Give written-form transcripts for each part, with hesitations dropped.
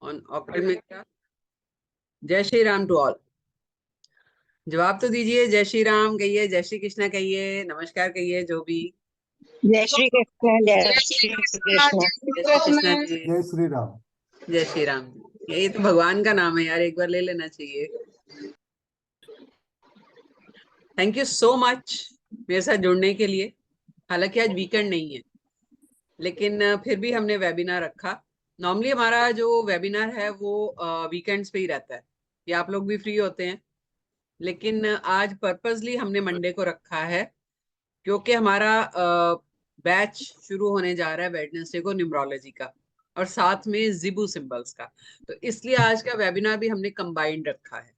On octal में क्या? जय श्री राम टू ऑल। जवाब तो दीजिए, जय श्री राम कहिए, जय श्री कृष्णा कहिए, नमस्कार कहिए, जो भी। जय श्री कृष्ण। जय जय श्री श्री कृष्ण। कृष्णा जी। जय श्री राम। जय श्री राम जी। ये तो भगवान का नाम है यार, एक बार ले लेना चाहिए। थैंक यू सो मच मेरे साथ जुड़ने के लिए। हालांकि आज वीकेंड नहीं है, लेकिन फिर भी हमने वेबिनार रखा। नॉर्मली हमारा जो वेबिनार है वो वीकेंड्स पे ही रहता है, या आप लोग भी फ्री होते हैं। लेकिन आज पर्पसली हमने मंडे को रखा है, क्योंकि हमारा बैच शुरू होने जा रहा है वेडनेसडे को न्यूमरोलॉजी का, और साथ में जिबू सिंबल्स का। तो इसलिए आज का वेबिनार भी हमने कंबाइंड रखा है।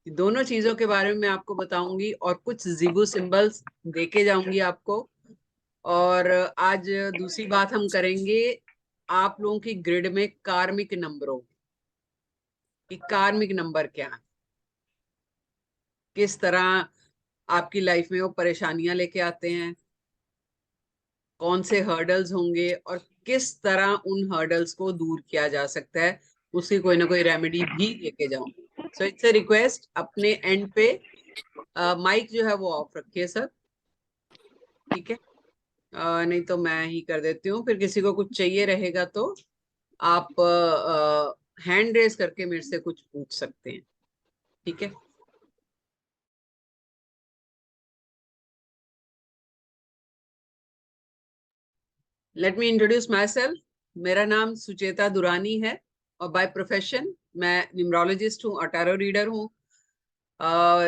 दोनों चीजों के बारे में मैं आपको बताऊंगी और कुछ जिबू सिंबल्स देके जाऊंगी आपको। और आज दूसरी बात हम करेंगे आप लोगों की ग्रिड में कार्मिक नंबरों की। कार्मिक नंबर क्या है, किस तरह आपकी लाइफ में वो परेशानियां लेके आते हैं, कौन से हर्डल्स होंगे और किस तरह उन हर्डल्स को दूर किया जा सकता है। उसकी कोई ना कोई रेमेडी भी लेके जाऊंगी। सो इट्स ए रिक्वेस्ट, अपने एंड पे माइक जो है वो ऑफ रखिए सर, ठीक है। नहीं तो मैं ही कर देती हूँ, फिर किसी को कुछ चाहिए रहेगा तो आप हैंड रेज करके मेरे से कुछ पूछ सकते हैं, ठीक है। Let me introduce my self. मेरा नाम सुचेता दुरानी है और बाय प्रोफेशन मैं न्यूमरोलॉजिस्ट हूँ और टैरो रीडर हूँ,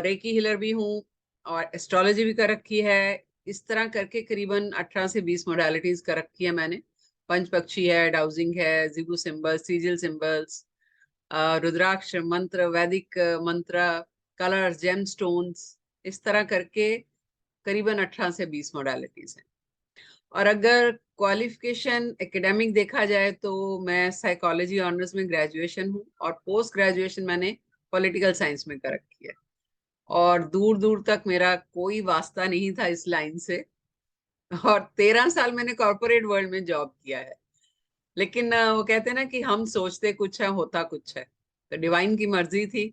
रेकी हीलर भी हूँ, और एस्ट्रोलॉजी भी कर रखी है। इस तरह करके करीबन 18 से 20 मोडालिटीज कर रखी है मैंने। पंच पक्षी है, डाउजिंग है, जिबू सिंबल्स, सीजिल सिंबल्स, रुद्राक्ष मंत्र, वैदिक मंत्र, कलर्स, जेम स्टोन्स, इस तरह करके करीबन 18 से 20 मोडालिटीज हैं। और अगर क्वालिफिकेशन एकेडमिक देखा जाए तो मैं साइकोलॉजी ऑनर्स में ग्रेजुएशन हूँ, और पोस्ट ग्रेजुएशन मैंने पॉलिटिकल साइंस में कर रखी है। और दूर दूर तक मेरा कोई वास्ता नहीं था इस लाइन से, और 13 साल मैंने कॉर्पोरेट वर्ल्ड में जॉब किया है। लेकिन वो कहते हैं ना कि हम सोचते कुछ है, होता कुछ है। तो डिवाइन की मर्जी थी,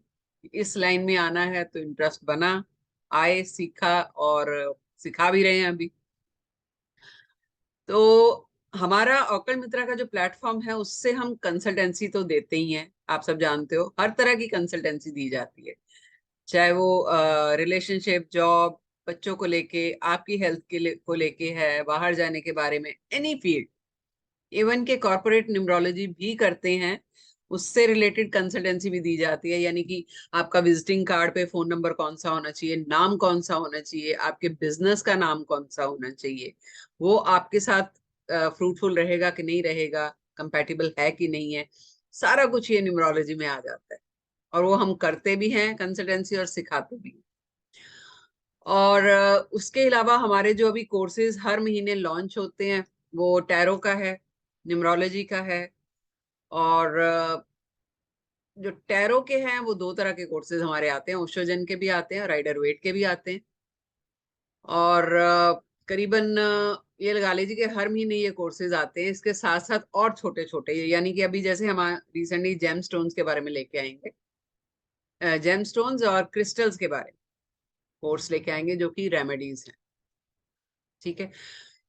इस लाइन में आना है, तो इंटरेस्ट बना, आए, सीखा और सिखा भी रहे हैं अभी। तो हमारा ऑकल मित्रा का जो प्लेटफॉर्म है, उससे हम कंसल्टेंसी तो देते ही हैं, आप सब जानते हो, हर तरह की कंसल्टेंसी दी जाती है। चाहे वो रिलेशनशिप, जॉब, बच्चों को लेके, आपकी हेल्थ को लेके है, बाहर जाने के बारे में, एनी फील्ड, इवन के कॉर्पोरेट न्यूमरोलॉजी भी करते हैं, उससे रिलेटेड कंसल्टेंसी भी दी जाती है। यानी कि आपका विजिटिंग कार्ड पे फोन नंबर कौन सा होना चाहिए, नाम कौन सा होना चाहिए, आपके बिजनेस का नाम कौन सा होना चाहिए, वो आपके साथ फ्रूटफुल रहेगा कि नहीं रहेगा, कंपैटिबल है कि नहीं है, सारा कुछ ये न्यूमरोलॉजी में आ जाता है। और वो हम करते भी हैं कंसल्टेंसी और सिखाते भी हैं। और उसके अलावा हमारे जो अभी कोर्सेज हर महीने लॉन्च होते हैं, वो टैरो का है, न्यूमरोलॉजी का है। और जो टैरो के हैं वो दो तरह के कोर्सेज हमारे आते हैं, ओशोजन के भी आते हैं और राइडर वेट के भी आते हैं। और करीबन ये लगा लीजिए कि हर महीने ये कोर्सेज आते हैं। इसके साथ साथ और छोटे छोटे, यानी कि अभी जैसे हम रिसेंटली जेम स्टोन्स के बारे में लेके आएंगे, जेम स्टोन्स और क्रिस्टल्स के बारे में कोर्स लेके आएंगे, जो कि रेमेडीज हैं, ठीक है।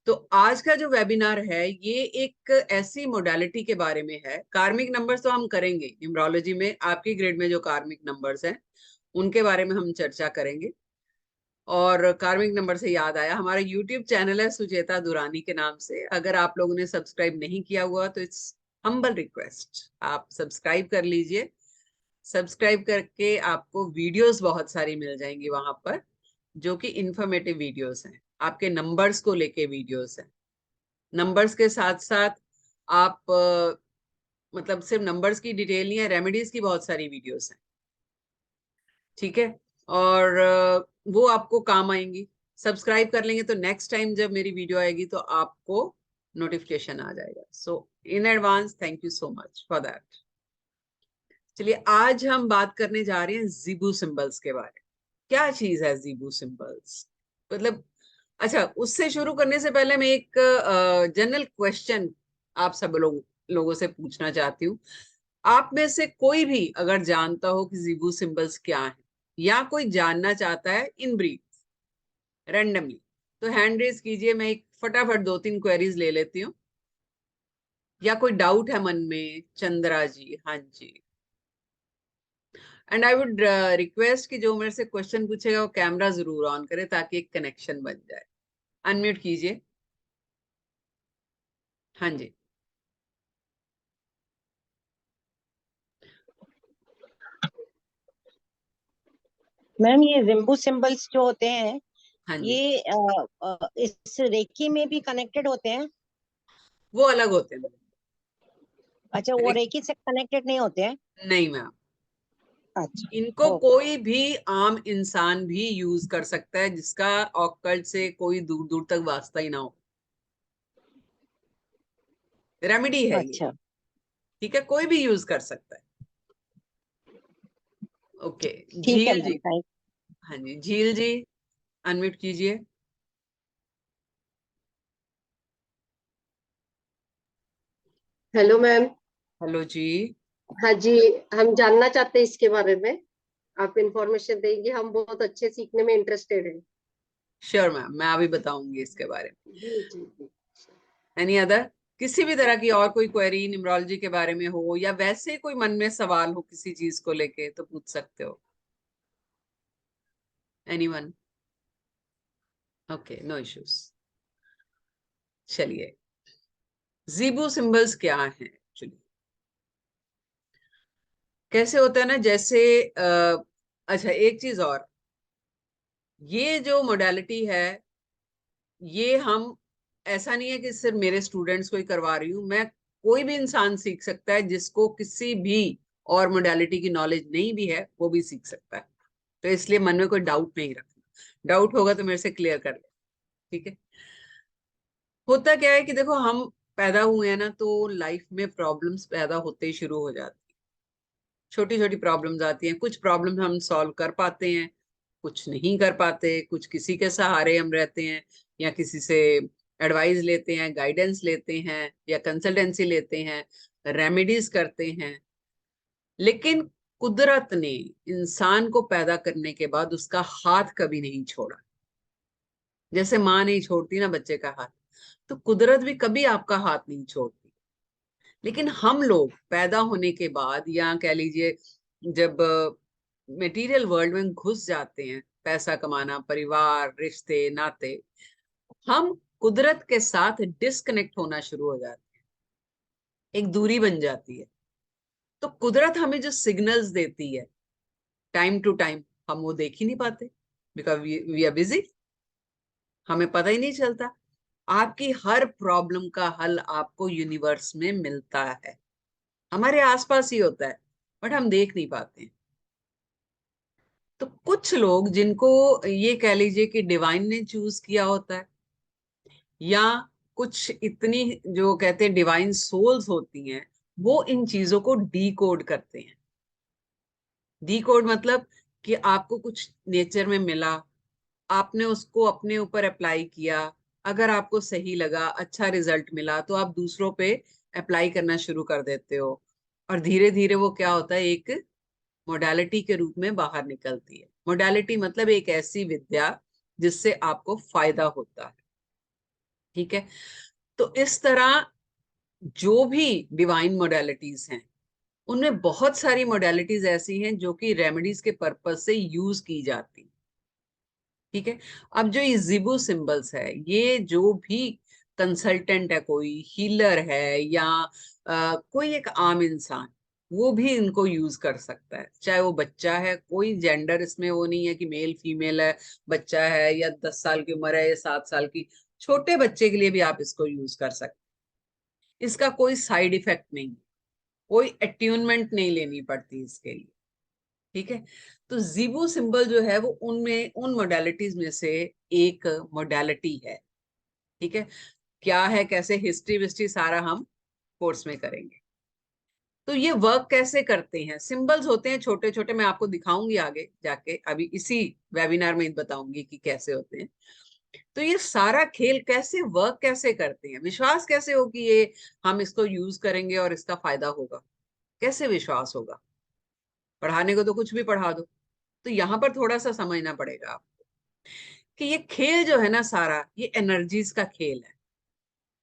तो आज का जो वेबिनार है ये एक ऐसी मोडालिटी के बारे में है। कार्मिक नंबर्स तो हम करेंगे न्यूमरोलॉजी में, आपकी ग्रेड में जो कार्मिक नंबर्स हैं उनके बारे में हम चर्चा करेंगे। और कार्मिक नंबर से याद आया, हमारा यूट्यूब चैनल है सुचेता दुरानी के नाम से। अगर आप लोगों ने सब्सक्राइब नहीं किया हुआ तो इट्स हम्बल रिक्वेस्ट, आप सब्सक्राइब कर लीजिए। सब्सक्राइब करके आपको वीडियोस बहुत सारी मिल जाएंगी वहां पर, जो कि इंफॉर्मेटिव वीडियोस हैं, आपके नंबर्स को लेके वीडियोस हैं। नंबर्स के साथ साथ आप मतलब सिर्फ नंबर्स की डिटेल नहीं है, रेमेडीज की बहुत सारी वीडियोस हैं, ठीक है। और वो आपको काम आएंगी। सब्सक्राइब कर लेंगे तो नेक्स्ट टाइम जब मेरी वीडियो आएगी तो आपको नोटिफिकेशन आ जाएगा। So in advance thank you so much for that. चलिए आज हम बात करने जा रहे हैं जिबू सिंबल्स के बारे में। क्या चीज है जिबू सिंबल्स, मतलब, अच्छा, उससे शुरू करने से पहले मैं एक जनरल क्वेश्चन आप सब लोगों से पूछना चाहती हूँ। आप में से कोई भी अगर जानता हो कि ज़ीबू सिंबल्स क्या है, या कोई जानना चाहता है इन ब्रीफ रैंडमली, तो हैंड रेज कीजिए। मैं एक फटाफट 2-3 क्वेरीज ले लेती हूँ। या कोई डाउट है मन में? चंद्रा जी, हाँ जी। एंड आई वुड रिक्वेस्ट कि जो मेरे से क्वेश्चन पूछेगा वो कैमरा जरूर ऑन करे ताकि एक कनेक्शन बन जाए। अनम्यूट कीजिए। हाँ जी। मैम ये जिम्बू सिंबल्स जो होते हैं हाँ जी, ये इस रेकी में भी कनेक्टेड होते हैं? वो अलग होते हैं। अच्छा, वो रेकी से कनेक्टेड नहीं होते हैं? नहीं मैम, अच्छा। इनको ओ, कोई भी आम इंसान भी यूज कर सकता है जिसका ऑकल्ट से कोई दूर दूर तक वास्ता ही ना हो। रेमेडी है ये, अच्छा। ठीक है, कोई भी यूज कर सकता है। ओके। ठीक है झील मैम, जी। थैंक। हाँ जी, झील जी, अनम्यूट कीजिए। Hello ma'am. हेलो जी। हाँ जी, हम जानना चाहते हैं इसके बारे में। आप इंफॉर्मेशन देंगे, हम बहुत अच्छे सीखने में इंटरेस्टेड हैं। श्योर मैम, मैं अभी बताऊंगी इसके बारे जी जी जी। में। एनी अदर, किसी भी तरह की और कोई क्वेरी न्यूमरोलॉजी के बारे में हो, या वैसे कोई मन में सवाल हो किसी चीज को लेके, तो पूछ सकते हो। एनीवन? Okay, no issues. चलिए, जीबू सिंबल्स क्या हैं एक्चुअली? कैसे होता है ना, जैसे अच्छा एक चीज और, ये जो मोडालिटी है, ये हम, ऐसा नहीं है कि सिर्फ मेरे स्टूडेंट्स को ही करवा रही हूँ मैं, कोई भी इंसान सीख सकता है जिसको किसी भी और मोडालिटी की नॉलेज नहीं भी है, वो भी सीख सकता है। तो इसलिए मन में कोई डाउट नहीं रखना। डाउट होगा तो मेरे से क्लियर कर ले, ठीक है? होता क्या है कि देखो, हम पैदा हुए हैं ना, तो लाइफ में प्रॉब्लम्स पैदा होते ही शुरू हो जाती है। छोटी छोटी प्रॉब्लम्स आती हैं। कुछ प्रॉब्लम हम सॉल्व कर पाते हैं, कुछ नहीं कर पाते। कुछ किसी के सहारे हम रहते हैं, या किसी से एडवाइस लेते हैं, गाइडेंस लेते हैं, या कंसल्टेंसी लेते हैं, रेमेडीज करते हैं। लेकिन कुदरत ने इंसान को पैदा करने के बाद उसका हाथ कभी नहीं छोड़ा। जैसे माँ नहीं छोड़ती ना बच्चे का हाथ, तो कुदरत भी कभी आपका हाथ नहीं छोड़ती। लेकिन हम लोग पैदा होने के बाद, या कह लीजिए जब मटेरियल वर्ल्ड में घुस जाते हैं, पैसा कमाना, परिवार, रिश्ते नाते, हम कुदरत के साथ डिस्कनेक्ट होना शुरू हो जाते हैं। एक दूरी बन जाती है। तो कुदरत हमें जो सिग्नल्स देती है टाइम टू टाइम, हम वो देख ही नहीं पाते, बिकॉज वी आर बिजी। हमें पता ही नहीं चलता। आपकी हर प्रॉब्लम का हल आपको यूनिवर्स में मिलता है, हमारे आसपास ही होता है, बट हम देख नहीं पाते हैं। तो कुछ लोग जिनको ये कह लीजिए कि डिवाइन ने चूज किया होता है, या कुछ इतनी जो कहते हैं डिवाइन सोल्स होती हैं, वो इन चीजों को डी कोड करते हैं। डी कोड मतलब कि आपको कुछ नेचर में मिला, आपने उसको अपने ऊपर अप्लाई किया, अगर आपको सही लगा, अच्छा रिजल्ट मिला, तो आप दूसरों पे अप्लाई करना शुरू कर देते हो। और धीरे धीरे वो क्या होता है, एक मोडालिटी के रूप में बाहर निकलती है। मोडालिटी मतलब एक ऐसी विद्या जिससे आपको फायदा होता है, ठीक है? तो इस तरह जो भी डिवाइन मोडालिटीज हैं, उनमें बहुत सारी मोडालिटीज ऐसी हैं जो कि रेमेडीज के पर्पज से यूज की जाती, ठीक है? अब जो ये जिबू सिंबल्स है, ये जो भी कंसल्टेंट है, कोई हीलर है, या कोई एक आम इंसान, वो भी इनको यूज कर सकता है। चाहे वो बच्चा है, कोई जेंडर इसमें वो नहीं है कि मेल फीमेल है, बच्चा है या 10 साल की उम्र है या 7 साल की, छोटे बच्चे के लिए भी आप इसको यूज कर सकते हैं। इसका कोई साइड इफेक्ट नहीं, कोई अट्यूनमेंट नहीं लेनी पड़ती इसके लिए, ठीक है? तो जीबो सिंबल जो है वो उनमें, उन मोडालिटीज में से एक मोडालिटी है, ठीक है? क्या है, कैसे, हिस्ट्री विस्ट्री सारा हम कोर्स में करेंगे। तो ये वर्क कैसे करते हैं? सिंबल्स होते हैं छोटे छोटे, मैं आपको दिखाऊंगी आगे जाके, अभी इसी वेबिनार में बताऊंगी कि कैसे होते हैं। तो ये सारा खेल कैसे वर्क कैसे करते हैं, विश्वास कैसे हो कि ये हम इसको यूज करेंगे और इसका फायदा होगा, कैसे विश्वास होगा? पढ़ाने को तो कुछ भी पढ़ा दो। तो यहाँ पर थोड़ा सा समझना पड़ेगा आपको कि ये खेल जो है ना सारा, ये एनर्जीज का खेल है।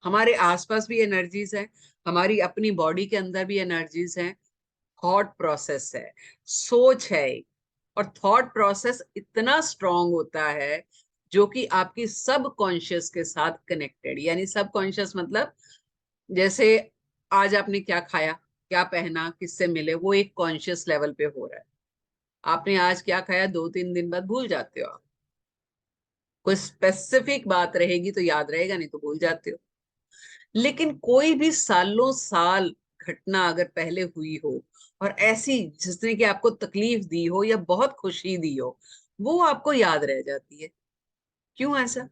हमारे आसपास भी एनर्जीज है, हमारी अपनी बॉडी के अंदर भी एनर्जीज है, थॉट प्रोसेस है, सोच है। और थॉट प्रोसेस इतना स्ट्रांग होता है जो कि आपकी सब कॉन्शियस के साथ कनेक्टेड, यानी सब कॉन्शियस मतलब जैसे आज आपने क्या खाया, क्या पहना, किससे मिले, वो एक कॉन्शियस लेवल पे हो रहा है। आपने आज क्या खाया 2-3 दिन बाद भूल जाते हो आप। कोई स्पेसिफिक बात रहेगी तो याद रहेगा, नहीं तो भूल जाते हो। लेकिन कोई भी सालों साल घटना अगर पहले हुई हो और ऐसी जिसने कि आपको तकलीफ दी हो या बहुत खुशी दी हो, वो आपको याद रह जाती है। क्यों ऐसा?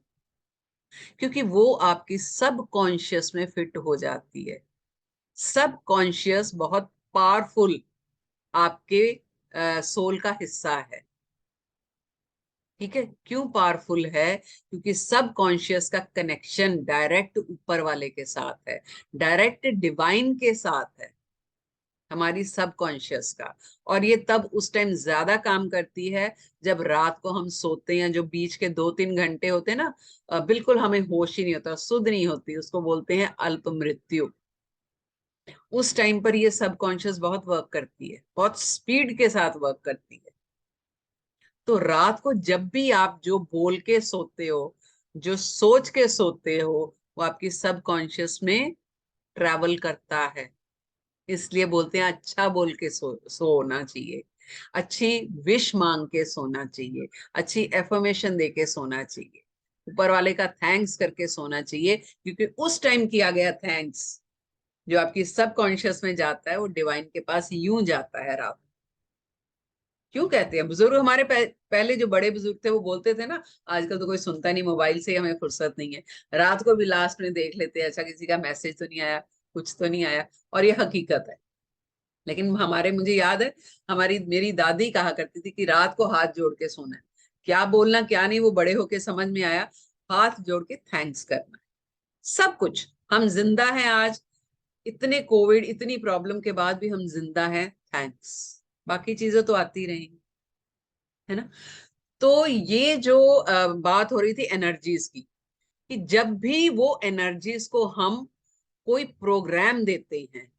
क्योंकि वो आपकी सब कॉन्शियस में फिट हो जाती है। सब कॉन्शियस बहुत पावरफुल आपके सोल का हिस्सा है। ठीक है, क्यों पावरफुल है? क्योंकि सब कॉन्शियस का कनेक्शन डायरेक्ट ऊपर वाले के साथ है, डायरेक्ट डिवाइन के साथ है, हमारी सब कॉन्शियस का। और ये तब उस टाइम ज्यादा काम करती है जब रात को हम सोते हैं, जो बीच के 2-3 घंटे होते हैं ना, बिल्कुल हमें होश ही नहीं होता, सुध नहीं होती, उसको बोलते हैं अल्प मृत्यु। उस टाइम पर ये सब कॉन्शियस बहुत वर्क करती है, बहुत स्पीड के साथ वर्क करती है। तो रात को जब भी आप जो बोल के सोते हो, जो सोच के सोते हो, वो आपकी सब कॉन्शियस में ट्रैवल करता है। इसलिए बोलते हैं अच्छा बोल के सोना चाहिए, अच्छी विश मांग के सोना चाहिए, अच्छी एफर्मेशन दे के सोना चाहिए, ऊपर वाले का थैंक्स करके सोना चाहिए। क्योंकि उस टाइम किया गया थैंक्स जो आपकी सब कॉन्शियस में जाता है, वो डिवाइन के पास यूं जाता है रात। क्यों कहते हैं बुजुर्ग हमारे पहले जो बड़े बुजुर्ग थे वो बोलते थे ना, आजकल तो कोई सुनता नहीं, मोबाइल से हमें फुर्सत नहीं है, रात को भी लास्ट में देख लेते हैं अच्छा किसी का मैसेज तो नहीं आया, कुछ तो नहीं आया। और ये हकीकत है। लेकिन हमारे, मुझे याद है हमारी मेरी दादी कहा करती थी कि रात को हाथ जोड़ के सोना है। क्या बोलना क्या नहीं वो बड़े होके समझ में आया, हाथ जोड़ के थैंक्स करना है। सब कुछ, हम जिंदा हैं आज, इतने कोविड इतनी प्रॉब्लम के बाद भी हम जिंदा हैं, थैंक्स। बाकी चीजें तो आती रहेंगी, है ना। तो ये जो बात हो रही थी एनर्जीज की, कि जब भी वो एनर्जीज को हम कोई प्रोग्राम देते हैं,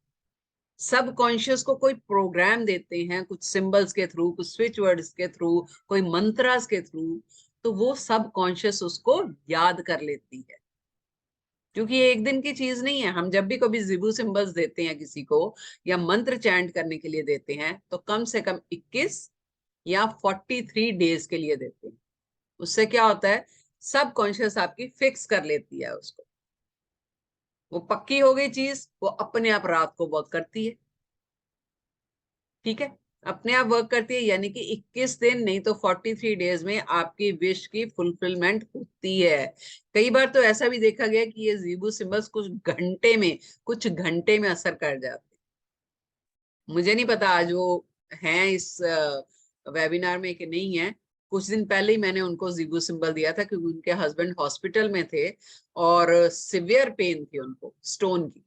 सब कॉन्शियस को कोई प्रोग्राम देते हैं, कुछ सिंबल्स के थ्रू, कुछ स्विच वर्ड्स के थ्रू, कोई मंत्रास के थ्रू, तो वो सब कॉन्शियस उसको याद कर लेती है। क्योंकि ये एक दिन की चीज नहीं है। हम जब भी कभी जिबू सिंबल्स देते हैं किसी को या मंत्र चैंट करने के लिए देते हैं तो कम से कम 21 या 43 डेज के लिए देते हैं। उससे क्या होता है, सब कॉन्शियस आपकी फिक्स कर लेती है उसको, वो पक्की हो गई चीज, वो अपने आप रात को वर्क करती है। ठीक है, अपने आप वर्क करती है, यानी कि 21 दिन नहीं तो 43 डेज में आपकी विश की फुलफिलमेंट होती है। कई बार तो ऐसा भी देखा गया कि ये जीबू सिंबल्स कुछ घंटे में असर कर जाते। मुझे नहीं पता आज वो हैं इस वेबिनार में कि नहीं है। कुछ दिन पहले ही मैंने उनको जीबू सिंबल दिया था क्योंकि उनके हस्बैंड हॉस्पिटल में थे और सिवियर पेन थी उनको, स्टोन की,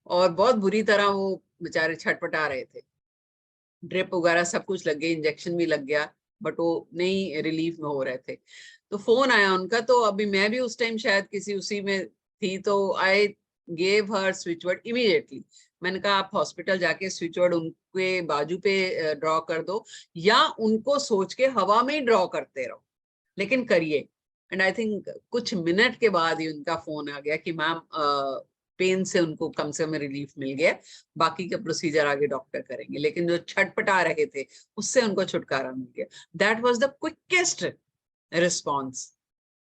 और बहुत बुरी तरह वो बेचारे छटपटा रहे थे। ड्रिप वगैरह सब कुछ लग गई, इंजेक्शन भी लग गया, बट वो नहीं रिलीफ में हो रहे थे। तो फोन आया उनका, तो अभी मैं भी उस टाइम शायद किसी उसी में थी, तो I gave her switch word immediately. मैंने कहा आप हॉस्पिटल जाके स्विच वर्ड उनके बाजू पे ड्रॉ कर दो, या उनको सोच के हवा में ही ड्रॉ करते रहो, लेकिन करिए। एंड आई थिंक कुछ मिनट के बाद ही उनका फोन आ गया कि मैम पेन से उनको कम से कम रिलीफ मिल गया, बाकी का प्रोसीजर आगे डॉक्टर करेंगे। लेकिन जो छटपटा रहे थे उससे उनको छुटकारा मिल गया। That was the quickest response.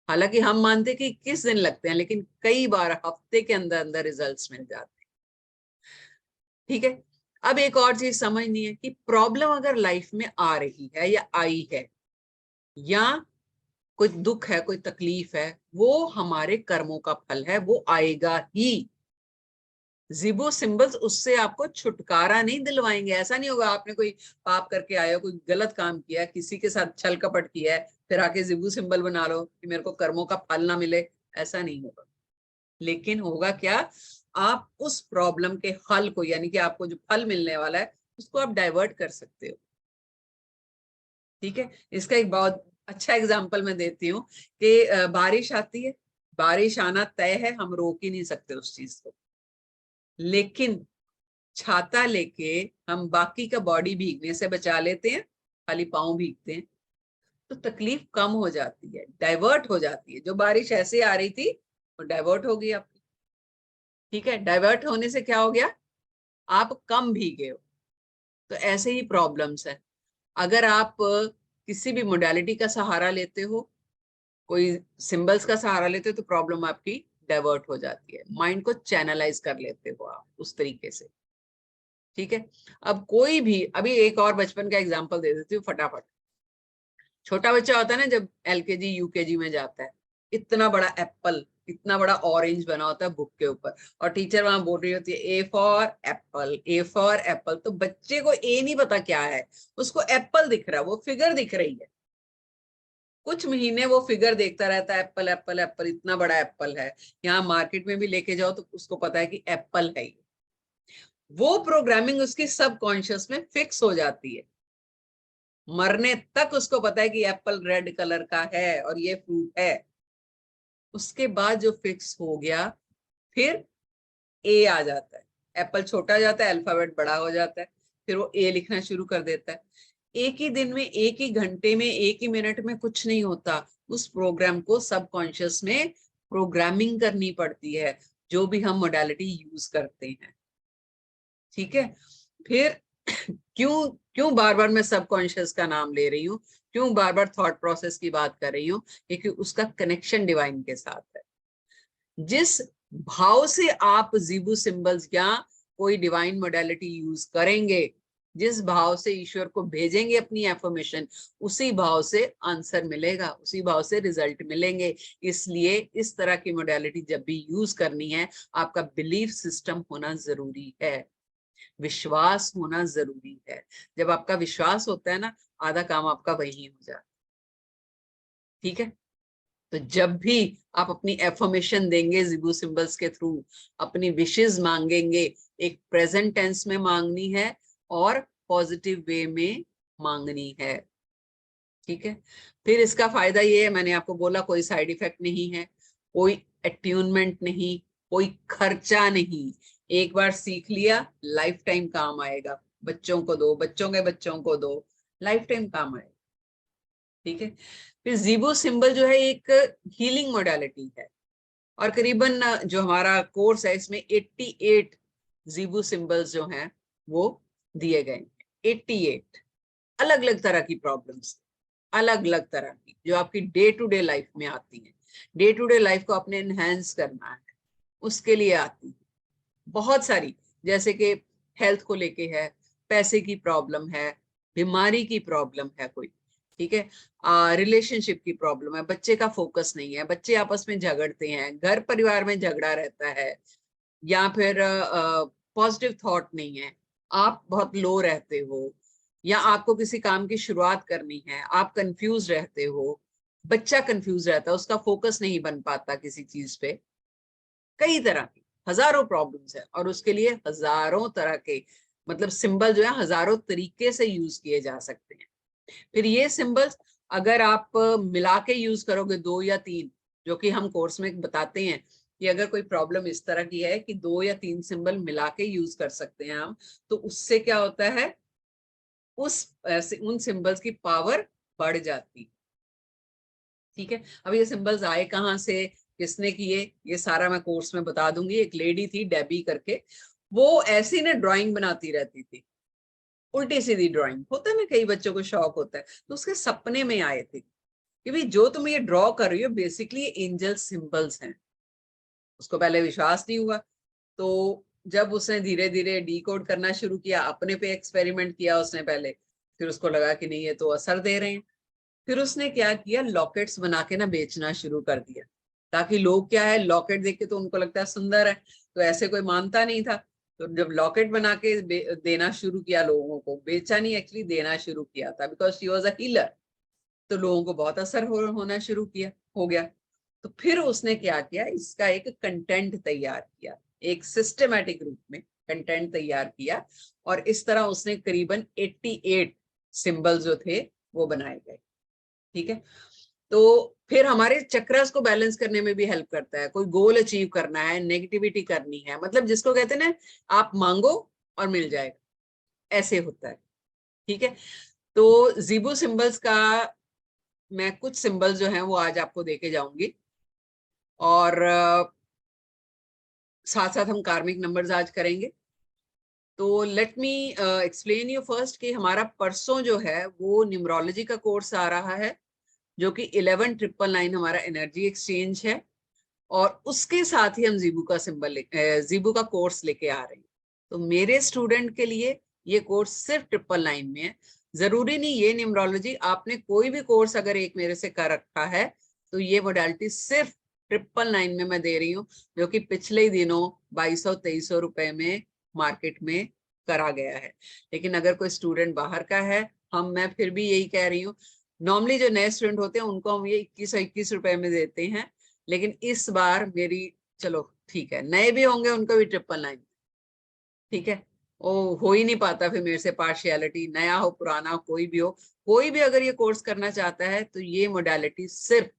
हालांकि हम मानते कि 21 दिन लगते हैं, लेकिन कई बार हफ्ते के अंदर अंदर रिजल्ट्स मिल जाते हैं। ठीक है, अब एक और चीज समझनी है कि प्रॉब्लम अगर लाइफ में आ रही है या आई है, या कोई दुख है, कोई तकलीफ है, वो हमारे कर्मों का फल है, वो आएगा ही। जिबो सिंबल्स उससे आपको छुटकारा नहीं दिलवाएंगे। ऐसा नहीं होगा आपने कोई पाप करके आया, कोई गलत काम किया, किसी के साथ छल कपट किया है, फिर आके जिबू सिंबल बना लो कि मेरे को कर्मों का फल ना मिले, ऐसा नहीं होगा। लेकिन होगा क्या, आप उस प्रॉब्लम के हल को, यानी कि आपको जो फल मिलने वाला है उसको आप डाइवर्ट कर सकते हो। ठीक है, इसका एक बहुत अच्छा एग्जांपल मैं देती हूँ कि बारिश आती है, बारिश आना तय है, हम रोक ही नहीं सकते उस चीज को, लेकिन छाता लेके हम बाकी का बॉडी भीगने से बचा लेते हैं, खाली पाँव भीगते हैं, तो तकलीफ कम हो जाती है, डाइवर्ट हो जाती है। जो बारिश ऐसे आ रही थी वो डाइवर्ट हो गई आपकी। ठीक है, डाइवर्ट होने से क्या हो गया, आप कम भीगे हो। तो ऐसे ही प्रॉब्लम्स है। अगर आप किसी भी मोडालिटी का सहारा लेते हो, कोई सिंबल्स का सहारा लेते हो, तो प्रॉब्लम आपकी डाइवर्ट हो जाती है, माइंड को चैनलाइज कर लेते हो आप उस तरीके से। ठीक है, अब कोई भी, अभी एक और बचपन का एग्जांपल दे देती हूँ फटाफट। छोटा बच्चा होता है ना, जब एलकेजी यूकेजी में जाता है, इतना बड़ा एप्पल, इतना बड़ा ऑरेंज बना होता है बुक के ऊपर, और टीचर वहां बोल रही होती है A for Apple, A for Apple. तो बच्चे को ए नहीं पता क्या है, उसको एप्पल दिख रहा है, वो फिगर दिख रही है। कुछ महीने वो फिगर देखता रहता है, एप्पल एप्पल एप्पल, इतना बड़ा एप्पल है। यहाँ मार्केट में भी लेके जाओ तो उसको पता है कि एप्पल है। वो प्रोग्रामिंग उसकी सबकॉन्शियस में फिक्स हो जाती है, मरने तक उसको पता है कि एप्पल रेड कलर का है और ये फ्रूट है। उसके बाद जो फिक्स हो गया, फिर ए आ जाता है, एप्पल छोटा जाता है, अल्फाबेट बड़ा हो जाता है, फिर वो ए लिखना शुरू कर देता है। एक ही दिन में, एक ही घंटे में, एक ही मिनट में कुछ नहीं होता। उस प्रोग्राम को सबकॉन्शियस में प्रोग्रामिंग करनी पड़ती है, जो भी हम मोडालिटी यूज करते हैं। ठीक है, फिर क्यों क्यों बार बार मैं सबकॉन्शियस का नाम ले रही हूँ, क्यों बार बार थॉट प्रोसेस की बात कर रही हूँ, क्योंकि उसका कनेक्शन डिवाइन के साथ है। जिस भाव से आप जीबू सिंबल्स या कोई डिवाइन मोडालिटी यूज करेंगे, जिस भाव से ईश्वर को भेजेंगे अपनी एफर्मेशन, उसी भाव से आंसर मिलेगा, उसी भाव से रिजल्ट मिलेंगे। इसलिए इस तरह की मोडालिटी जब भी यूज करनी है, आपका बिलीफ सिस्टम होना जरूरी है, विश्वास होना जरूरी है। जब आपका विश्वास होता है ना, आधा काम आपका वही हो जाता है। ठीक है, तो जब भी आप अपनी एफर्मेशन देंगे जिबू सिंबल्स के थ्रू, अपनी विशेस मांगेंगे, एक प्रेजेंट टेंस में मांगनी है और पॉजिटिव वे में मांगनी है। ठीक है, फिर इसका फायदा ये है, मैंने आपको बोला कोई साइड इफेक्ट नहीं है, कोई अट्यूनमेंट नहीं, कोई खर्चा नहीं। एक बार सीख लिया, लाइफ टाइम काम आएगा। बच्चों को दो, बच्चों के बच्चों को दो, लाइफ टाइम काम आएगा। ठीक है, फिर जीबो सिंबल जो है एक हीलिंग मोडालिटी है, और करीबन जो हमारा कोर्स है इसमें 88 जीबो सिंबल्स जो हैं वो दिए गए। 88 अलग अलग तरह की प्रॉब्लम्स, अलग अलग तरह की, जो आपकी डे टू डे लाइफ में आती हैं। डे टू डे लाइफ को आपने एनहेंस करना है, उसके लिए आती है बहुत सारी, जैसे कि हेल्थ को लेके है, पैसे की प्रॉब्लम है, बीमारी की प्रॉब्लम है कोई, ठीक है, रिलेशनशिप की प्रॉब्लम है, बच्चे का फोकस नहीं है, बच्चे आपस में झगड़ते हैं, घर परिवार में झगड़ा रहता है, या फिर पॉजिटिव थॉट नहीं है, आप बहुत लो रहते हो, या आपको किसी काम की शुरुआत करनी है, आप कंफ्यूज रहते हो, बच्चा कंफ्यूज रहता है, उसका फोकस नहीं बन पाता किसी चीज पे। कई तरह की हजारों प्रॉब्लम्स है, और उसके लिए हजारों तरह के मतलब सिंबल जो है हजारों तरीके से यूज किए जा सकते हैं। फिर ये सिंबल्स अगर आप मिला के यूज करोगे, 2 या 3, जो कि हम कोर्स में बताते हैं कि अगर कोई प्रॉब्लम इस तरह की है कि 2 या 3 सिंबल मिला के यूज कर सकते हैं हम, तो उससे क्या होता है, उन सिंबल्स की पावर बढ़ जाती है। ठीक है, अब ये सिंबल्स आए कहाँ से, किसने किए, ये सारा मैं कोर्स में बता दूंगी। एक लेडी थी डेबी करके, वो ऐसी ना ड्राइंग बनाती रहती थी, उल्टी सीधी ड्राइंग, होता है ना कई बच्चों को शौक होता है, तो उसके सपने में आए थे कि भाई जो तुम ये ड्रॉ कर रही हो बेसिकली एंजल सिंबल्स हैं। उसको पहले विश्वास नहीं हुआ, तो जब उसने धीरे धीरे डीकोड करना शुरू किया, अपने पे एक्सपेरिमेंट किया उसने पहले, फिर उसको लगा कि नहीं ये तो असर दे रहे हैं। फिर उसने क्या किया, लॉकेट्स बना के ना बेचना शुरू कर दिया, ताकि लोग क्या है, लॉकेट देख के तो उनको लगता है सुंदर है, तो ऐसे कोई मानता नहीं था। तो जब लॉकेट बना के देना शुरू किया लोगों को, बेचा नहीं एक्चुअली देना शुरू किया था, because she was a healer, तो लोगों को बहुत असर होना शुरू हो गया। तो फिर उसने क्या किया, इसका एक कंटेंट तैयार किया, एक सिस्टमेटिक रूप में कंटेंट तैयार किया और इस तरह उसने करीबन 88 सिंबल जो थे वो बनाए गए। ठीक है, तो फिर हमारे चक्रस को बैलेंस करने में भी हेल्प करता है। कोई गोल अचीव करना है, नेगेटिविटी करनी है, मतलब जिसको कहते हैं ना आप मांगो और मिल जाएगा, ऐसे होता है। ठीक है, तो जीबू सिंबल्स का मैं कुछ सिंबल जो हैं वो आज आपको देके जाऊंगी और साथ साथ हम कार्मिक नंबर्स आज करेंगे। तो let me explain you first कि हमारा परसों जो है वो न्यूमरोलॉजी का कोर्स आ रहा है जो कि 11,999 हमारा एनर्जी एक्सचेंज है और उसके साथ ही हम जीबू का जीबू का कोर्स लेके आ रहे हैं। तो मेरे स्टूडेंट के लिए ये कोर्स सिर्फ 999 में है। जरूरी नहीं ये न्यूमरोलॉजी, आपने कोई भी कोर्स अगर एक मेरे से कर रखा है तो ये मोडालिटी सिर्फ 999 में मैं दे रही हूँ, जो कि पिछले ही दिनों 2200-2300 रुपए में मार्केट में करा गया है। लेकिन अगर कोई स्टूडेंट बाहर का है, मैं फिर भी यही कह रही हूँ, नॉर्मली जो नए स्टूडेंट होते हैं उनको हम ये 2121 रुपए में देते हैं, लेकिन इस बार मेरी चलो ठीक है, नए भी होंगे उनको भी 999। ठीक है, वो हो ही नहीं पाता फिर मेरे से पार्शियलिटी, नया हो पुराना हो कोई भी हो, कोई भी अगर ये कोर्स करना चाहता है तो ये मोडालिटी सिर्फ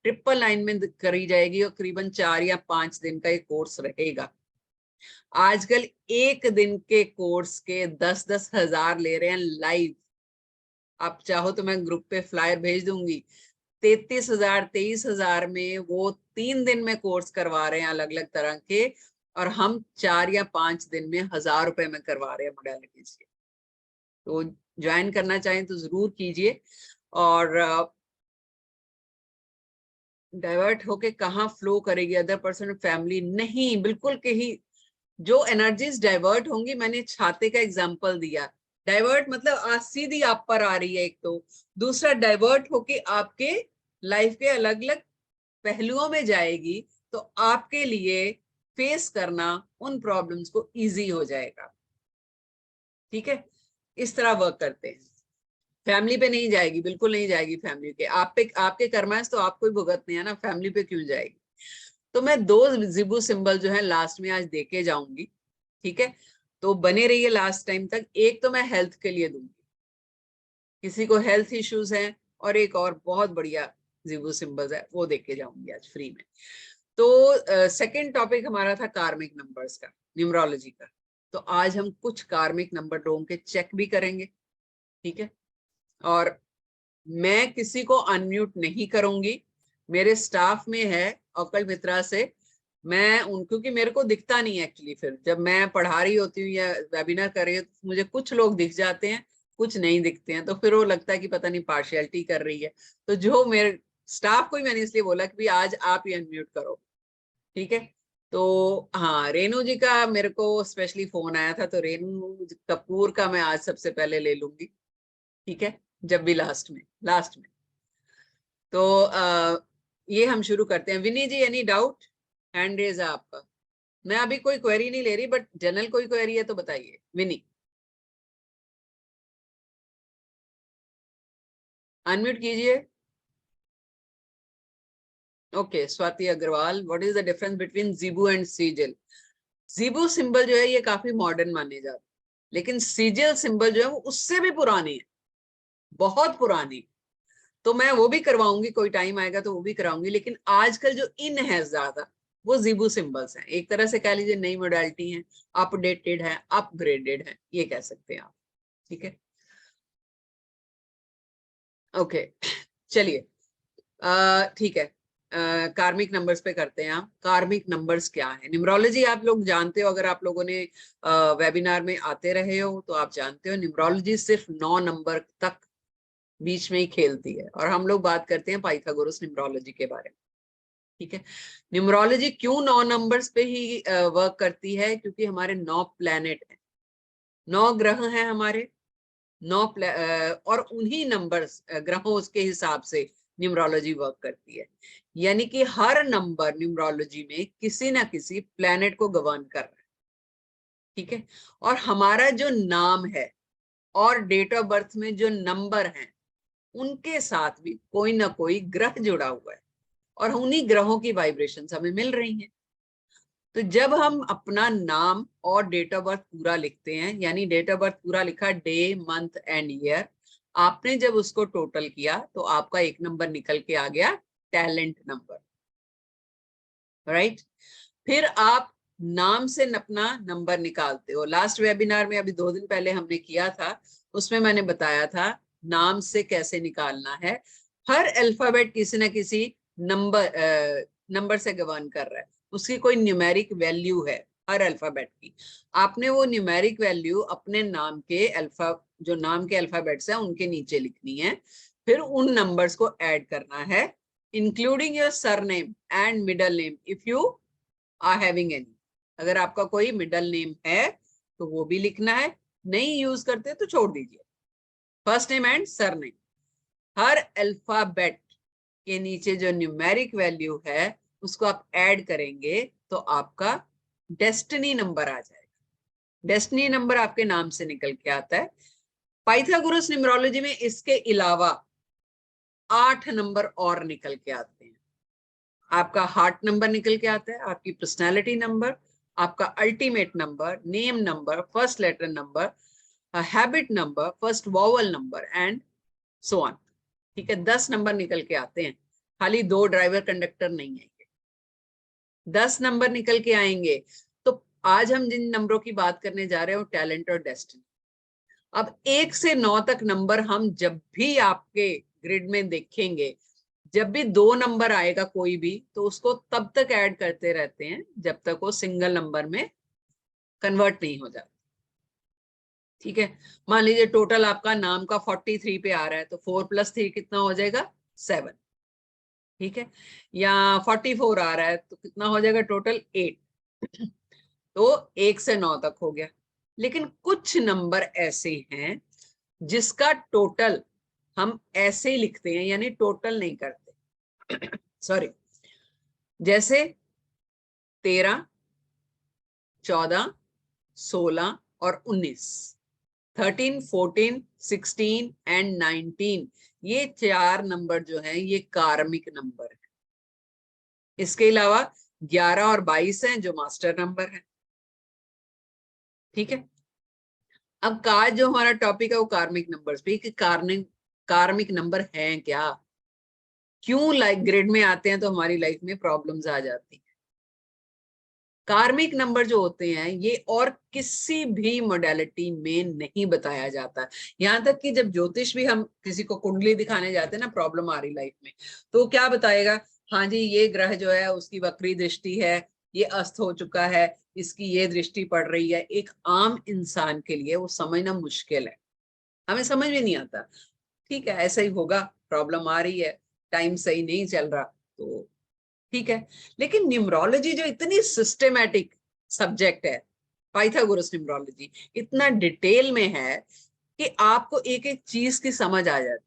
999 में करी जाएगी और करीबन 4 या 5 दिन का ये कोर्स रहेगा। आजकल एक दिन के कोर्स के 10-10 हजार ले रहे हैं लाइव। आप चाहो तो मैं ग्रुप पे फ्लायर भेज दूंगी। 33,000 23,000 में वो 3 दिन में कोर्स करवा रहे हैं अलग अलग तरह के, और हम 4 या 5 दिन में 1,000 रुपए में करवा रहे हैं मोडालिटीज के। तो ज्वाइन करना चाहें तो जरूर कीजिए। और डाइवर्ट होके कहाँ फ्लो करेगी अदर पर्सन फैमिली, नहीं, बिल्कुल कहीं जो एनर्जीज डाइवर्ट होंगी, मैंने छाते का एग्जांपल दिया, डाइवर्ट मतलब सीधी आप पर आ रही है एक, तो दूसरा डाइवर्ट होके आपके लाइफ के अलग अलग पहलुओं में जाएगी, तो आपके लिए फेस करना उन प्रॉब्लम्स को इजी हो जाएगा। ठीक है, इस तरह वर्क करते हैं। फैमिली पे नहीं जाएगी, बिल्कुल नहीं जाएगी फैमिली के, आप पे आपके कर्मांश तो आपको ही भुगतने हैं ना, फैमिली पे क्यों जाएगी। तो मैं 2 जिबू सिंबल जो है लास्ट में आज देके जाऊंगी। ठीक है, तो बने रहिए लास्ट टाइम तक। एक तो मैं हेल्थ के लिए दूंगी, किसी को हेल्थ इश्यूज हैं, और एक और बहुत बढ़िया जिबू सिंबल्स है वो देके जाऊंगी आज फ्री में। तो सेकंड टॉपिक हमारा था कार्मिक नंबर्स का, न्यूमरोलॉजी का। तो आज हम कुछ कार्मिक नंबर लोगों के चेक भी करेंगे। ठीक है, और मैं किसी को अनम्यूट नहीं करूंगी, मेरे स्टाफ में है अकल मित्रा से, मैं उन, क्योंकि मेरे को दिखता नहीं है एक्चुअली, फिर जब मैं पढ़ा रही होती हूँ या वेबिनार कर रही हूँ तो मुझे कुछ लोग दिख जाते हैं, कुछ नहीं दिखते हैं, तो फिर वो लगता है कि पता नहीं पार्शियलिटी कर रही है। तो जो मेरे स्टाफ को ही मैंने इसलिए बोला कि भाई आज आप ही अनम्यूट करो। ठीक है, तो हाँ, रेनू जी का मेरे को स्पेशली फोन आया था, तो रेनू कपूर का मैं आज सबसे पहले ले लूंगी। ठीक है, जब भी लास्ट में तो ये हम शुरू करते हैं। विनी जी, एनी डाउट? हैंड रेज है आपका। मैं अभी कोई क्वेरी नहीं ले रही, बट जनरल कोई क्वेरी है तो बताइए। विनी, अनम्यूट कीजिए। Okay, Swati Agarwal, what is the difference between Zibu and sigil? Zibu symbol जो है ये काफी मॉडर्न माने जाते हैं, लेकिन सीजल सिंबल जो है वो उससे भी पुरानी है, बहुत पुरानी। तो मैं वो भी करवाऊंगी, कोई टाइम आएगा तो वो भी कराऊंगी, लेकिन आजकल जो इन है ज्यादा वो जीबू सिंबल्स हैं। एक तरह से कह लीजिए नई मॉडलिटी है, अपडेटेड है, अपग्रेडेड है, ये कह सकते हैं आप। ठीक है, ओके, चलिए ठीक है, कार्मिक नंबर्स पे करते हैं। आप कार्मिक नंबर्स क्या है? न्यूमरोलॉजी आप लोग जानते हो, अगर आप लोगों ने वेबिनार में आते रहे हो तो आप जानते हो न्यूमरोलॉजी सिर्फ 9 नंबर तक बीच में ही खेलती है, और हम लोग बात करते हैं पाइथागोरस न्यूमरोलॉजी के बारे में। ठीक है, न्यूमरोलॉजी क्यों 9 नंबर्स पे ही वर्क करती है? क्योंकि हमारे 9 प्लैनेट हैं, 9 ग्रह हैं हमारे, 9 और उन्हीं नंबर्स ग्रहों उसके हिसाब से न्यूमरोलॉजी वर्क करती है। यानी कि हर नंबर न्यूमरोलॉजी में किसी ना किसी प्लैनेट को गवर्न कर रहा है। ठीक है, और हमारा जो नाम है और डेट ऑफ बर्थ में जो नंबर हैं उनके साथ भी कोई ना कोई ग्रह जुड़ा हुआ है, और उन्हीं ग्रहों की वाइब्रेशंस हमें मिल रही हैं। तो जब हम अपना नाम और डेट ऑफ बर्थ पूरा लिखते हैं, यानी डेट ऑफ बर्थ पूरा लिखा, डे मंथ एंड ईयर, आपने जब उसको टोटल किया तो आपका एक नंबर निकल के आ गया टैलेंट नंबर, राइट। फिर आप नाम से अपना नंबर निकालते हो। लास्ट वेबिनार में अभी 2 दिन पहले हमने किया था, उसमें मैंने बताया था नाम से कैसे निकालना है। हर अल्फाबेट किसी न किसी नंबर से गवर्न कर रहा है, उसकी कोई न्यूमेरिक वैल्यू है हर अल्फाबेट की। आपने वो न्यूमेरिक वैल्यू अपने नाम के जो नाम के अल्फाबेट्स हैं उनके नीचे लिखनी है, फिर उन नंबर्स को ऐड करना है, including your surname and middle name if you are having any. अगर आपका कोई मिडल नेम है तो वो भी लिखना है, नहीं यूज करते तो छोड़ दीजिए। First name and surname. Her alphabet के नीचे जो न्यूमेरिक वैल्यू है उसको आप ऐड करेंगे तो आपका डेस्टिनी नंबर आ जाएगा। डेस्टिनी नंबर आपके नाम से निकल के आता है। पाइथागोरस न्यूमरोलॉजी में इसके अलावा 8 नंबर और निकल के आते हैं। आपका हार्ट नंबर निकल के आता है, आपकी पर्सनैलिटी नंबर, आपका ultimate number, name number, first letter number, habit number, first vowel number and so on. ठीक है, 10 नंबर निकल के आते हैं। खाली 2 ड्राइवर कंडक्टर नहीं आएंगे, 10 नंबर निकल के आएंगे। तो आज हम जिन नंबरों की बात करने जा रहे हैं वो टैलेंट और डेस्टिनी। अब 1 से 9 तक नंबर हम जब भी आपके ग्रिड में देखेंगे, जब भी 2 नंबर आएगा कोई भी, तो उसको तब तक ऐड करते रहते हैं जब तक वो सिंगल नंबर में कन्वर्ट नहीं हो जाता। ठीक है, मान लीजिए टोटल आपका नाम का 43 पे आ रहा है, तो 4 + 3 कितना हो जाएगा? 7। ठीक है, या 44 आ रहा है तो कितना हो जाएगा टोटल? 8। तो 1 से 9 तक हो गया। लेकिन कुछ नंबर ऐसे हैं जिसका टोटल हम ऐसे ही लिखते हैं, यानी टोटल नहीं करते। सॉरी, जैसे 13, 14, 16 और 19, 13, 14, 16 एंड 19, ये 4 नंबर जो हैं ये कार्मिक नंबर है। इसके अलावा 11 और 22 हैं जो मास्टर नंबर है। ठीक है, अब का जो हमारा टॉपिक है वो कार्मिक नंबर्स पे, कि कार्मिक नंबर हैं क्या, क्यों ग्रिड में आते हैं तो हमारी लाइफ में प्रॉब्लम्स आ जाती हैं। कार्मिक नंबर जो होते हैं ये और किसी भी मोडेलिटी में नहीं बताया जाता। यहाँ तक कि जब ज्योतिष भी हम किसी को कुंडली दिखाने जाते हैं ना, प्रॉब्लम आ रही लाइफ में, तो क्या बताएगा? हाँ जी, ये ग्रह जो है उसकी वक्री दृष्टि है, ये अस्त हो चुका है, इसकी ये दृष्टि पड़ रही है। एक आम इंसान के लिए वो समझना मुश्किल है, हमें समझ में नहीं आता। ठीक है, ऐसा ही होगा, प्रॉब्लम आ रही है, टाइम सही नहीं चल रहा, तो ठीक है। लेकिन न्यूमरोलॉजी जो इतनी सिस्टेमैटिक सब्जेक्ट है, पाइथागोरस न्यूमरोलॉजी इतना डिटेल में है कि आपको एक एक चीज की समझ आ जाती।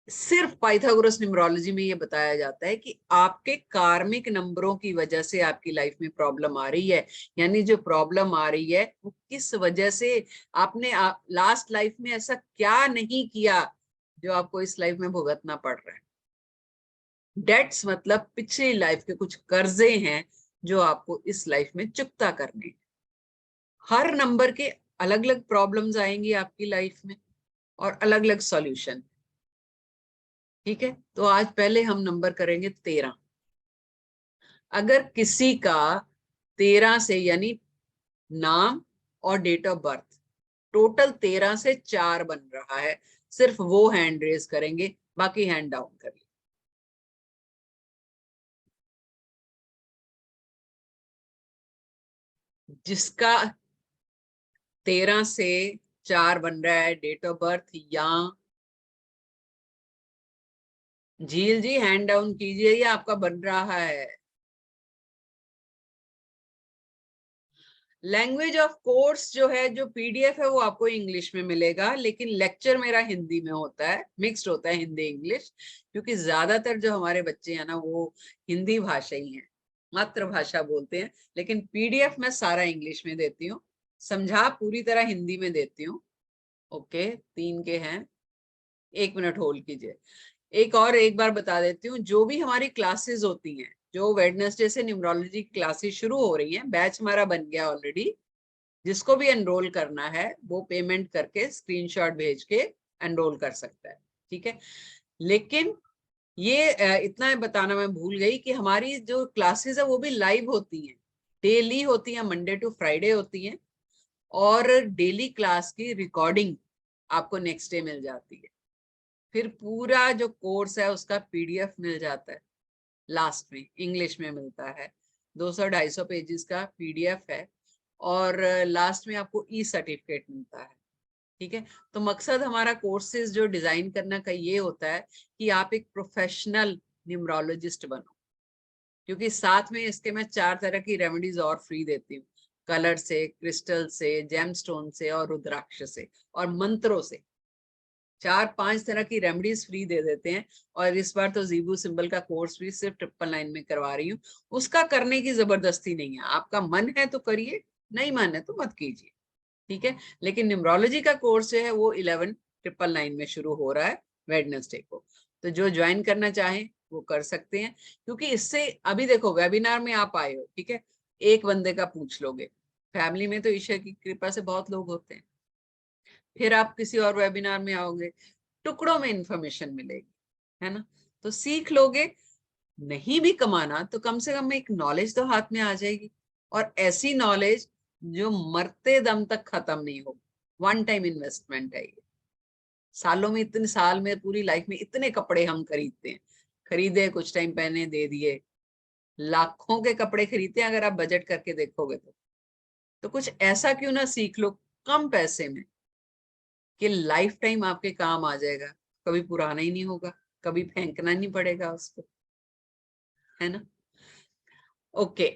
सिर्फ पाइथागोरस न्यूमरोलॉजी में ये बताया जाता है कि आपके कार्मिक नंबरों की वजह से आपकी लाइफ में प्रॉब्लम आ रही है, यानी जो प्रॉब्लम आ रही है वो किस वजह से, आपने लास्ट लाइफ में ऐसा क्या नहीं किया जो आपको इस लाइफ में भुगतना पड़ रहा है। डेट्स मतलब पिछली लाइफ के कुछ कर्जे हैं जो आपको इस लाइफ में चुकता करने। हर नंबर के अलग अलग प्रॉब्लम्स आएंगी आपकी लाइफ में और अलग अलग सॉल्यूशन। ठीक है, तो आज पहले हम नंबर करेंगे 13। अगर किसी का 13 से, यानी नाम और डेट ऑफ बर्थ टोटल 13 से 4 बन रहा है, सिर्फ वो हैंड रेज करेंगे, बाकी हैंड डाउन करिए। जिसका 13 से 4 बन रहा है डेट ऑफ बर्थ, या झील जी हैंड डाउन कीजिए, या आपका बन रहा है। लैंग्वेज ऑफ कोर्स जो है, जो पीडीएफ है वो आपको इंग्लिश में मिलेगा, लेकिन लेक्चर मेरा हिंदी में होता है, मिक्स्ड होता है हिंदी इंग्लिश, क्योंकि ज्यादातर जो हमारे बच्चे हैं ना वो हिंदी भाषा ही है, मातृभाषा बोलते हैं। लेकिन पीडीएफ मैं सारा इंग्लिश में देती हूँ, समझा पूरी तरह हिंदी में देती हूँ। ओके, 3 के हैं, 1 मिनट होल्ड कीजिए। एक बार बता देती हूँ, जो भी हमारी क्लासेस होती हैं जो वेडनेसडे से न्यूमरोलॉजी क्लासेस शुरू हो रही हैं, बैच हमारा बन गया ऑलरेडी। जिसको भी एनरोल करना है वो पेमेंट करके स्क्रीनशॉट भेज के एनरोल कर सकता है, ठीक है। लेकिन ये इतना बताना मैं भूल गई कि हमारी जो क्लासेस है वो भी लाइव होती हैं, डेली होती हैं, मंडे टू फ्राइडे होती हैं, और डेली क्लास की रिकॉर्डिंग आपको नेक्स्ट डे मिल जाती है। फिर पूरा जो कोर्स है उसका पीडीएफ मिल जाता है लास्ट में, इंग्लिश में मिलता है, 200-250 पेजेस का पीडीएफ है, और लास्ट में आपको ई सर्टिफिकेट मिलता है, ठीक है। तो मकसद हमारा कोर्सेज जो डिजाइन करने का ये होता है कि आप एक प्रोफेशनल न्यूमरोलॉजिस्ट बनो, क्योंकि साथ में इसके मैं 4 तरह की रेमेडीज और फ्री देती हूँ, कलर से, क्रिस्टल से, जेमस्टोन से और रुद्राक्ष से और मंत्रों से। 4-5 तरह की रेमेडीज फ्री दे देते हैं। और इस बार तो ज़ीबू सिंबल का कोर्स भी सिर्फ 999 में करवा रही हूँ। उसका करने की जबरदस्ती नहीं है, आपका मन है तो करिए, नहीं मन है तो मत कीजिए, ठीक है। लेकिन न्यूमरोलॉजी का कोर्स जो है वो 11,999 में शुरू हो रहा है वेडनेसडे को। तो जो ज्वाइन करना चाहें वो कर सकते हैं, क्योंकि इससे अभी देखो वेबिनार में आप आए हो, ठीक है, एक बंदे का पूछ लोगे, फैमिली में तो ईश्वर की कृपा से बहुत लोग होते हैं, फिर आप किसी और वेबिनार में आओगे, टुकड़ों में इंफॉर्मेशन मिलेगी, है ना। तो सीख लोगे, नहीं भी कमाना तो कम से कम एक नॉलेज तो हाथ में आ जाएगी, और ऐसी नॉलेज जो मरते दम तक खत्म नहीं हो। वन टाइम इन्वेस्टमेंट है ये। सालों में, इतने साल में, पूरी लाइफ में इतने कपड़े हम खरीदते हैं, खरीदे, कुछ टाइम पहने, दे दिए, लाखों के कपड़े खरीदते हैं अगर आप बजट करके देखोगे तो कुछ ऐसा क्यों ना सीख लो कम पैसे में कि लाइफ टाइम आपके काम आ जाएगा, कभी पुराना ही नहीं होगा, कभी फेंकना नहीं पड़ेगा उसको, है ना। ओके,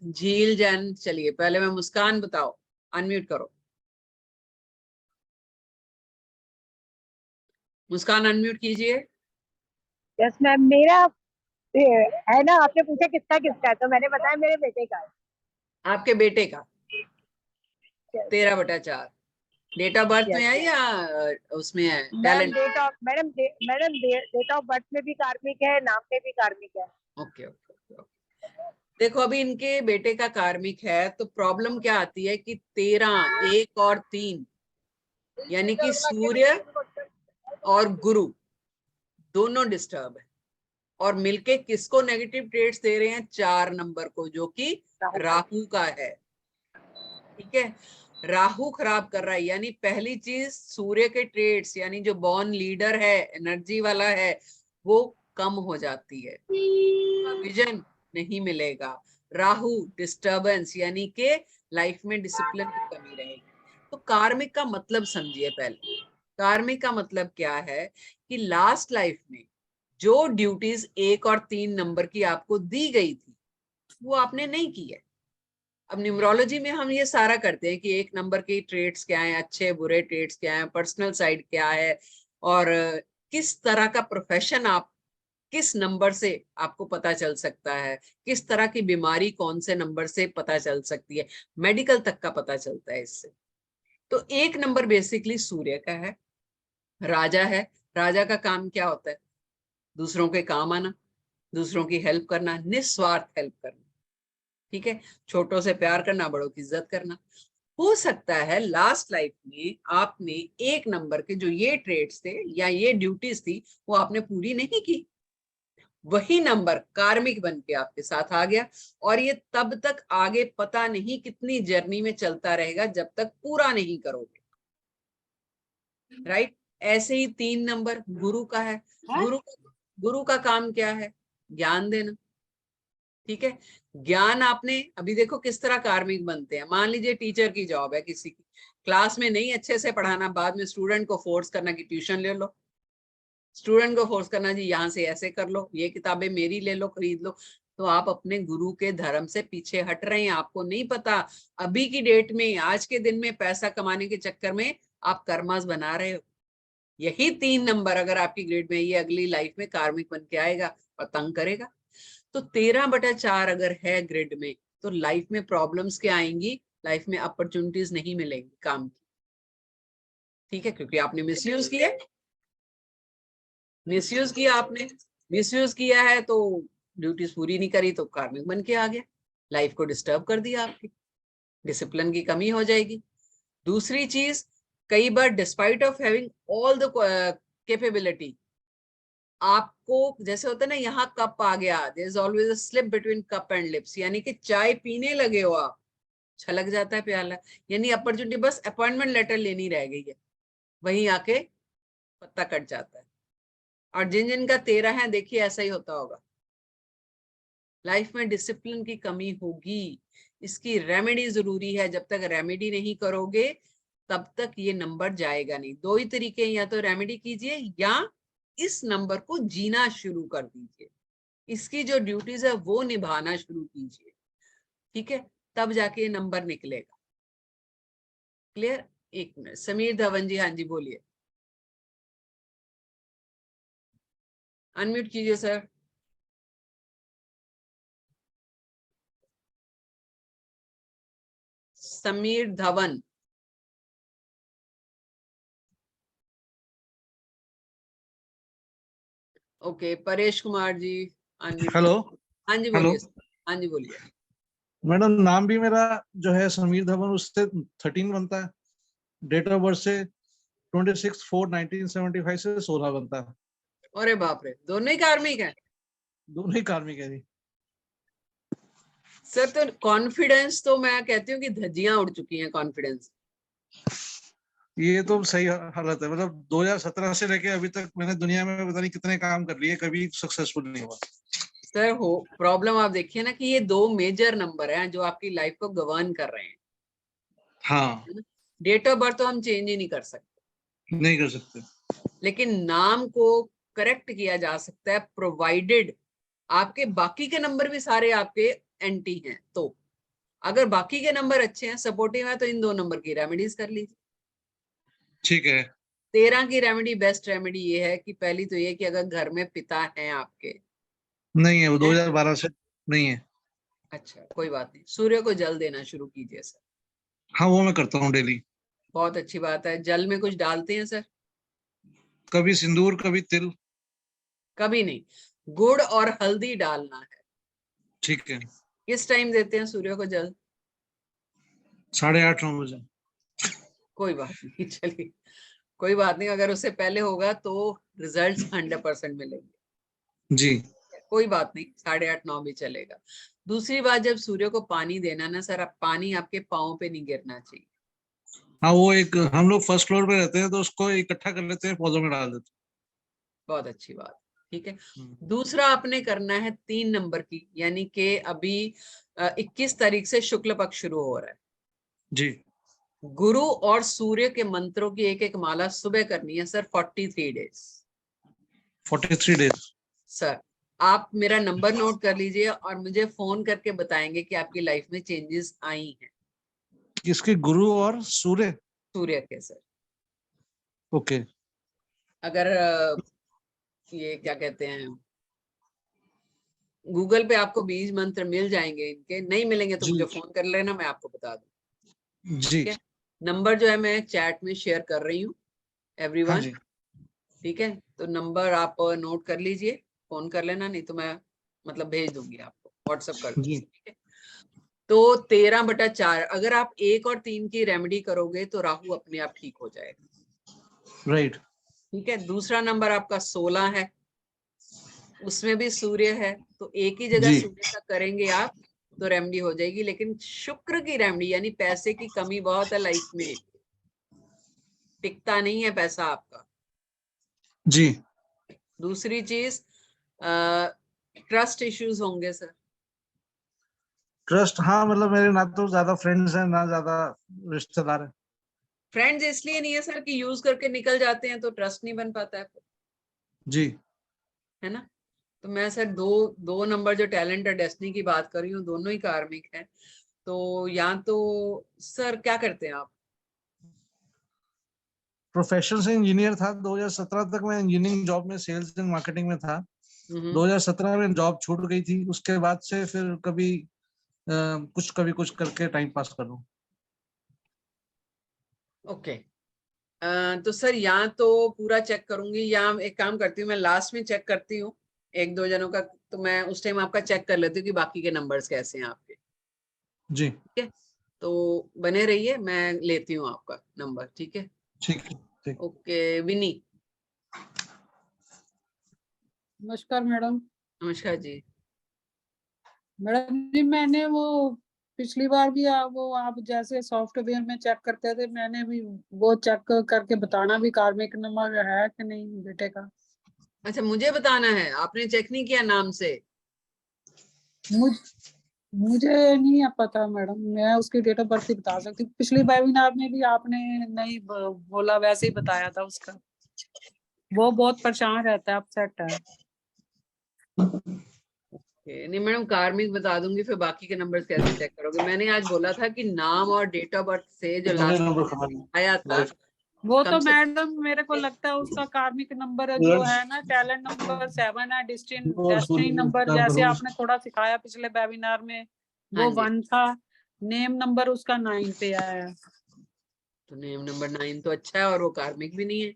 झील जैन, चलिए पहले मैं मुस्कान, बताओ, अनम्यूट करो मुस्कान, अनम्यूट कीजिए। यस मैम, मेरा है ना, आपने पूछा किसका किसका है, तो मैंने बताया मेरे बेटे का है। आपके बेटे का 13/4 डेट ऑफ बर्थ में है या उसमें है talent? Madam date of birth में भी कार्मिक है, नाम में भी कार्मिक है। Okay okay okay. देखो अभी इनके बेटे का कार्मिक है, तो प्रॉब्लम क्या आती है कि 13, 1 और 3, यानी कि सूर्य और गुरु दोनों डिस्टर्ब है, और मिलके किसको नेगेटिव ट्रेड्स दे रहे हैं? 4 नंबर को, जो कि राहु का है, ठीक है। राहु खराब कर रहा है, यानी पहली चीज सूर्य के ट्रेड्स, यानी जो बॉर्न लीडर है, एनर्जी वाला है, वो कम हो जाती है, विजन नहीं मिलेगा। राहु डिस्टर्बेंस, यानी के लाइफ में डिसिप्लिन की कमी रहेगी। तो कार्मिक का मतलब समझिए पहले। कार्मिक का मतलब क्या है कि लास्ट लाइफ में जो ड्यूटीज 1 और 3 नंबर की आपको दी गई थी वो आपने नहीं की है। अब न्यूमरोलॉजी में हम ये सारा करते हैं कि 1 नंबर के ट्रेड्स क्या हैं, अच्छे बुरे ट्रेड्स क्या हैं, पर्सनल साइड क्या है, और किस तरह का प्रोफेशन आप, किस नंबर से आपको पता चल सकता है, किस तरह की बीमारी कौन से नंबर से पता चल सकती है, मेडिकल तक का पता चलता है इससे। तो 1 नंबर बेसिकली सूर्य का है, राजा है। राजा का काम क्या होता है? दूसरों के काम आना, दूसरों की हेल्प करना, निस्वार्थ हेल्प करना, ठीक है। छोटों से प्यार करना, बड़ों की इज्जत करना। हो सकता है लास्ट लाइफ में आपने 1 नंबर के जो ये ट्रेड्स थे या ये ड्यूटीज थी वो आपने पूरी नहीं की, वही नंबर कार्मिक बन के आपके साथ आ गया, और ये तब तक आगे पता नहीं कितनी जर्नी में चलता रहेगा जब तक पूरा नहीं करोगे, राइट। ऐसे ही 3 नंबर गुरु का है। गुरु का काम क्या है? ज्ञान देना, ठीक है। ज्ञान आपने, अभी देखो किस तरह कार्मिक बनते हैं। मान लीजिए टीचर की जॉब है किसी की, क्लास में नहीं अच्छे से पढ़ाना, बाद में स्टूडेंट को फोर्स करना कि ट्यूशन ले लो, स्टूडेंट को फोर्स करना जी यहाँ से ऐसे कर लो, ये किताबें मेरी ले लो, खरीद लो। तो आप अपने गुरु के धर्म से पीछे हट रहे हैं, आपको नहीं पता अभी की डेट में, आज के दिन में पैसा कमाने के चक्कर में आप कर्मास बना रहे हो। यही 3 नंबर अगर आपकी ग्रेड में, ये अगली लाइफ में कार्मिक बन के आएगा और तंग करेगा। तो 13/4 अगर है ग्रिड में, तो लाइफ में प्रॉब्लम्स क्या आएंगी? लाइफ में अपॉर्चुनिटीज नहीं मिलेंगी काम की, ठीक है, क्योंकि आपने मिसयूज किया। मिसयूज किया आपने, मिसयूज किया है तो ड्यूटीज पूरी नहीं करी तो कार्मिक बन के आ गया, लाइफ को डिस्टर्ब कर दिया, आपकी डिसिप्लिन की कमी हो जाएगी। दूसरी चीज, कई बार despite of having all the capability, आपको जैसे होता है ना, यहाँ कप आ गया, there is always a slip between cup and lips, यानी कि चाय पीने लगे हो आप, छलक जाता है प्याला, यानी अपॉर्चुनिटी, बस अपॉइंटमेंट लेटर लेनी रह गई है, वहीं आके पत्ता कट जाता है। और जिन जिन का 13 है, देखिए ऐसा ही होता होगा, लाइफ में डिसिप्लिन की कमी होगी, इसकी रेमेडी जरूरी है। जब तक रेमेडी नहीं करोगे तब तक ये नंबर जाएगा नहीं। दो ही तरीके हैं, या तो रेमेडी कीजिए या इस नंबर को जीना शुरू कर दीजिए, इसकी जो ड्यूटीज है वो निभाना शुरू कीजिए, ठीक है, तब जाके ये नंबर निकलेगा। क्लियर? एक मिनट, समीर धवन जी, हाँ जी बोलिए, अनम्यूट कीजिए sir. Sameer Dhawan, okay. Paresh Kumar ji, unmute hello. कीजिए। हाँ जी हेलो बोलिए सर, हाँ जी बोलिए। मैडम, नाम भी मेरा जो है समीर धवन, उससे 13 बनता है। डेट ऑफ बर्थ से 26/4/1975 से 16 बनता है। अरे बाप रे, दोनों ही कार्मिक हैं दोनों ही कार्मिक है जी। सर। तो कॉन्फिडेंस तो मैं कहती हूँ कि धज्जियां उड़ चुकी हैं कॉन्फिडेंस। ये तो सही हालत है, मतलब 2017 से लेके अभी तक मैंने दुनिया में पता नहीं कितने काम कर लिए, कभी सक्सेसफुल नहीं हुआ। सर हो प्रॉब्लम, आप देखिए ना कि ये दो मेजर नंबर हैं जो आपकी लाइफ को गवर्न कर रहे हैं। हाँ, डेट ऑफ बर्थ तो हम चेंज ही नहीं कर सकते, नहीं कर सकते। लेकिन नाम को करेक्ट किया जा सकता है, प्रोवाइडेड आपके बाकी के नंबर भी सारे आपके एंटी हैं। तो अगर बाकी के नंबर अच्छे हैं, सपोर्टिव है, तो इन दो नंबर की रेमेडीज कर लीजिए। ठीक है। 13 की रेमेडी, बेस्ट रेमेडी ये है कि पहली तो ये कि अगर घर में पिता हैं आपके, नहीं है, वो हैं? 2012 से नहीं है। अच्छा कोई बात नहीं, सूर्य को जल देना शुरू कीजिए सर, हाँ, वो मैं करता हूँ डेली। बहुत अच्छी बात है। जल में कुछ डालते हैं सर? कभी सिंदूर, कभी तिल। कभी नहीं, गुड़ और हल्दी डालना है। ठीक है। किस टाइम देते हैं सूर्य को जल? 8:30-9 बजे। कोई बात नहीं चलिए, कोई बात नहीं, अगर उससे पहले होगा तो रिजल्ट्स 100% मिलेंगे। जी। कोई बात नहीं, 8:30-9 भी चलेगा। दूसरी बात, जब सूर्य को पानी देना ना सर, पानी आपके पाँव पे नहीं गिरना चाहिए। हाँ, वो एक हम लोग फर्स्ट फ्लोर पे रहते हैं तो उसको इकट्ठा कर लेते हैं, पौधों में डाल देते बहुत अच्छी बात, ठीक है। हैं। दूसरा आपने करना है 3 नंबर की, यानी कि अभी 21 तारीख से शुक्ल पक्ष शुरू हो रहा है। जी। गुरु और सूर्य के मंत्रों की एक एक माला सुबह करनी है सर, 43 डेज। 43 डेज। सर आप मेरा नंबर नोट कर लीजिए और मुझे फोन करके बताएंगे कि आपकी लाइफ में चेंजेस आई हैं। किसके? गुरु और सूर्य? सूर्य के सर। ओके। अगर ये क्या कहते हैं, गूगल पे आपको बीज मंत्र मिल जाएंगे, इनके नहीं मिलेंगे तो जी। मुझे फोन कर लेना, मैं आपको बता दूं, जी। ठीक है। नंबर जो है मैं चैट में शेयर कर रही हूँ हाँ एवरीवन, जी। ठीक है। तो नंबर आप नोट कर लीजिए, फोन कर लेना, नहीं तो मैं मतलब भेज दूंगी आपको, व्हाट्सएप कर दूंगी, जी। ठीक है। तो 13/4, अगर आप 1 और 3 की रेमेडी करोगे तो राहु अपने आप ठीक हो जाएगा, राइट। ठीक है। दूसरा नंबर आपका 16 है, उसमें भी सूर्य है, तो एक ही जगह जी। सूर्य का करेंगे आप तो रेमेडी हो जाएगी। लेकिन शुक्र की रेमेडी, यानी पैसे की कमी बहुत है लाइफ में, टिकता नहीं है पैसा आपका। जी। दूसरी चीज, ट्रस्ट इश्यूज होंगे सर। ट्रस्ट, हाँ, मतलब मेरे ना तो ज्यादा फ्रेंड्स हैं ना ज्यादा रिश्तेदार हैं। फ्रेंड्स इसलिए नहीं है सर कि यूज करके निकल जाते हैं तो ट्रस्ट नहीं बन पाता जी। है ना। तो मैं सर दो दो नंबर जो टैलेंट और डेस्टिनी की बात कर रही हूँ, दोनों ही कार्मिक हैं। तो या तो सर क्या करते हैं आप? प्रोफेशन से इंजीनियर था, 2017 तक मैं इंजीनियरिंग जॉब में सेल्स एंड मार्केटिंग में था। 2017 में जॉब छूट गई थी, उसके बाद से फिर कभी कुछ करके टाइम पास कर लूं। ओके। तो सर या तो पूरा चेक करूंगी, या एक काम करती हूँ, मैं लास्ट में चेक करती हूँ एक दो जनों का, तो मैं उस टाइम आपका चेक कर लेती हूँ कि बाकी के नंबर्स कैसे हैं आपके। जी ठीक है, तो बने रहिए, मैं लेती हूँ आपका नंबर। ठीक है, ठीक है ठीक। ओके। विनी, नमस्कार मैडम। नमस्कार जी। मैडम जी, मैंने वो पिछली बार भी वो आप जैसे सॉफ्टवेयर में चेक करते थे, मैंने भी वो चेक करके बताना भी कार्मिक नंबर है कि नहीं बेटे का। अच्छा, मुझे बताना है, आपने चेक नहीं किया नाम से? मुझ मुझे नहीं पता मैडम, मैं उसकी डेट ऑफ बर्थ ही बता सकती हूँ। पिछली वेबिनार में भी आपने नहीं बोला, वैसे ही बताया था उसका। वो बहुत परेशान रहता है, अपसेट है। नहीं मैडम, कार्मिक बता दूंगी, फिर बाकी के नंबर्स कैसे चेक करोगे? मैंने आज बोला था कि नाम और डेट ऑफ बर्थ से जो लास्ट आया था, वो कम तो से मैडम मेरे को लगता है उसका कार्मिक नंबर जो है ना, टैलेंट नंबर 7 है, डेस्टिनी नंबर जैसे आपने थोड़ा सिखाया पिछले वेबिनार में, हाँ वो जी, 1 था। नेम नंबर उसका 9 पे आया है। तो नेम नंबर 9 तो अच्छा है, और वो कार्मिक भी नहीं है।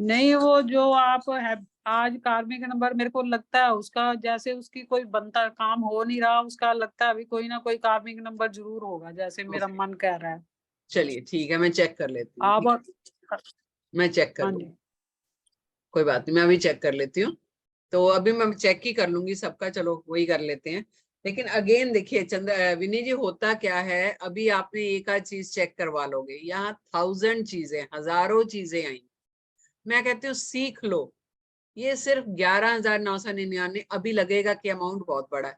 नहीं, वो जो आप है आज कार्मिक नंबर, मेरे को लगता है उसका जैसे उसकी कोई बनता काम हो नहीं रहा उसका, लगता है अभी कोई ना कोई कार्मिक नंबर जरूर होगा, जैसे मेरा मन कह रहा है। चलिए ठीक है, मैं चेक कर लेती हूँ। आप मैं चेक कर हाँ लूँ, जी। कोई बात नहीं, मैं अभी चेक कर लेती हूँ। तो अभी मैं चेक ही कर लूंगी सबका, चलो वही कर लेते हैं। लेकिन अगेन देखिए विनी जी, होता क्या है, अभी आपने एक आध चीज चेक करवा लोगे, यहाँ 1000 चीजें, हजारों चीजें आई। मैं कहती हूँ सीख लो। ये सिर्फ 11,999 अभी लगेगा कि अमाउंट बहुत बड़ा है,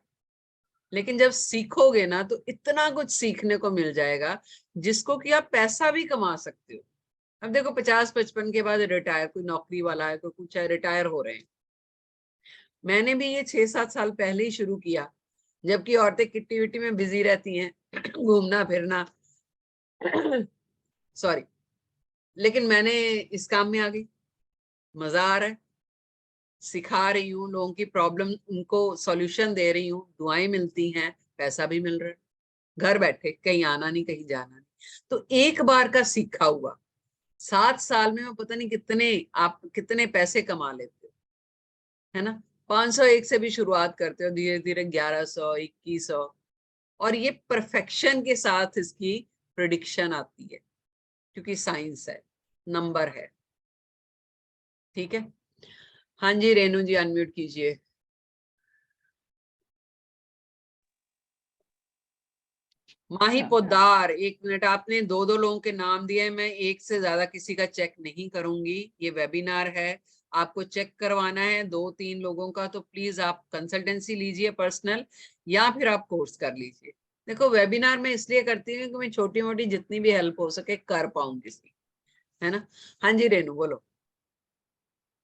लेकिन जब सीखोगे ना तो इतना कुछ सीखने को मिल जाएगा जिसको कि आप पैसा भी कमा सकते हो। अब देखो 50-55 के बाद रिटायर, कोई नौकरी वाला है, कोई कुछ है, रिटायर हो रहे हैं। मैंने भी ये 6-7 साल पहले ही शुरू किया, जबकि औरतें किट्टी विट्टी में बिजी रहती हैं, घूमना फिरना, सॉरी। लेकिन मैंने इस काम में आ गई, मजा आ रहा है, सिखा रही हूँ लोगों की प्रॉब्लम, उनको सॉल्यूशन दे रही हूँ, दुआएं मिलती हैं, पैसा भी मिल रहा है, घर बैठे, कहीं आना नहीं, कहीं जाना नहीं। तो एक बार का सीखा हुआ 7 साल में मैं पता नहीं कितने, आप कितने पैसे कमा लेते हो, है ना। 501 से भी शुरुआत करते हो, धीरे धीरे 1100, 2100, और ये परफेक्शन के साथ इसकी प्रिडिक्शन आती है, क्योंकि साइंस है, नंबर है। ठीक है, हाँ जी रेनू जी, अनम्यूट कीजिए। माही पोद्दार, 1 मिनट, आपने दो दो लोगों के नाम दिए, मैं एक से ज्यादा किसी का चेक नहीं करूंगी, ये वेबिनार है, आपको चेक करवाना है 2-3 लोगों का, तो प्लीज आप कंसल्टेंसी लीजिए पर्सनल, या फिर आप कोर्स कर लीजिए। देखो वेबिनार में इसलिए करती हूँ कि मैं छोटी मोटी जितनी भी हेल्प हो सके कर पाऊँ किसी, है ना। हाँ जी रेनू बोलो।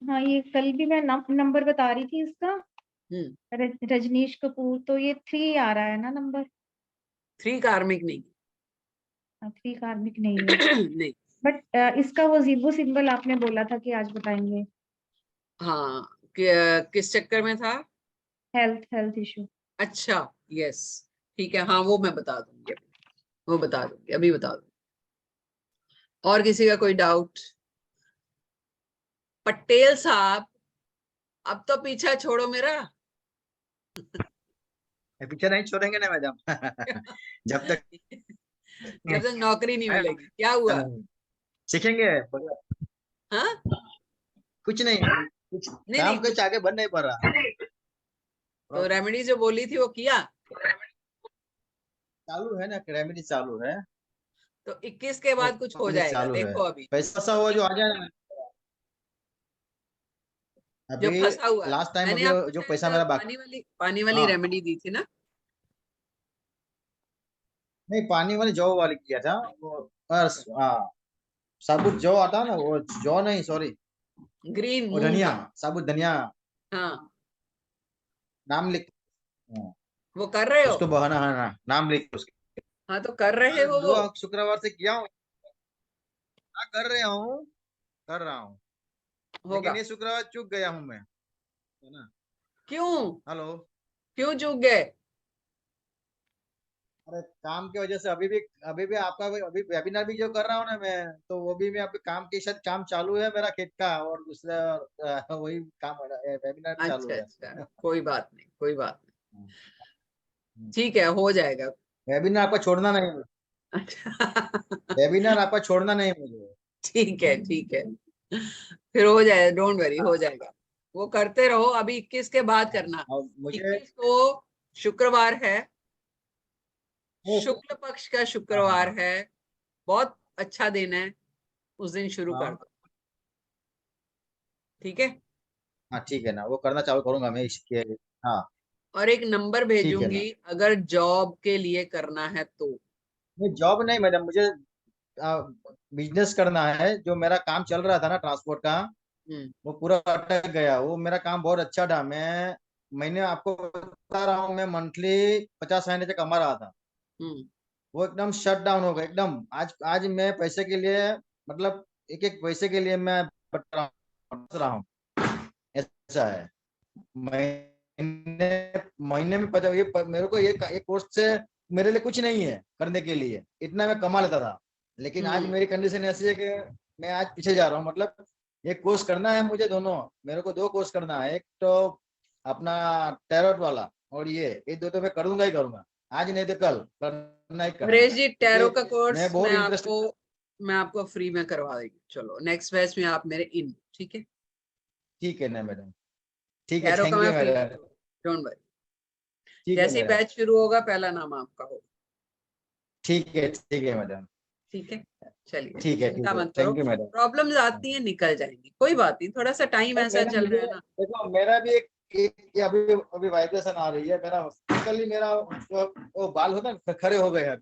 हाँ, ये कल भी मैं नंबर बता रही थी इसका, रजनीश कपूर, तो ये 3 आ रहा है ना नंबर। 3 कार्मिक नहीं। 3 कार्मिक नहीं है। नहीं। बट इसका वो जीबो सिंबल आपने बोला था कि आज बताएंगे। हाँ, किस चक्कर में था? Health issue. अच्छा, यस, ठीक है, हाँ वो मैं बता दूंगी अभी, वो बता दूंगी, अभी बता दूंगी। और किसी का कोई डाउट? पटेल साहब, अब तो पीछा छोड़ो मेरा। पीछे नहीं छोड़ेंगे ना मैडम। जब तक जब तक नौकरी नहीं मिलेगी। क्या हुआ? सीखेंगे। हाँ, कुछ नहीं, कुछ नहीं काम नहीं, कुछ आगे बढ़ नहीं पा रहा। तो रेमेडी जो बोली थी वो किया? चालू है ना, रेमेडी चालू है, तो 21 के बाद कुछ हो जाएगा, चालू है। देखो अभी पैसा सा हुआ जो आ जाए ना। जो अभी फंसा हुआ है। लास्ट टाइम मैंने अभी आपको जो पैसा शायद मेरा बाकी, पानी वाली हाँ रेमेडी दी थी ना। नहीं, पानी वाली जौ वाली किया था वो। बस हाँ, साबुत जौ आता है ना, वो जौ नहीं, सॉरी, ग्रीन वो मूंग। धनिया, साबुत धनिया, हाँ, नाम लिख, हाँ, वो कर रहे हो? उसको बहाना है ना, नाम लिख उसके। हाँ, तो कर रहे हो वो? शुक्रवार से किया हूँ। हाँ कर रहा हूँ, कर रहा हूँ, लेकिन होगा। ये शुक्रवार चूक गया हूँ मैं, है ना। क्यों? हेलो, क्यों चूक गए? अरे काम की वजह से अभी भी आपका अभी वेबिनार भी जो कर रहा हूँ ना मैं, तो वो भी मैं अभी काम के साथ काम चालू है मेरा खेत का, और दूसरा वही काम वेबिनार भी चालू अच्छा है। अच्छा, कोई बात नहीं, कोई बात नहीं, ठीक है, हो जाएगा। वेबिनार आपका छोड़ना नहीं है। अच्छा वेबिनार आपका छोड़ना नहीं है मुझे। ठीक है, ठीक है, फिर हो जाएगा, डोंट वरी, हो जाएगा। वो करते रहो। अभी 21 के बाद करना। और मुझे 21 को शुक्रवार है, वो शुक्ल पक्ष का हाँ हाँ शुक्रवार हाँ है, बहुत अच्छा दिन है, उस दिन शुरू कर हाँ दो, ठीक है। हाँ, ठीक है ना, वो करना चालू करूंगा मैं इसके। हाँ और एक नंबर ठीक है ना। भेजूंगी, अगर जॉब के लिए करना है तो। नहीं जॉब नहीं मैडम, मुझे बिजनेस करना है। जो मेरा काम चल रहा था ना ट्रांसपोर्ट का, हम्म वो पूरा अटक गया। वो मेरा काम बहुत अच्छा था। मैंने आपको बता रहा हूँ, मैं मंथली 50 महीने से कमा रहा था। हम्म वो एकदम शट डाउन हो गया एकदम। आज आज मैं पैसे के लिए, मतलब एक एक पैसे के लिए मैं बट रहा हूँ। ऐसा है। महीने महीने में मेरे को ये कोर्स से मेरे लिए कुछ नहीं है करने के लिए, इतना मैं कमा लेता था। लेकिन आज हम्म मेरी कंडीशन ऐसी है कि मैं आज पीछे जा रहा हूँ। मतलब एक कोर्स करना है मुझे, दोनों मेरे को दो कोर्स करना है। एक तो अपना टैरोट वाला, और ये दो तो मैं करूंगा ही करूंगा। आज नहीं तो कल करना ही करना है, नरेश जी, टैरो का क्योंकि कोर्स मैं बहुत इंटरेस्ट। मैं आपको फ्री में करवा देंगी। चलो नेक्स्ट बैच में आप मेरे इन, ठीक है। ठीक है ना मैडम, ठीक है, टैरो का थैंक मैं यू फ्री में मैडम। करवा, डोंट वरी। ठीक है जैसे ही मैडम, बैच शुरू होगा, पहला नाम आपका होगा, ठीक है मैडम, ठीक है। चलिए, ठीक है, चिंता ठीक है, मत करो। Thank you madam. प्रॉब्लम्स आती हैं, निकल जाएंगी, कोई बात नहीं, थोड़ा सा टाइम नहीं ऐसा मैडम, चल मुझे रहा है ना। देखो, मेरा भी एक अभी अभी वाइब्रेशन आ रही है मेरा। फिजिकली मेरा वो बाल होता है खड़े हो गए हैं।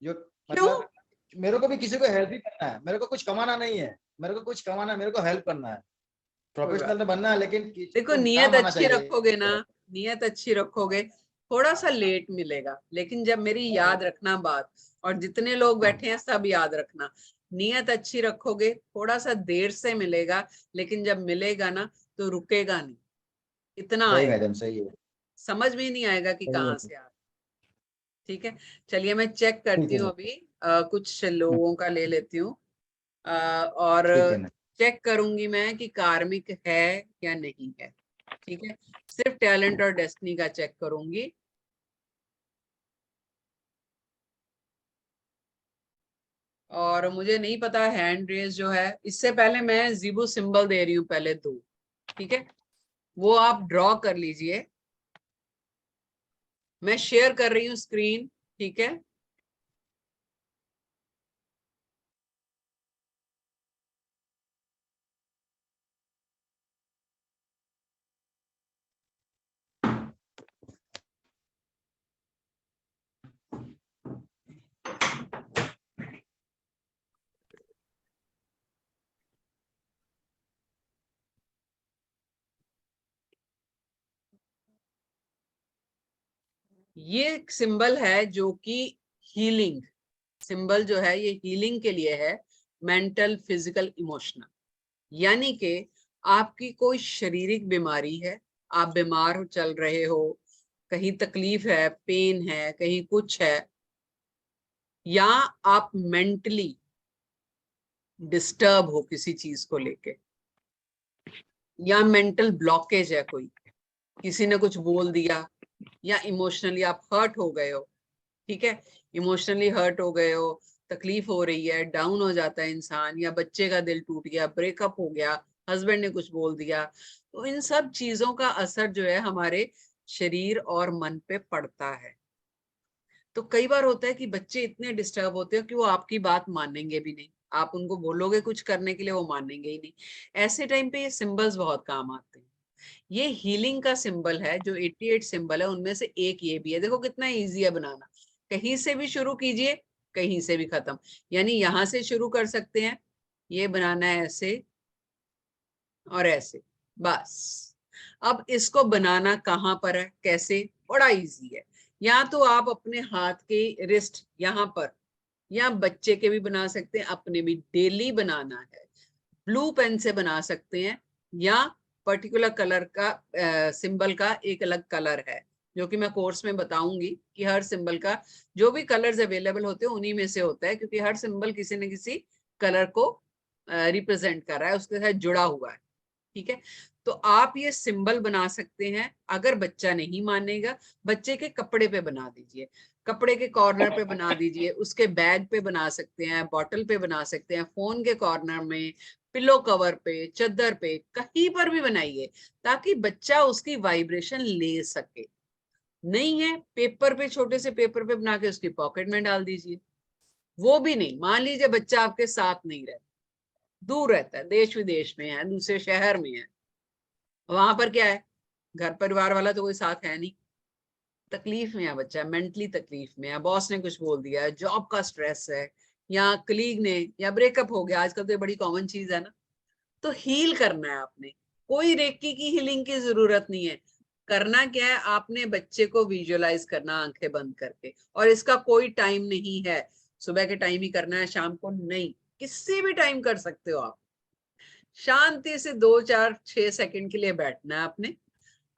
जो क्यों? मतलब मेरे को भी किसी को हेल्प ही करना है। मेरे को कुछ कमाना नहीं है, मेरे को कुछ कमाना है, मेरे को हेल्प करना है। कोई बात, प्रोफेशनल तो बनना है, लेकिन किसी देखो को नियत काम आना अच्छी चाहिए। रखोगे ना, नियत अच्छी रखोगे, थोड़ा सा लेट मिलेगा, लेकिन जब मेरी याद रखना बात, और जितने लोग बैठे हैं सब याद रखना, नियत अच्छी रखोगे, थोड़ा सा देर से मिलेगा, लेकिन जब मिलेगा ना तो रुकेगा नहीं, इतना सही आएगा, मैडम, सही है, समझ में ही नहीं आएगा कि सही है, कहाँ से आ रहा है। ठीक है, चलिए मैं चेक ठीक करती है हूँ ना, अभी, कुछ लोगों का ले लेती हूँ, और ठीक है ना। चेक करूंगी मैं कि कार्मिक है या नहीं है। ठीक है, सिर्फ टैलेंट और डेस्टिनी का चेक करूंगी। और मुझे नहीं पता हैंड रेज जो है, इससे पहले मैं जीबू सिंबल दे रही हूँ पहले दो, ठीक है, वो आप ड्रॉ कर लीजिए। मैं शेयर कर रही हूँ स्क्रीन, ठीक है। ये एक सिंबल है जो कि हीलिंग सिंबल जो है, ये हीलिंग के लिए है, मेंटल, फिजिकल, इमोशनल। यानी कि आपकी कोई शारीरिक बीमारी है, आप बीमार हो, चल रहे हो, कहीं तकलीफ है, पेन है, कहीं कुछ है, या आप मेंटली डिस्टर्ब हो किसी चीज को लेके, या मेंटल ब्लॉकेज है कोई, किसी ने कुछ बोल दिया, या इमोशनली आप हर्ट हो गए हो, ठीक है, इमोशनली हर्ट हो गए हो, तकलीफ हो रही है, डाउन हो जाता है इंसान, या बच्चे का दिल टूट गया, ब्रेकअप हो गया, हस्बैंड ने कुछ बोल दिया, तो इन सब चीजों का असर जो है हमारे शरीर और मन पे पड़ता है। तो कई बार होता है कि बच्चे इतने डिस्टर्ब होते हैं कि वो आपकी बात मानेंगे भी नहीं, आप उनको बोलोगे कुछ करने के लिए, वो मानेंगे ही नहीं। ऐसे टाइम पे ये सिंबल्स बहुत काम आते हैं। ये हीलिंग का सिंबल है, जो 88 सिंबल है उनमें से एक ये भी है। देखो कितना इजी है बनाना, कहीं से भी शुरू कीजिए, कहीं से भी खत्म, यानी यहां से शुरू कर सकते हैं, ये बनाना है ऐसे और ऐसे, बस। अब इसको बनाना कहाँ पर है, कैसे, बड़ा इजी है। या तो आप अपने हाथ के रिस्ट यहाँ पर, या बच्चे के भी बना सकते हैं, अपने भी डेली बनाना है, ब्लू पेन से बना सकते हैं, या पर्टिकुलर कलर का सिंबल का एक अलग कलर है, जो कि मैं कोर्स में बताऊंगी कि हर सिंबल का जो भी कलर्स अवेलेबल होते हैं उन्हीं में से होता है, क्योंकि हर सिंबल किसी न किसी कलर को रिप्रेजेंट कर रहा है, उसके साथ जुड़ा हुआ है। ठीक है, तो आप ये सिंबल बना सकते हैं। अगर बच्चा नहीं मानेगा, बच्चे के कपड़े पे बना दीजिए, कपड़े के कॉर्नर पे बना दीजिए, उसके बैग पे बना सकते हैं, बॉटल पे बना सकते हैं, फोन के कॉर्नर में, पिलो कवर पे, चादर पे, कहीं पर भी बनाइए, ताकि बच्चा उसकी वाइब्रेशन ले सके। नहीं है, पेपर पे, छोटे से पेपर पे बना के उसकी पॉकेट में डाल दीजिए। वो भी नहीं, मान लीजिए बच्चा आपके साथ नहीं रहता, दूर रहता है, देश विदेश में है, दूसरे शहर में है, वहां पर क्या है, घर परिवार वाला तो कोई साथ है नहीं, तकलीफ में है बच्चा, मेंटली तकलीफ में है, बॉस ने कुछ बोल दिया है, जॉब का स्ट्रेस है, या कलीग ने, या ब्रेकअप हो गया, आजकल तो ये बड़ी कॉमन चीज है ना। तो हील करना है आपने, कोई रेकी की हीलिंग की जरूरत नहीं है। करना क्या है, आपने बच्चे को विजुअलाइज करना आंखें बंद करके, और इसका कोई टाइम नहीं है, सुबह के टाइम ही करना है, शाम को नहीं, किसी भी टाइम कर सकते हो आप। शांति से 2-4-6 सेकंड के लिए बैठना है आपने,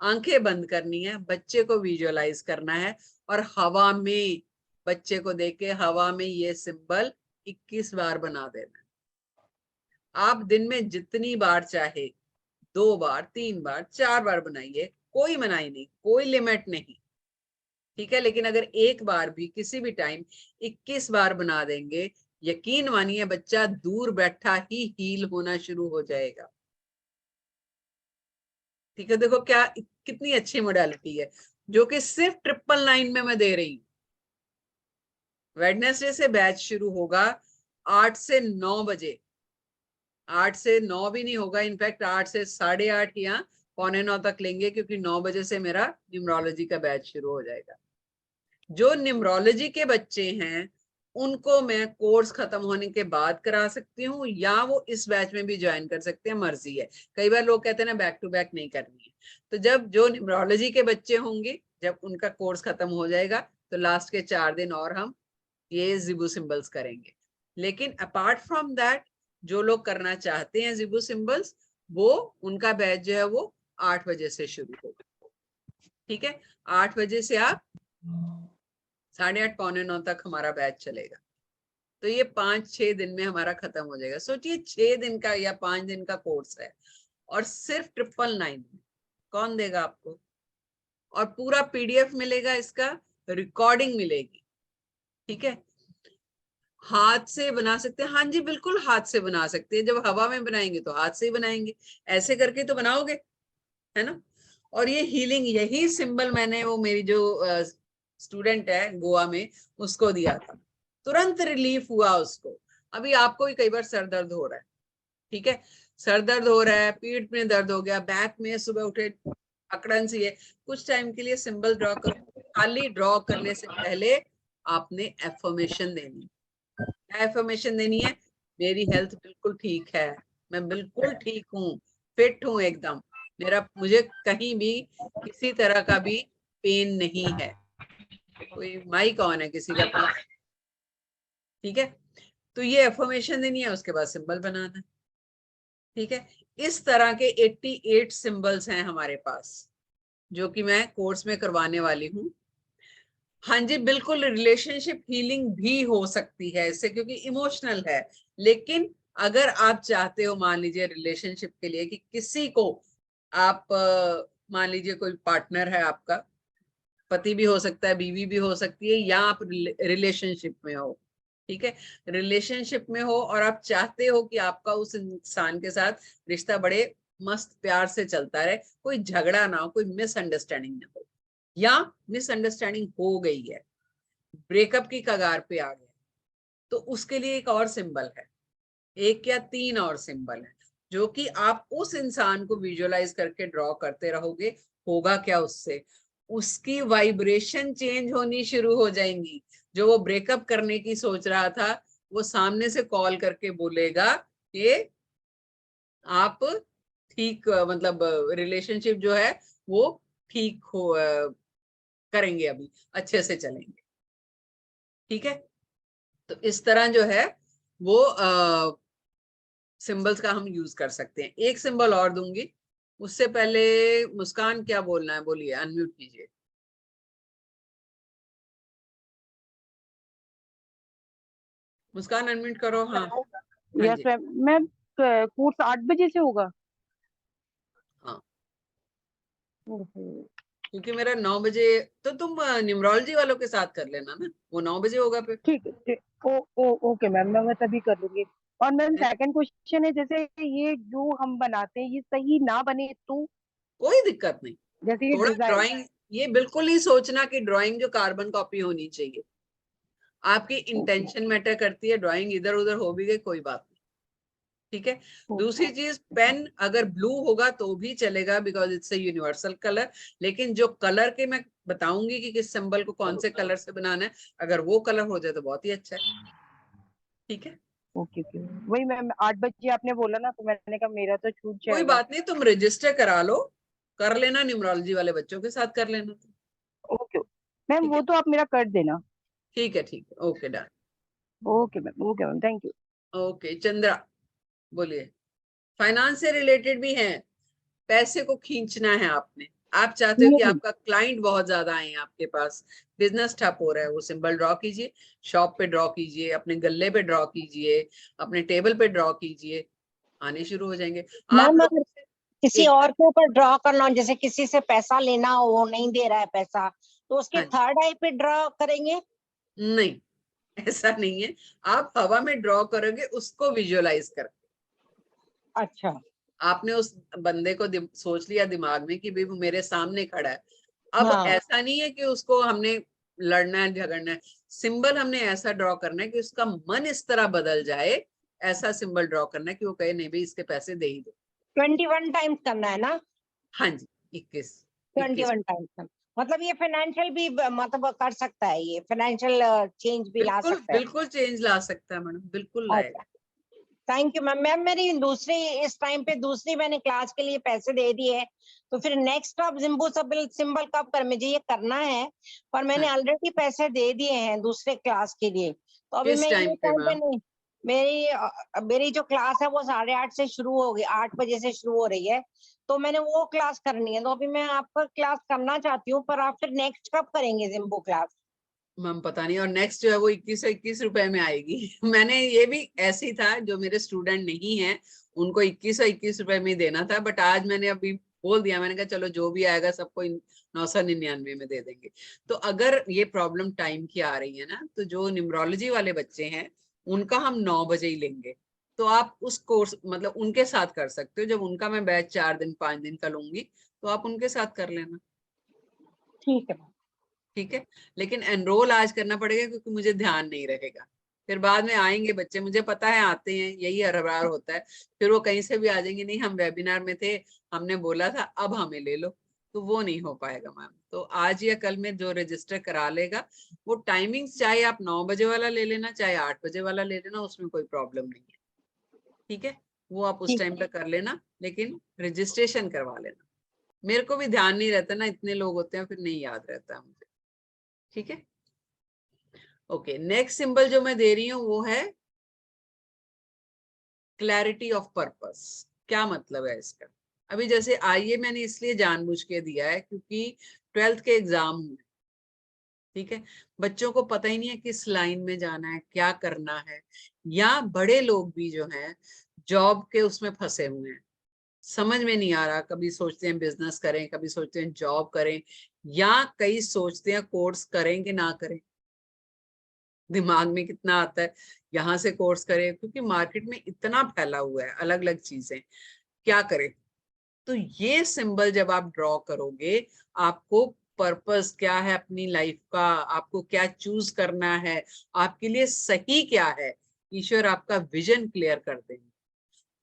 आंखें बंद करनी है, बच्चे को विजुअलाइज करना है, और हवा में, बच्चे को देख के हवा में ये सिंबल 21 बार बना देना। आप दिन में जितनी बार चाहे, 2 बार, 3 बार, 4 बार बनाइए, कोई मनाही नहीं, कोई लिमिट नहीं। ठीक है, लेकिन अगर एक बार भी किसी भी टाइम 21 बार बना देंगे, यकीन मानिए बच्चा दूर बैठा ही हील होना शुरू हो जाएगा। ठीक है, देखो क्या कितनी अच्छी मोडालिटी है, जो कि सिर्फ 999 में मैं दे रही हूँ। वेडनेसडे से बैच शुरू होगा 8 से 9 बजे, 8 से 9 भी नहीं होगा, इनफैक्ट 8 से 8:30 या 8:45 तक लेंगे, क्योंकि 9 बजे से मेरा न्यूमरोलॉजी का बैच शुरू हो जाएगा। जो न्यूमरोलॉजी के बच्चे हैं उनको मैं कोर्स खत्म होने के बाद करा सकती हूँ, या वो इस बैच में भी ज्वाइन कर सकते हैं, मर्जी है। कई बार लोग कहते हैं ना बैक टू बैक नहीं करनी है, तो जब जो न्यूमरोलॉजी के बच्चे होंगे, जब उनका कोर्स खत्म हो जाएगा, तो लास्ट के 4 दिन और हम ये जिबू सिंबल्स करेंगे। लेकिन अपार्ट फ्रॉम दैट, जो लोग करना चाहते हैं जिबू सिंबल्स, वो उनका बैच जो है वो 8 बजे से शुरू होगा। ठीक है, 8 बजे से आप 8:30 8:45 तक हमारा बैच चलेगा। तो ये 5-6 दिन में हमारा खत्म हो जाएगा। सोचिए 6 दिन का या 5 दिन का कोर्स है, और सिर्फ 999 कौन देगा आपको? और पूरा PDF मिलेगा, इसका रिकॉर्डिंग मिलेगी। ठीक है, हाथ से बना सकते हैं, हाँ जी बिल्कुल हाथ से बना सकते हैं। जब हवा में बनाएंगे तो हाथ से ही बनाएंगे, ऐसे करके तो बनाओगे, है ना। और ये हीलिंग, यही सिंबल मैंने वो मेरी जो स्टूडेंट है गोवा में, उसको दिया था, तुरंत रिलीफ हुआ उसको। अभी आपको भी कई बार सर दर्द हो रहा है, ठीक है, सर दर्द हो रहा है, पीठ में दर्द हो गया, बैक में, सुबह उठे अकड़न सी है, कुछ टाइम के लिए सिंबल ड्रॉ करो। खाली ड्रॉ करने से पहले आपने एफर्मेशन देनी, एफर्मेशन देनी है, मेरी हेल्थ बिल्कुल ठीक है, मैं बिल्कुल ठीक हूँ, फिट हूँ एकदम, मुझे कहीं भी किसी तरह का भी पेन नहीं है। कोई माइक ऑन है किसी का प्लीज। ठीक है, तो ये एफर्मेशन देनी है, उसके बाद सिंबल बनाना है। ठीक है, इस तरह के 88 सिंबल्स हैं हमारे पास, जो कि मैं कोर्स में करवाने वाली हूँ। हाँ जी बिल्कुल, रिलेशनशिप हीलिंग भी हो सकती है इससे, क्योंकि इमोशनल है। लेकिन अगर आप चाहते हो, मान लीजिए रिलेशनशिप के लिए, कि किसी को आप मान लीजिए कोई पार्टनर है आपका, पति भी हो सकता है, बीवी भी हो सकती है, या आप रिलेशनशिप में हो, ठीक है, रिलेशनशिप में हो और आप चाहते हो कि आपका उस इंसान के साथ रिश्ता बड़े मस्त प्यार से चलता रहे, कोई झगड़ा ना हो, कोई मिसअंडरस्टैंडिंग ना हो, या मिसअंडरस्टैंडिंग हो गई है, ब्रेकअप की कगार पे आ गया, तो उसके लिए एक और सिंबल है, 1 या 3 और सिंबल है, जो कि आप उस इंसान को विजुअलाइज करके ड्रॉ करते रहोगे। होगा क्या उससे, उसकी वाइब्रेशन चेंज होनी शुरू हो जाएंगी। जो वो ब्रेकअप करने की सोच रहा था, वो सामने से कॉल करके बोलेगा कि आप ठीक, मतलब रिलेशनशिप जो है वो ठीक हो, करेंगे, अभी अच्छे से चलेंगे। ठीक है, तो इस तरह जो है वो सिंबल्स का हम यूज कर सकते हैं। एक सिंबल और दूंगी, उससे पहले मुस्कान क्या बोलना है, बोलिए, अनम्यूट कीजिए। मुस्कान अनम्यूट करो। हाँ हाँ यस जी। मैम। मैम कोर्स 8 बजे से होगा? हाँ, ओहो, क्योंकि मेरा 9 बजे, तो तुम न्यूमरोलॉजी वालों के साथ कर लेना ना, वो 9 बजे होगा फिर। ठीक है ओके मैम, मैं तभी कर लूंगी। और मैम है? सेकंड क्वेश्चन है, जैसे ये जो हम बनाते हैं ये सही ना बने तो? कोई दिक्कत नहीं। जैसे ये थोड़ा डिजाइन। ड्राइंग, ये बिल्कुल ही सोचना कि ड्राइंग जो कार्बन कॉपी होनी चाहिए। आपकी ओके इंटेंशन मैटर करती है, ड्राइंग इधर उधर हो भी गई कोई बात नहीं, ठीक है। ओके दूसरी चीज, पेन अगर ब्लू होगा तो भी चलेगा, because it's a universal colour. लेकिन जो कलर के मैं बताऊंगी कि किस सिंबल को कौन से कलर से बनाना है, अगर वो कलर हो जाए तो बहुत ही अच्छा है, ठीक है। Okay okay. वही मैम 8 बजे आपने बोला ना, तो मैंने कहा मेरा तो छूट कोई जाएगा। बात नहीं, तुम रजिस्टर करा लो, कर लेना, न्यूमरोलॉजी वाले बच्चों के साथ कर लेना, ओके मैम, ठीक वो है। तो आप मेरा कर देना। ठीक है ठीक है, okay done. Okay ma'am, thank you. Okay Chandra, बोलिए। फाइनेंस से रिलेटेड भी है, पैसे को खींचना है आपने। आप चाहते हो कि आपका क्लाइंट बहुत ज्यादा आए आपके पास, बिजनेस ठप हो रहा है, वो सिंबल ड्रॉ कीजिए, शॉप पे ड्रॉ कीजिए, अपने गल्ले पे ड्रॉ कीजिए, अपने टेबल पे ड्रॉ कीजिए, आने शुरू हो जाएंगे। आप मैम लोग अगर किसी एक, और के ऊपर ड्रॉ करना हो, जैसे किसी से पैसा लेना हो, वो नहीं दे रहा है पैसा, तो उसके हाँ जी, थर्ड आई पे ड्रॉ करेंगे? नहीं, ऐसा नहीं है। आप हवा में ड्रॉ करोगे उसको विजुअलाइज कर, अच्छा आपने उस बंदे को सोच लिया दिमाग में कि भाई वो मेरे सामने खड़ा है। अब हाँ ऐसा नहीं है कि उसको हमने लड़ना है झगड़ना है, सिंबल हमने ऐसा ड्रॉ करना है कि उसका मन इस तरह बदल जाए, ऐसा सिंबल ड्रॉ करना है कि वो कहे नहीं भाई इसके पैसे दे ही दो। 21 टाइम्स करना है ना? हाँ जी, 21 21। 21 टाइम्स करना, मतलब ये फाइनेंशियल भी मतलब कर सकता है, ये फाइनेंशियल चेंज भी ला बिल्कुल सकता है। बिल्कुल चेंज ला सकता है मैडम, बिल्कुल लाएगा। अच्छा थैंक यू मैम। मैम मेरी दूसरी, इस टाइम पे दूसरी मैंने क्लास के लिए पैसे दे दिए हैं, तो फिर नेक्स्ट अब जिम्बो सिंबल कब कर, मुझे ये करना है पर मैंने हाँ, ऑलरेडी पैसे दे दिए हैं दूसरे क्लास के लिए, तो अभी किस मैं टाइम ये पे टाइम पे मैम? नहीं। मेरी जो क्लास है वो 8:30 से शुरू होगी, 8 बजे से शुरू हो रही है, तो मैंने वो क्लास करनी है, तो अभी मैं आपका क्लास करना चाहती हूँ, पर आप फिर नेक्स्ट कब करेंगे जिम्बो क्लास? मैम पता नहीं, और नेक्स्ट जो है वो 21 रुपए में आएगी। मैंने ये भी ऐसे ही था, जो मेरे स्टूडेंट नहीं है उनको 21 रुपए में ही देना था, बट आज मैंने अभी बोल दिया, मैंने कहा चलो जो भी आएगा सबको 999 में दे देंगे। तो अगर ये प्रॉब्लम टाइम की आ रही है ना, तो जो न्यूमरोलॉजी वाले बच्चे हैं उनका हम 9 बजे ही लेंगे, तो आप उस कोर्स मतलब उनके साथ कर सकते हो। जब उनका मैं बैच 4 दिन 5 दिन का लूंगी तो आप उनके साथ कर लेना, ठीक है। ठीक है। लेकिन एनरोल आज करना पड़ेगा क्योंकि मुझे ध्यान नहीं रहेगा, फिर बाद में आएंगे बच्चे, मुझे पता है आते हैं, यही हर बार होता है, फिर वो कहीं से भी आ जाएंगे, नहीं हम वेबिनार में थे, हमने बोला था अब हमें ले लो, तो वो नहीं हो पाएगा मैम। तो आज या कल में जो रजिस्टर करा लेगा, वो टाइमिंग्स चाहे आप 9 बजे वाला ले लेना चाहे 8 बजे वाला ले लेना, उसमें कोई प्रॉब्लम नहीं है, ठीक है। वो आप उस ठीक टाइम पे कर लेना, लेकिन रजिस्ट्रेशन करवा लेना। मेरे को भी ध्यान नहीं रहता ना, इतने लोग होते हैं फिर नहीं याद रहता है मुझे, ठीक है। ओके, नेक्स्ट सिंबल जो मैं दे रही हूँ वो है क्लैरिटी ऑफ पर्पस। क्या मतलब है इसका? अभी जैसे आइए, मैंने इसलिए जानबूझ के दिया है क्योंकि 12th के एग्जाम हुए, ठीक है। बच्चों को पता ही नहीं है किस लाइन में जाना है, क्या करना है, या बड़े लोग भी जो हैं जॉब के उसमें फंसे हुए हैं, समझ में नहीं आ रहा, कभी सोचते हैं बिजनेस करें, कभी सोचते हैं जॉब करें, या कई सोचते हैं कोर्स करें कि ना करें, दिमाग में कितना आता है यहाँ से कोर्स करें, क्योंकि मार्केट में इतना फैला हुआ है अलग अलग चीजें, क्या करें। तो ये सिंबल जब आप ड्रॉ करोगे, आपको पर्पस क्या है अपनी लाइफ का, आपको क्या चूज करना है, आपके लिए सही क्या है, ईश्वर आपका विजन क्लियर कर देंगे।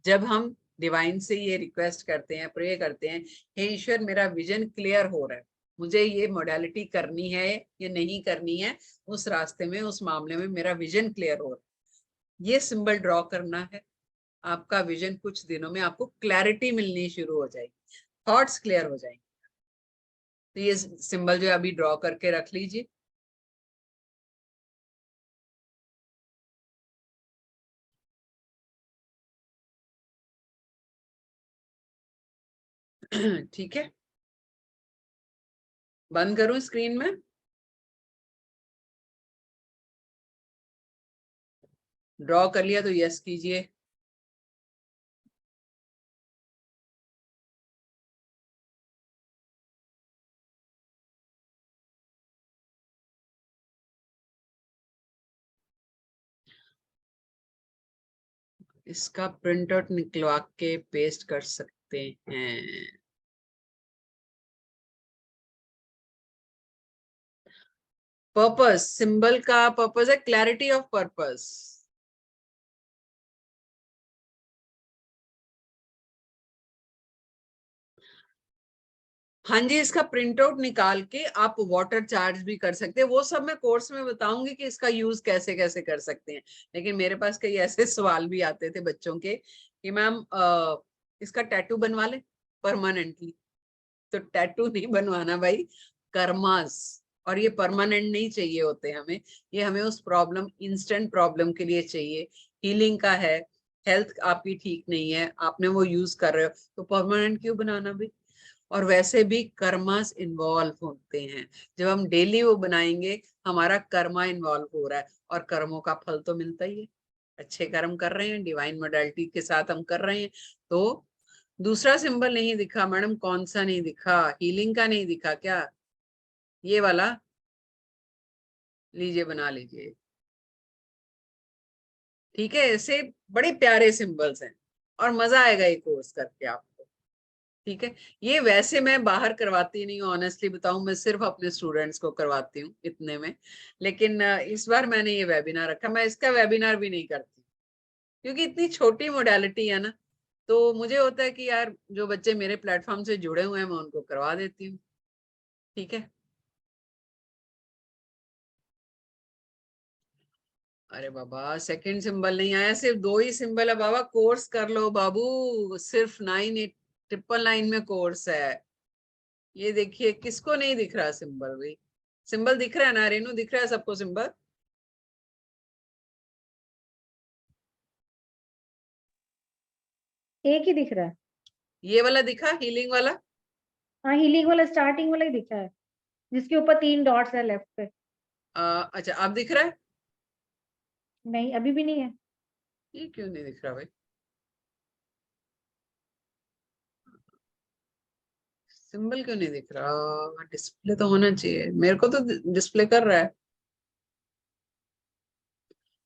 जब हम डिवाइन से ये रिक्वेस्ट करते हैं, प्रे करते हैं, हे ईश्वर मेरा विजन क्लियर हो रहा है, मुझे ये मोडालिटी करनी है या नहीं करनी है, उस रास्ते में उस मामले में मेरा विजन क्लियर हो रहा है, ये सिंबल ड्रॉ करना है। आपका विजन कुछ दिनों में आपको क्लैरिटी मिलनी शुरू हो जाएगी, थॉट्स क्लियर हो जाएंगे। तो ये सिंबल जो अभी ड्रॉ करके रख लीजिए। ठीक है, बंद करूं स्क्रीन में? ड्रॉ कर लिया तो यस कीजिए। इसका प्रिंट आउट निकलवा के पेस्ट कर सकते हैं। पर्पस, सिंबल का पर्पस है क्लैरिटी ऑफ पर्पस। हाँ जी, इसका प्रिंट आउट निकाल के आप वाटर चार्ज भी कर सकते हैं। वो सब मैं कोर्स में बताऊंगी कि इसका यूज कैसे कैसे कर सकते हैं। लेकिन मेरे पास कई ऐसे सवाल भी आते थे बच्चों के कि मैम इसका टैटू बनवा ले परमानेंटली। तो टैटू नहीं बनवाना भाई, कर्मास। और ये परमानेंट नहीं चाहिए होते हमें, ये हमें उस प्रॉब्लम, इंस्टेंट प्रॉब्लम के लिए चाहिए। हीलिंग का है, हेल्थ आपकी ठीक नहीं है, आपने वो यूज कर रहे हो, तो परमानेंट क्यों बनाना भाई। और वैसे भी कर्मास इन्वॉल्व होते हैं। जब हम डेली वो बनाएंगे, हमारा कर्मा इन्वॉल्व हो रहा है, और कर्मों का फल तो मिलता ही है। अच्छे कर्म कर रहे हैं, डिवाइन मोडालिटी के साथ हम कर रहे हैं। तो दूसरा सिंबल नहीं दिखा मैडम, कौन सा नहीं दिखा? हीलिंग का नहीं दिखा क्या? ये वाला लीजिए, बना लीजिए। ठीक है, ऐसे बड़े प्यारे सिंबल्स हैं और मजा आएगा ये कोर्स करके आपको। ठीक है, ये वैसे मैं बाहर करवाती नहीं हूँ, ऑनेस्टली बताऊं, मैं सिर्फ अपने स्टूडेंट्स को करवाती हूँ इतने में। लेकिन इस बार मैंने ये वेबिनार रखा, मैं इसका वेबिनार भी नहीं करती क्योंकि इतनी छोटी मोडालिटी है ना। तो मुझे होता है कि यार जो बच्चे मेरे प्लेटफॉर्म से जुड़े हुए हैं मैं उनको करवा देती हूँ। ठीक है, अरे बाबा सेकंड सिंबल नहीं आया, सिर्फ 2 ही सिंबल है बाबा। कोर्स कर लो बाबू, सिर्फ 9899 में कोर्स है। ये देखिए, किसको नहीं दिख रहा सिंबल भाई? सिंबल दिख रहा है ना रेनू, दिख रहा है सबको सिंबल? एक ही दिख रहा है। ये वाला दिखा, हीलिंग वाला? हाँ, हीलिंग वाला स्टार्टिंग वाला ही दिखा है, जिसके ऊपर 3 डॉट्स है लेफ्ट पे। अच्छा, अब दिख रहा है? नहीं, अभी भी नहीं है। ये क्यों नहीं दिख रहा भाई? सिंबल क्यों नहीं दिख रहा? डिस्प्ले तो होना चाहिए, मेरे को तो डिस्प्ले कर रहा है।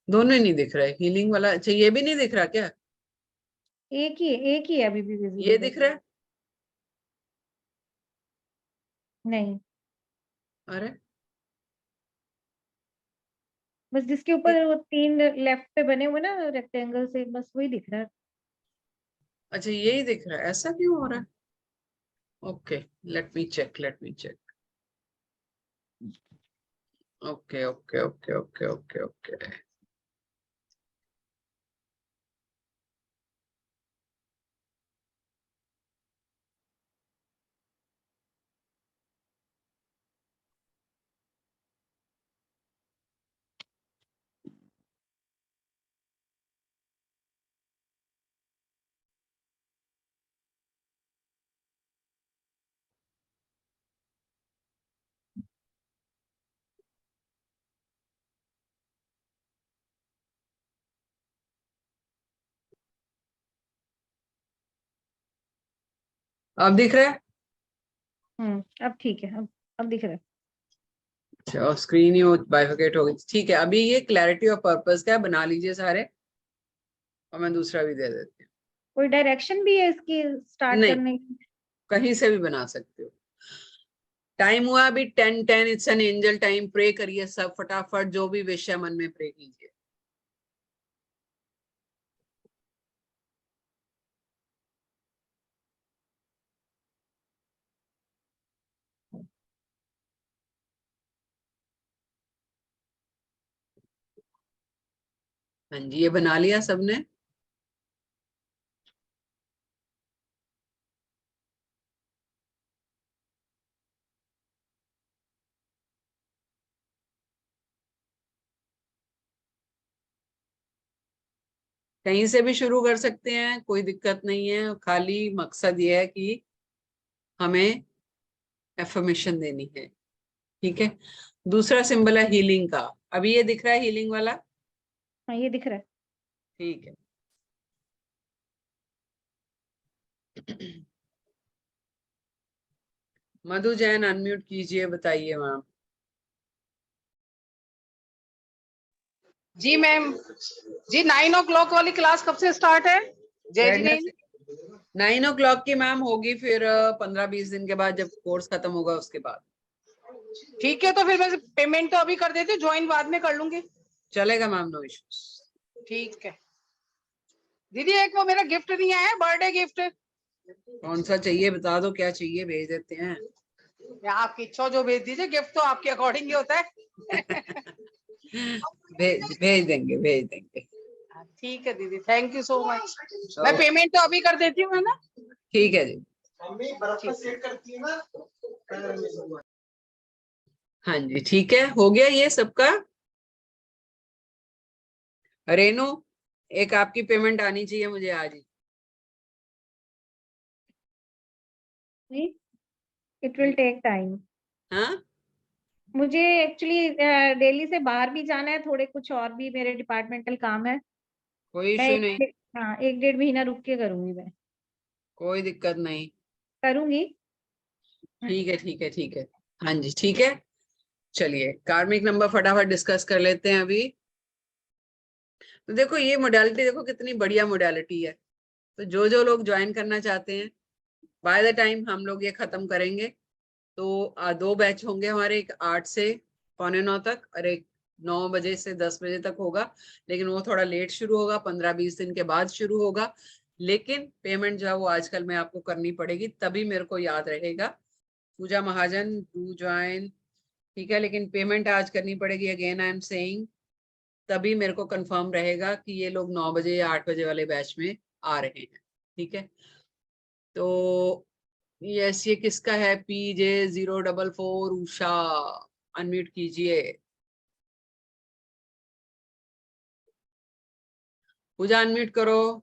दोनों ही नहीं दिख रहा है, हीलिंग वाला। अच्छा, ये भी नहीं दिख रहा क्या? एक ही है अभी भी ये विजिबल। दिख रहा है? नहीं, अरे बस जिसके ऊपर वो 3 लेफ्ट पे बने हुए ना रेक्टेंगल से, बस वही दिख रहा है। अच्छा, यही दिख रहा है, ऐसा क्यों हो रहा है? Okay, let me check, let me check. Okay okay okay okay okay okay. अब दिख रहा है? अब ठीक है, अब दिख रहा है। अच्छा, और स्क्रीन ही बाइफरकेट हो गई। ठीक है, अभी ये क्लैरिटी और पर्पस का है, बना लीजिए सारे, और मैं दूसरा भी दे देती कोई डायरेक्शन भी है इसकी हूँ। स्टार्ट नहीं, करने की? कहीं से भी बना सकते हो। टाइम हुआ अभी 10:10, it's an angel time. Pray करिए सब फटाफट, जो भी विषय मन में प्रे कीजिए। हाँ जी, ये बना लिया सबने? कहीं से भी शुरू कर सकते हैं, कोई दिक्कत नहीं है। खाली मकसद ये है कि हमें एफर्मेशन देनी है। ठीक है, दूसरा सिंबल है हीलिंग का। अभी ये दिख रहा है हीलिंग वाला? हाँ, ये दिख रहा है। ठीक है। मधु जैन अनम्यूट कीजिए, बताइए मैम। जी मैम, जी 9 o'clock वाली क्लास कब से स्टार्ट है? जय जिनेन्द्र। 9 o'clock की मैम होगी, फिर 15-20 दिन के बाद, जब कोर्स खत्म होगा उसके बाद। ठीक है, तो फिर मैं पेमेंट तो अभी कर देती हूँ, ज्वाइन बाद में कर लूंगी। चलेगा मैम, नो इश्यूज। ठीक है दीदी, एक वो मेरा गिफ्ट नहीं आया, बर्थडे गिफ्ट। कौन सा चाहिए बता दो, क्या चाहिए भेज देते हैं। आपकी इच्छा जो भेज दीजिए, गिफ्ट तो आपके अकॉर्डिंग ही होता है। भेज देंगे, भेज देंगे। ठीक है दीदी, थैंक यू सो मच। मैं पेमेंट तो अभी कर देती हूँ, है ना? ठीक है जी। हाँ जी, ठीक है, हो गया ये सबका। रेनू, एक आपकी पेमेंट आनी चाहिए मुझे आज ही। It will take time. हाँ, मुझे एक्चुअली दिल्ली से बाहर भी जाना है, थोड़े कुछ और भी मेरे डिपार्टमेंटल काम है। कोई मैं इश्यू नहीं, हाँ 1-1.5 महीना रुक के करूंगी, मैं कोई दिक्कत नहीं। करूंगी। ठीक है, ठीक है, ठीक है। हाँ जी, ठीक है। चलिए, कार्मिक नंबर फटाफट डिस्कस कर लेते हैं अभी। तो देखो, ये मोडालिटी देखो कितनी बढ़िया मोडालिटी है। तो जो जो लोग ज्वाइन करना चाहते हैं, बाय द टाइम हम लोग ये खत्म करेंगे तो 2 बैच होंगे हमारे, एक 8 से 8:45 तक और एक 9 बजे से 10 बजे तक होगा। लेकिन वो थोड़ा लेट शुरू होगा, 15-20 दिन के बाद शुरू होगा। लेकिन पेमेंट जो है वो आजकल में आपको करनी पड़ेगी, तभी मेरे को याद रहेगा। पूजा महाजन, डू ज्वाइन, ठीक है, लेकिन पेमेंट आज करनी पड़ेगी। अगेन आई एम सेइंग, तभी मेरे को कंफर्म रहेगा कि ये लोग 9 बजे या 8 बजे वाले बैच में आ रहे हैं। ठीक है, तो यस, ये किसका है? PJ044 उषा, अनम्यूट कीजिए। पूजा अनम्यूट करो।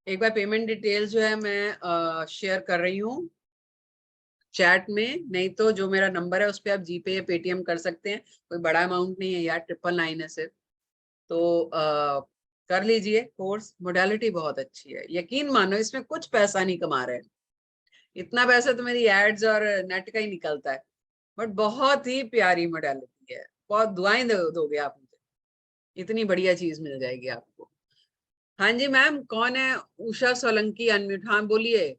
एक बार पेमेंट डिटेल्स जो है मैं शेयर कर रही हूँ चैट में, नहीं तो जो मेरा नंबर है उस पर आप जीपे या पेटीएम कर सकते हैं। कोई बड़ा अमाउंट नहीं है यार, 999 है सिर्फ। तो कर लीजिए कोर्स। मोडालिटी बहुत अच्छी है, यकीन मानो, इसमें कुछ पैसा नहीं कमा रहे हैं। इतना पैसा तो मेरी एड्स और नेट का ही निकलता है। बट बहुत ही प्यारी मोडालिटी है, बहुत दुआएं दोगे आप मुझे, इतनी बढ़िया चीज मिल जाएगी आपको। हाँ जी मैम, कौन है? उषा सोलंकी अनम्यूट। हाँ बोलिए।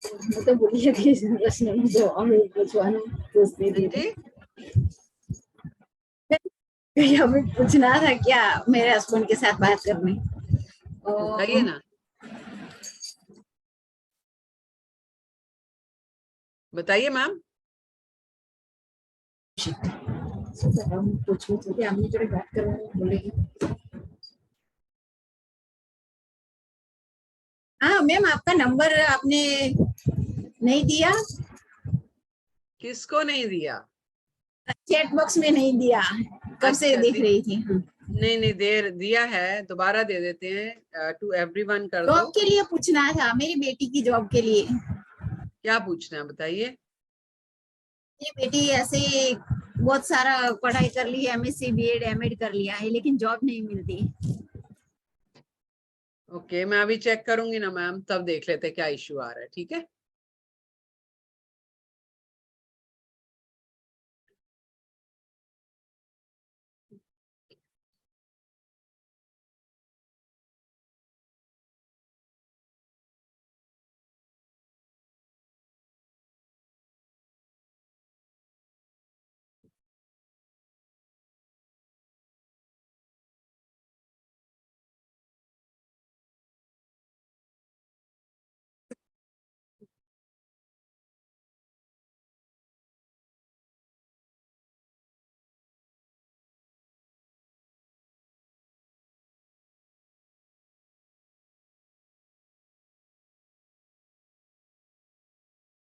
तो बोलिए प्रश्न जो हमें पूछवाना पूछती थी। हमें पूछना था क्या मेरे हस्बैंड के साथ बात करनी। बताइए ना, बताइए मैम। हम पूछने थे, हमने जो बात करना बोलेगी। हाँ मैम, आपका नंबर आपने नहीं दिया। किसको नहीं दिया? चैट बॉक्स में नहीं दिया, कब से दिख रही थी। हाँ। नहीं नहीं, दिया है, दोबारा दे देते हैं। टू एवरीवन कर दो। जॉब के लिए पूछना था, मेरी बेटी की जॉब के लिए। क्या पूछना है बताइए। ये बेटी ऐसे बहुत सारा पढ़ाई कर ली है, MSc BEd MEd कर लिया है, लेकिन जॉब नहीं मिलती। ओके, मैं अभी चेक करूंगी ना मैम, तब देख लेते क्या इश्यू आ रहा है। ठीक है,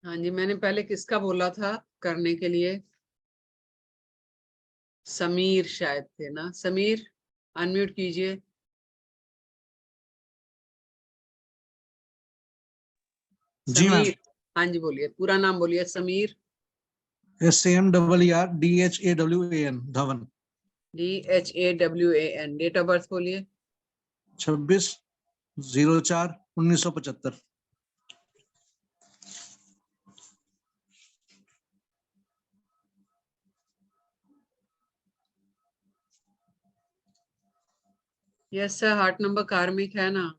हाँ जी, मैंने पहले किसका बोला था करने के लिए? समीर शायद थे ना। समीर अनम्यूट कीजिए। जी मैम। समीर, हाँ जी बोलिए, पूरा नाम बोलिए। Sameer SAMEERDHAWAN Dhawan. DHAWAN। Date of birth बोलिए। 26/04/1975। यस सर, हार्ट नंबर कार्मिक है ना,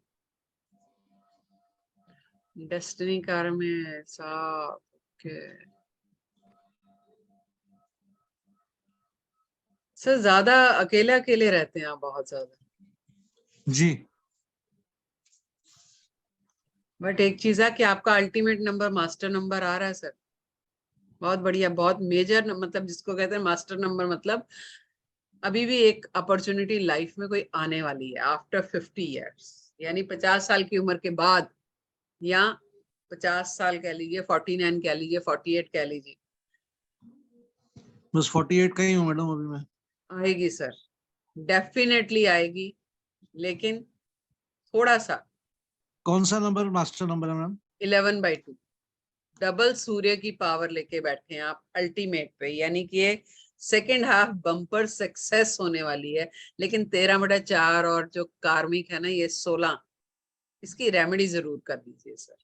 डेस्टिनी कार्मिक है साहब। ओके सर, ज्यादा अकेले अकेले रहते हैं आप, बहुत ज्यादा। जी। बट एक चीज है कि आपका अल्टीमेट नंबर मास्टर नंबर आ रहा है सर, बहुत बढ़िया, बहुत मेजर, मतलब जिसको कहते हैं मास्टर नंबर, मतलब अभी भी एक अपॉर्चुनिटी लाइफ में कोई आने वाली है आफ्टर 50 इयर्स, यानी 50 साल की उम्र के बाद, या 50 साल कह लीजिए, 49 कह लीजिए, 48 कह लीजिए। बस 48 का ही हूँ मैडम अभी मैं। आएगी सर, डेफिनेटली आएगी, लेकिन थोड़ा सा। कौन सा नंबर मास्टर नंबर है मैम? 11/2, डबल सूर्य की पावर लेके बैठे हैं आप अल्टीमेट पे, यानी कि ये सेकेंड हाफ बम्पर सक्सेस होने वाली है। लेकिन 13/4 और जो कार्मिक है ना, ये 16, इसकी रेमेडी जरूर कर दीजिए सर।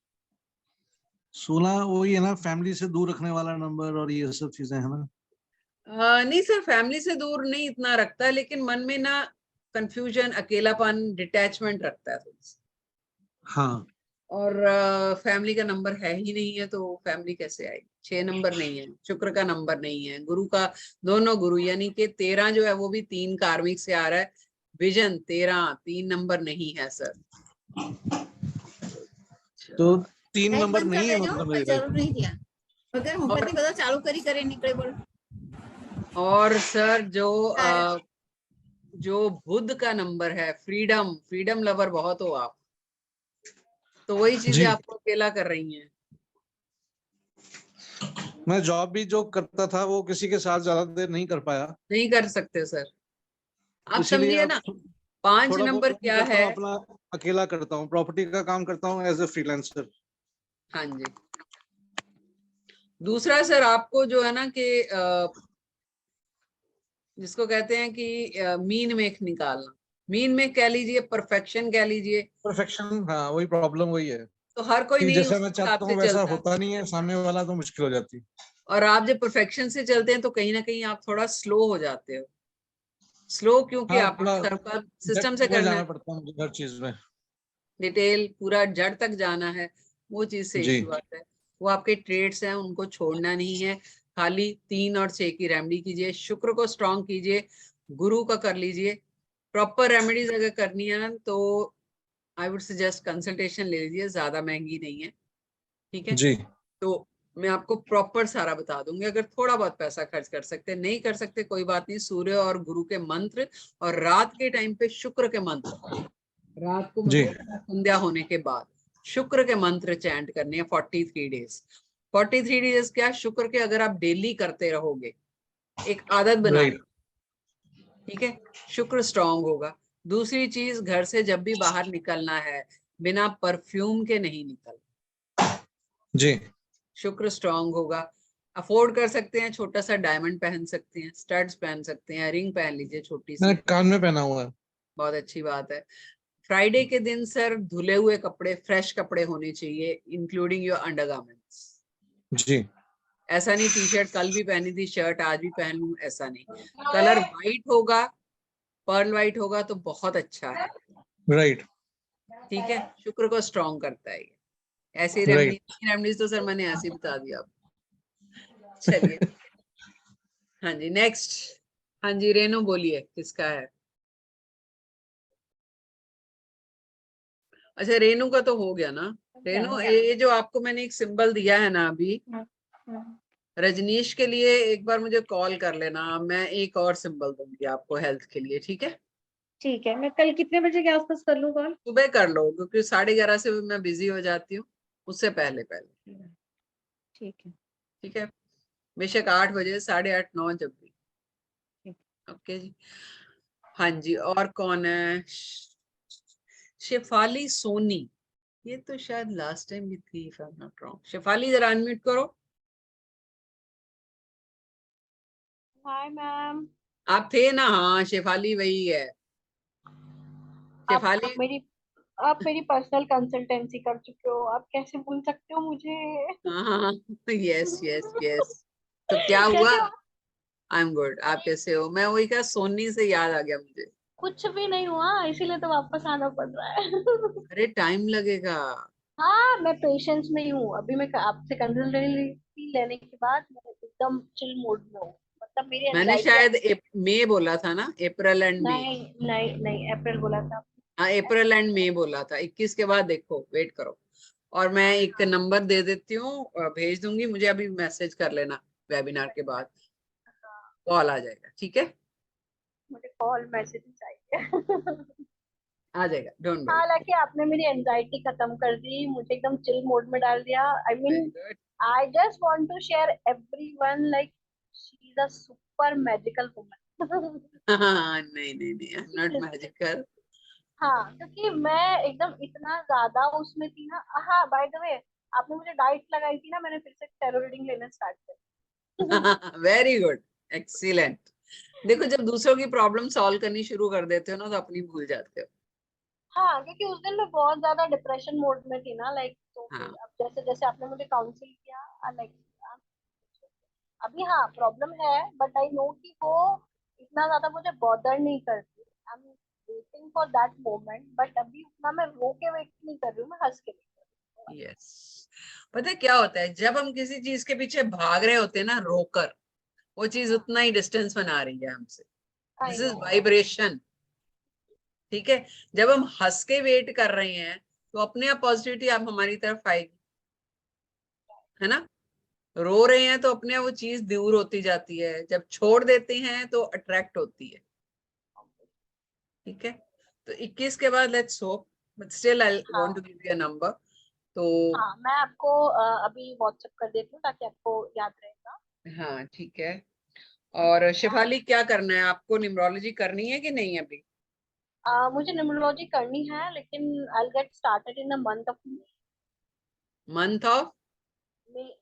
16 वही है ना, फैमिली से दूर रखने वाला नंबर और ये सब चीजें है ना? नहीं सर, फैमिली से दूर नहीं इतना रखता, लेकिन मन में ना कंफ्यूजन, अकेलापन, डिटैचमेंट रखता है थोड़ी सी। हाँ। और फैमिली का नंबर है ही नहीं है, तो फैमिली कैसे आएगी? 6 नंबर नहीं है, शुक्र का नंबर नहीं है, गुरु का, दोनों गुरु, यानी कि 13 जो है वो भी 3 कार्मिक से आ रहा है। विजन 13, 3 नंबर नहीं है सर। तो 3 लाइट नंबर बंद कर नहीं है देજો, मतलब पर मेरी जरूर लाइफ। नहीं दिया वगैरह હું और, પતિ બધા ચાલુ કરી કરે નીકળે બોલ। और सर जो बुध का नंबर है, फ्रीडम, फ्रीडम लवर बहुत हो आप, तो वही चीजें जी। आपको अकेला कर रही हैं। मैं जॉब भी जो करता था वो किसी के साथ ज्यादा देर नहीं कर पाया, नहीं कर सकते सर, आप इसीलिए समझिए अब ना। 5 थोड़ा बहुत नंबर काम क्या करता है? हूँ अपना, अकेला करता हूँ, प्रॉपर्टी का काम करता हूँ एज ए फ्रीलांसर। हाँ जी। दूसरा सर, आपको जो है ना कि जिसको कहते हैं कि मीन मेक निकालना, मीन मेक कह लीजिए, परफेक्शन कह लीजिए, परफेक्शन, हाँ वही प्रॉब्लम वही है तो हर कोई कि नहीं जैसा उस मैं हिसाब चाहता से हूँ वैसा चलता। होता नहीं है, सामने वाला तो मुश्किल हो जाती है। और आप जब परफेक्शन से चलते हैं तो कहीं ना कहीं आप थोड़ा स्लो हो जाते हो। स्लो क्योंकि हाँ, आपको थोड़ा सर्कल सिस्टम से डेप्थ में करना जाना है, पड़ता है मुझे हर चीज में। डिटेल पूरा जड़ तक जाना है, वो चीज से जी। इशू आता है। वो आपके ट्रेड्स हैं, उनको छोड़ना नहीं है। खाली 3 और 6 की रेमेडी कीजिए, शुक्र को स्ट्रॉन्ग कीजिए, गुरु का कर लीजिए। प्रॉपर रेमेडीज अगर करनी है ना, तो आई वुड सजेस्ट कंसल्टेशन ले लीजिए, ज्यादा महंगी नहीं है, ठीक है? जी। तो मैं आपको प्रॉपर सारा बता दूंगी। अगर थोड़ा बहुत पैसा खर्च कर सकते, नहीं कर सकते कोई बात नहीं, सूर्य और गुरु के मंत्र, और रात के टाइम पे शुक्र के मंत्र, रात को जी। मतलब संध्या होने के बाद शुक्र के मंत्र चैंट करने हैं 43 डेज। 43 डेज क्या, शुक्र के अगर आप डेली करते रहोगे, एक आदत बना लो, राइट। ठीक है, शुक्र स्ट्रांग होगा। दूसरी चीज, घर से जब भी बाहर निकलना है, बिना परफ्यूम के नहीं निकलना, जी। शुक्र स्ट्रांग होगा। अफोर्ड कर सकते हैं, छोटा सा डायमंड पहन सकते हैं, स्टड्स पहन सकते हैं, रिंग पहन लीजिए छोटी मैंने सी, कान में पहना हुआ है। बहुत अच्छी बात है। फ्राइडे के दिन सर धुले हुए कपड़े, फ्रेश कपड़े होने चाहिए, इंक्लूडिंग योर अंडरगारमेंट्स। जी। ऐसा नहीं टी शर्ट कल भी पहनी थी, शर्ट आज भी पहन लूं, ऐसा नहीं। कलर वाइट होगा, पर्ल वाइट होगा तो बहुत अच्छा है, राइट। ठीक है, शुक्र को स्ट्रॉन्ग करता है ये। ऐसी राइट। रेमडीज तो सर मैंने ऐसे ही बता दिया आपको। चलिए, हाँ जी, नेक्स्ट। हाँ जी, रेनू बोलिए, किसका है? अच्छा, रेनू का तो हो गया ना। रेनू, ये जो आपको मैंने एक सिंबल दिया है ना अभी, रजनीश के लिए एक बार मुझे कॉल कर लेना, मैं एक और सिंबल दूंगी आपको हेल्थ के लिए, ठीक है? ठीक है, मैं कल कितने बजे के आसपास कर लूँ कॉल? सुबह कर लो, क्योंकि 11:30 से मैं बिजी हो जाती हूँ, उससे पहले पहले, ठीक है। ठीक है? बेशक 8 बजे, 8:30, 9, जब भी। ओके जी। हाँ जी, और कौन है? शेफाली सोनी, ये तो शायद लास्ट टाइम भी थी, if I am not wrong. Shefali जरा अनम्यूट करो। Hi ma'am. आप थे ना? हाँ, शेफाली वही है। शेफाली, आप मेरी पर्सनल कंसल्टेंसी कर चुके हो, आप कैसे भूल सकते हो मुझे? हाँ हाँ हाँ, यस यस यस। तो क्या हुआ? कैसे हो? I am good. आप कैसे हो? मैं वही कहा, सोनी से याद आ गया मुझे। कुछ भी नहीं हुआ, इसीलिए तो वापस आना पड़ रहा है। अरे टाइम लगेगा। हाँ, मैं पेशेंस में ही हूँ। अभी मैं आपसे कंसल्टेंसी लेने के बाद मैं एकदम चिल मोड में हूँ। मतलब मेरी मैंने एंजाइटी शायद मई बोला था ना, अप्रैल एंड मई। नहीं नहीं नहीं, अप्रैल बोला था। हाँ, अप्रैल एंड मई बोला था। 21 के बाद देखो, वेट करो। और मैं एक नंबर दे देती हूँ, भेज दूंगी, मुझे अभी मैसेज कर लेना, वेबिनार के बाद कॉल आ जाएगा, ठीक है? मुझे कॉल मैसेज चाहिए। आ जाएगा, डोंट वरी। हालांकि आपने मेरी एंजाइटी खत्म कर दी, मुझे एकदम चिल मोड में डाल दिया। I mean, very good. I just want to share everyone like she is a super magical woman. हाँ, नहीं नहीं नहीं, आई एम नॉट मैजिकल। हाँ, क्योंकि मैं एकदम इतना ज्यादा उसमें थी ना। हाँ, बाय द वे, आपने मुझे डाइट लगाई थी ना, मैंने फिर से टैरो रीडिंग लेना स्टार्ट कर। Very good, excellent. देखो, जब दूसरों की प्रॉब्लम सॉल्व करनी शुरू कर देते हो ना, तो अपनी भूल जाते हो। हाँ, क्योंकि उस दिन मैं बहुत ज्यादा डिप्रेशन मोड में थी ना, लाइक। तो फिर हाँ, अब जैसे जैसे आपने मुझे काउंसिल किया, लाइक, अभी हाँ प्रॉब्लम है, बट आई नो कि वो इतना ज्यादा मुझे बॉदर नहीं करती। I am waiting for that moment, but अभी उतना मैं रो के वेट नहीं कर रही हूँ, मैं हंस के वेट कर रही यस। पता है क्या होता है, जब हम किसी चीज के पीछे भाग रहे होते हैं ना रोकर, वो चीज हूँ। उतना ही डिस्टेंस बना रही है हमसे। आई दिस नो। Is vibration. ठीक है? जब हम हंस के वेट कर रहे हैं, तो अपने आप पॉजिटिविटी आप हमारी तरफ आएगी, है ना? रो रहे हैं तो अपने आप वो चीज दूर होती जाती है, जब छोड़ देते हैं तो अट्रैक्ट होती है। ठीक है? तो 21 के बाद let's hope, but still I want to हाँ गिव यू अ नंबर। तो हाँ, मैं आपको अभी व्हाट्सएप कर देती हूँ ताकि आपको याद रहेगा। हाँ, ठीक है। और शिफाली, क्या करना है आपको? न्यूमरोलॉजी करनी है कि नहीं अभी? मुझे न्यूमरोलॉजी करनी है, लेकिन I get started in the month of month of May.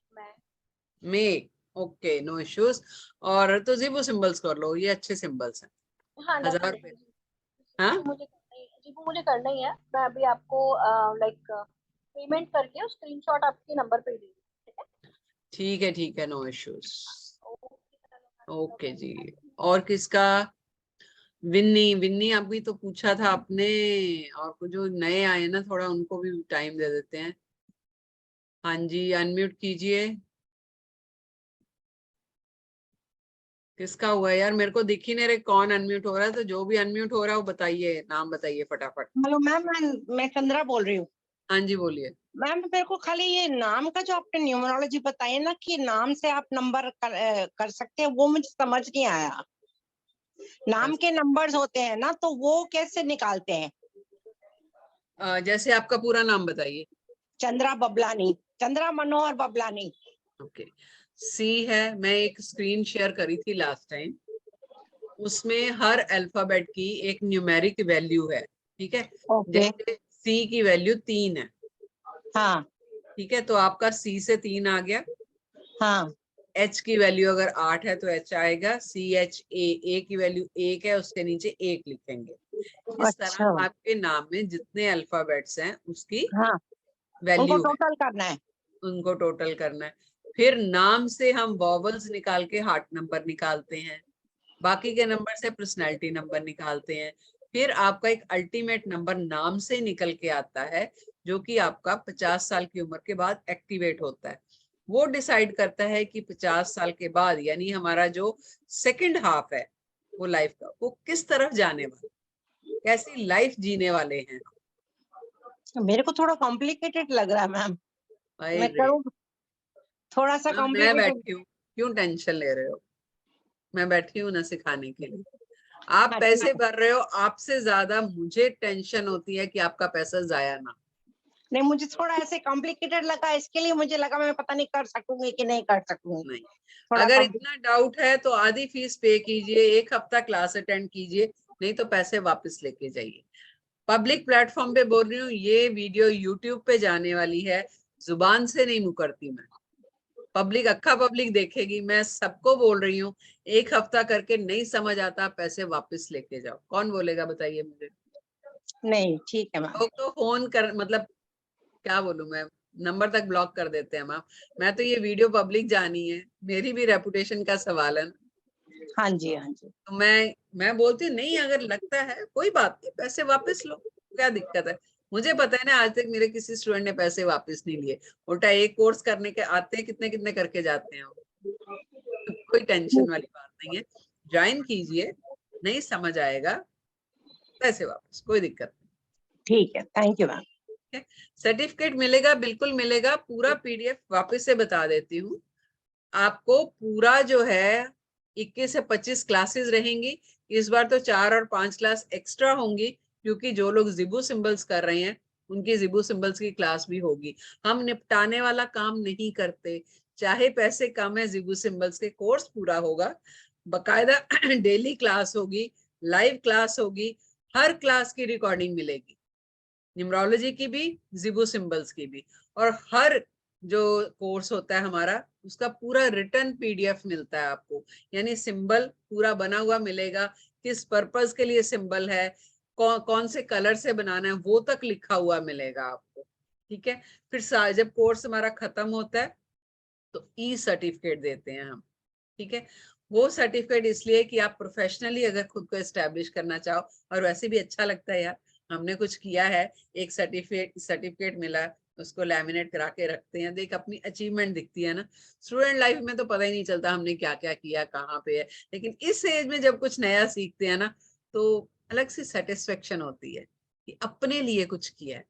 May. Okay, no issues. और तो जीबो सिंबल्स कर लो, ये अच्छे सिंबल्स हैं। हाँ, 1000 रुपए। डेफिनेटली। हाँ, वो मुझे करना ही जी, वो मुझे करना ही है। मैं अभी आपको लाइक पेमेंट करके स्क्रीनशॉट आपके नंबर पे ही दे दूँगी, ठीक है? ठीक है, नो इश्यूज। ओके, चलो ओके मैम, जी। बाय। और किसका? विन्नी, विन्नी अभी तो पूछा था आपने। और कुछ जो नए आए ना, थोड़ा उनको भी टाइम दे देते हैं। हाँ जी, अनम्यूट कीजिए। किसका हुआ है यार? मेरे को दिख ही नहीं रहे कौन अनम्यूट हो रहा है। तो जो भी अनम्यूट हो रहा है वो बताइए, नाम बताइए फटाफट। हेलो मैम, मैं चंद्रा बोल रही हूँ। हाँ जी, बोलिए। मैम, मेरे को खाली ये नाम का जो आपने न्यूमरोलॉजी बताई ना कि नाम से आप नंबर कर सकते हैं, वो मुझे समझ नहीं आया। नाम के नंबर्स होते हैं ना, तो वो कैसे निकालते हैं? जैसे आपका पूरा नाम बताइए। चंद्रा बबलानी, चंद्रा मनोहर बबलानी। ओके, सी है। मैं एक स्क्रीन शेयर करी थी लास्ट टाइम, उसमें हर अल्फाबेट की एक न्यूमेरिक वैल्यू है। ठीक है? ओके। जैसे सी की वैल्यू 3 है। हाँ ठीक है? तो आपका सी से 3 आ गया। हाँ। एच की वैल्यू अगर 8 है तो एच आएगा। CHA की वैल्यू 1 है, उसके नीचे 1 लिखेंगे। इस अच्छा। तरह आपके नाम में जितने अल्फाबेट्स हैं उसकी हाँ, उनको वैल्यू है, टोटल करना है। उनको टोटल करना है। फिर नाम से हम वॉवल्स निकाल के हार्ट नंबर निकालते हैं, बाकी के नंबर से पर्सनैलिटी नंबर निकालते हैं। फिर आपका एक अल्टीमेट नंबर नाम से निकल के आता है, जो कि आपका 50 साल की उम्र के बाद एक्टिवेट होता है। वो डिसाइड करता है कि 50 साल के बाद, यानी हमारा जो सेकंड हाफ है वो लाइफ का, वो किस तरफ जाने वाला, कैसी लाइफ जीने वाले हैं। मेरे को थोड़ा कॉम्प्लिकेटेड लग रहा है मैम। मैं अरे करूँ थोड़ा सा मैं कॉम्प्लिकेटेड? बैठी हूँ, क्यों टेंशन ले रहे हो? मैं बैठी हूँ ना सिखाने के लिए। आप हाँ ठीक पैसे है। भर रहे हो, आपसे ज्यादा मुझे टेंशन होती है कि आपका पैसा जाया ना। नहीं, मुझे थोड़ा ऐसे कॉम्प्लिकेटेड लगा, इसके लिए मुझे लगा मैं पता नहीं कर सकूंगी कि नहीं कर सकूंगी। नहीं, थोड़ा अगर इतना डाउट है तो आधी फीस पे कीजिए, 1 हफ्ता क्लास अटेंड कीजिए, नहीं तो पैसे वापस लेके जाइए। पब्लिक प्लेटफॉर्म पे बोल रही हूँ, ये वीडियो यूट्यूब पे जाने वाली है, जुबान से नहीं मुकरती मैं। पब्लिक अक्खा पब्लिक देखेगी। मैं सबको बोल रही हूँ, 1 हफ्ता करके नहीं समझ आता पैसे वापस लेके जाओ। कौन बोलेगा बताइए मुझे? नहीं ठीक है मैम। लोग तो फोन कर, मतलब क्या बोलूं मैं, नंबर तक ब्लॉक कर देते हैं मैम। मैं तो ये वीडियो पब्लिक जानी है, मेरी भी रेपुटेशन का सवाल है ना। हाँ जी हाँ जी। तो मैं बोलती हूँ नहीं, अगर लगता है कोई बात नहीं, पैसे वापस लो, क्या दिक्कत है। मुझे पता है ना, आज तक मेरे किसी स्टूडेंट ने पैसे वापस नहीं लिए। उल्टा एक कोर्स करने के आते हैं, कितने कितने करके जाते हैं। तो कोई टेंशन वाली बात नहीं है, ज्वाइन कीजिए, नहीं समझ आएगा पैसे वापस, कोई दिक्कत नहीं। ठीक है, थैंक यू मैम। सर्टिफिकेट मिलेगा, बिल्कुल मिलेगा। पूरा पीडीएफ वापस से बता देती हूँ आपको। पूरा जो है 21 से 25 क्लासेस रहेंगी। इस बार तो 4 और 5 क्लास एक्स्ट्रा होंगी, क्योंकि जो लोग जिबू सिंबल्स कर रहे हैं उनकी जिबू सिंबल्स की क्लास भी होगी। हम निपटाने वाला काम नहीं करते, चाहे पैसे कम है, जिबू सिंबल्स के कोर्स पूरा होगा, बकायदा डेली क्लास होगी, लाइव क्लास होगी, हर क्लास की रिकॉर्डिंग मिलेगी, न्यूमरोलॉजी की भी, जिबू सिंबल्स की भी। और हर जो कोर्स होता है हमारा, उसका पूरा रिटर्न पीडीएफ मिलता है आपको, यानी सिंबल पूरा बना हुआ मिलेगा, किस पर्पस के लिए सिंबल है, कौन से कलर से बनाना है, वो तक लिखा हुआ मिलेगा आपको। ठीक है, फिर जब कोर्स हमारा खत्म होता है तो ई सर्टिफिकेट देते हैं हम। ठीक है, वो सर्टिफिकेट इसलिए कि आप प्रोफेशनली अगर खुद को एस्टेब्लिश करना चाहो, और वैसे भी अच्छा लगता है यार, हमने कुछ किया है, एक सर्टिफिकेट मिला, उसको लैमिनेट करा के रखते हैं, देख अपनी अचीवमेंट दिखती है ना। स्टूडेंट लाइफ में तो पता ही नहीं चलता हमने क्या क्या किया, कहाँ पे है, लेकिन इस एज में जब कुछ नया सीखते हैं ना, तो अलग सी सेटिस्फेक्शन होती है कि अपने लिए कुछ किया है।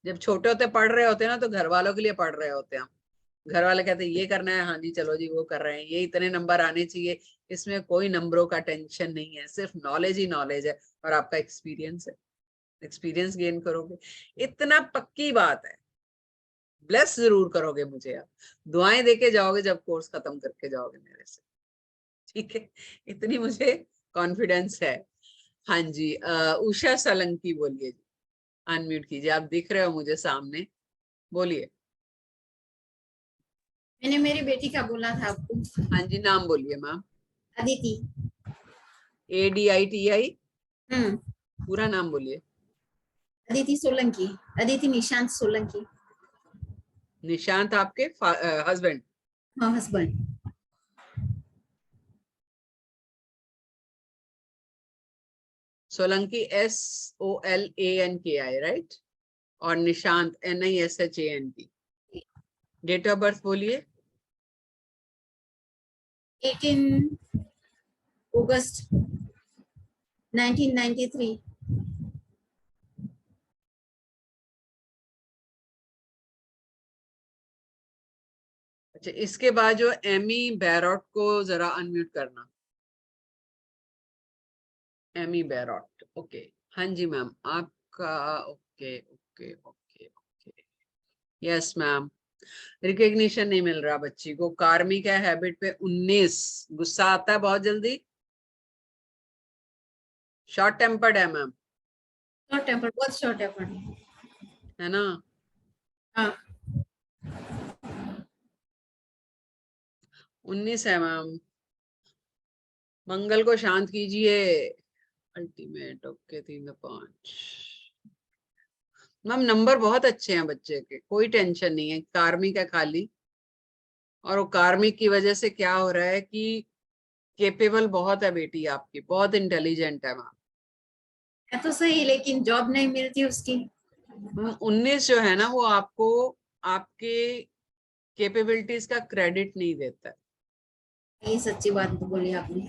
जब छोटे होते पढ़ रहे होते हैं ना, तो घर वालों के लिए पढ़ रहे होते हैं हम, घर वाले कहते हैं ये करना है, हाँ जी चलो जी वो कर रहे हैं, ये इतने नंबर आने चाहिए। इसमें कोई नंबरों का टेंशन नहीं है, सिर्फ नॉलेज ही नॉलेज है, और आपका एक्सपीरियंस है, एक्सपीरियंस गेन करोगे, इतना पक्की बात है। ब्लेस जरूर करोगे मुझे, आप दुआएं देके जाओगे जब कोर्स खत्म करके जाओगे मेरे से। ठीक है, इतनी मुझे कॉन्फिडेंस है। हाँ जी, उषा सोलंकी बोलिए जी, अनम्यूट कीजिए, आप दिख रहे हो मुझे सामने, बोलिए। मैंने मेरी बेटी का बोला था आपको। हाँ जी, नाम बोलिए मैम। अदिति। ADITI, पूरा नाम बोलिए। अदिति सोलंकी, अदिति निशांत सोलंकी। निशांत आपके हस्बैंड? हाँ, हस्बैंड। Solanki SOLANKI, right? और Nishant NISHANT। Date of birth बोलिए। 18 अगस्त 1993। अच्छा, इसके बाद जो एमी बैरॉट को जरा अनम्यूट करना। Amy Barrett, okay. हाँ जी मैम, आपका okay okay okay okay, yes ma'am. Recognition नहीं मिल रहा बच्ची को। कार्मिक है, हैबिट पे 19, गुस्सा आता है बहुत जल्दी, शॉर्ट टेम्पर्ड है मैम, शॉर्ट टेम्पर, बहुत शॉर्ट टेम्पर है ना? हाँ। 19 है मैम। मंगल को शांत कीजिए। Ultimate, okay, 3-5 ma'am. नंबर बहुत अच्छे हैं बच्चे के, कोई टेंशन नहीं है, कार्मिक है खाली। और वो कार्मिक की वजह से क्या हो रहा है कि केपेबल बहुत है बेटी आपकी, बहुत इंटेलिजेंट है मैम। है तो सही, लेकिन जॉब नहीं मिलती उसकी। 19 जो है ना, वो आपको आपके कैपेबिलिटीज का क्रेडिट नहीं देता है। ये सच्ची बात बोली आपने।